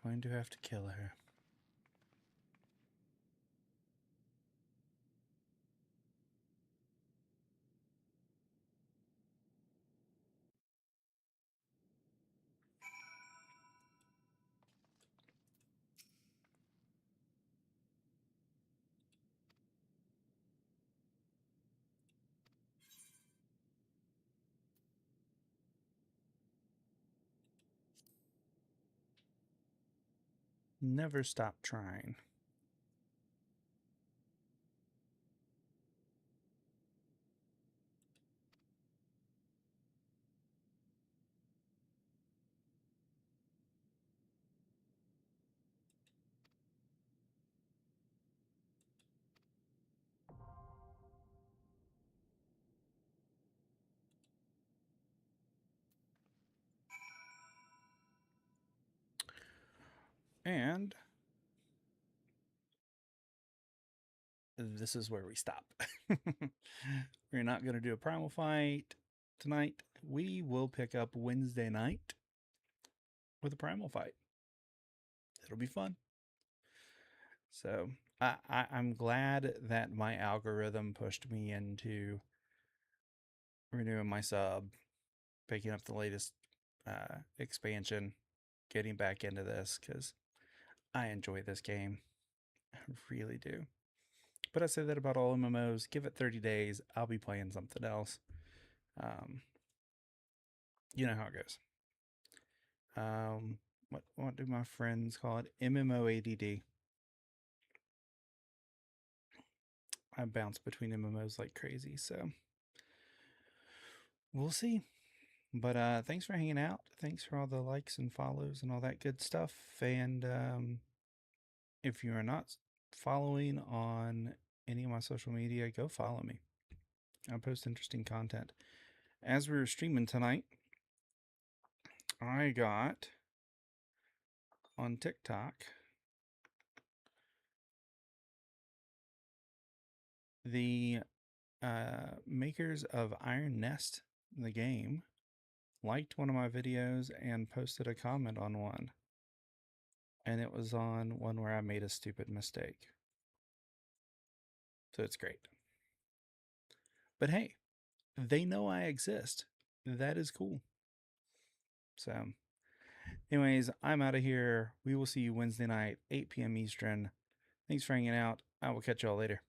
Speaker 1: Going to have to kill her. Never stop trying. And this is where we stop. We're not going to do a primal fight tonight. We will pick up Wednesday night with a primal fight. It'll be fun. So I'm glad that my algorithm pushed me into renewing my sub, picking up the latest expansion, getting back into this, because I enjoy this game. I really do. But I say that about all MMOs. Give it 30 days. I'll be playing something else. You know how it goes. What do my friends call it? MMO ADD. I bounce between MMOs like crazy, so we'll see. But thanks for hanging out. Thanks for all the likes and follows and all that good stuff. And if you are not following on any of my social media, go follow me. I post interesting content. As we were streaming tonight, I got on TikTok the makers of Iron Nest, the game, liked one of my videos and posted a comment on one. And it was on one where I made a stupid mistake. So it's great. But hey, they know I exist. That is cool. So, anyways, I'm out of here. We will see you Wednesday night, 8 p.m. Eastern. Thanks for hanging out. I will catch y'all later.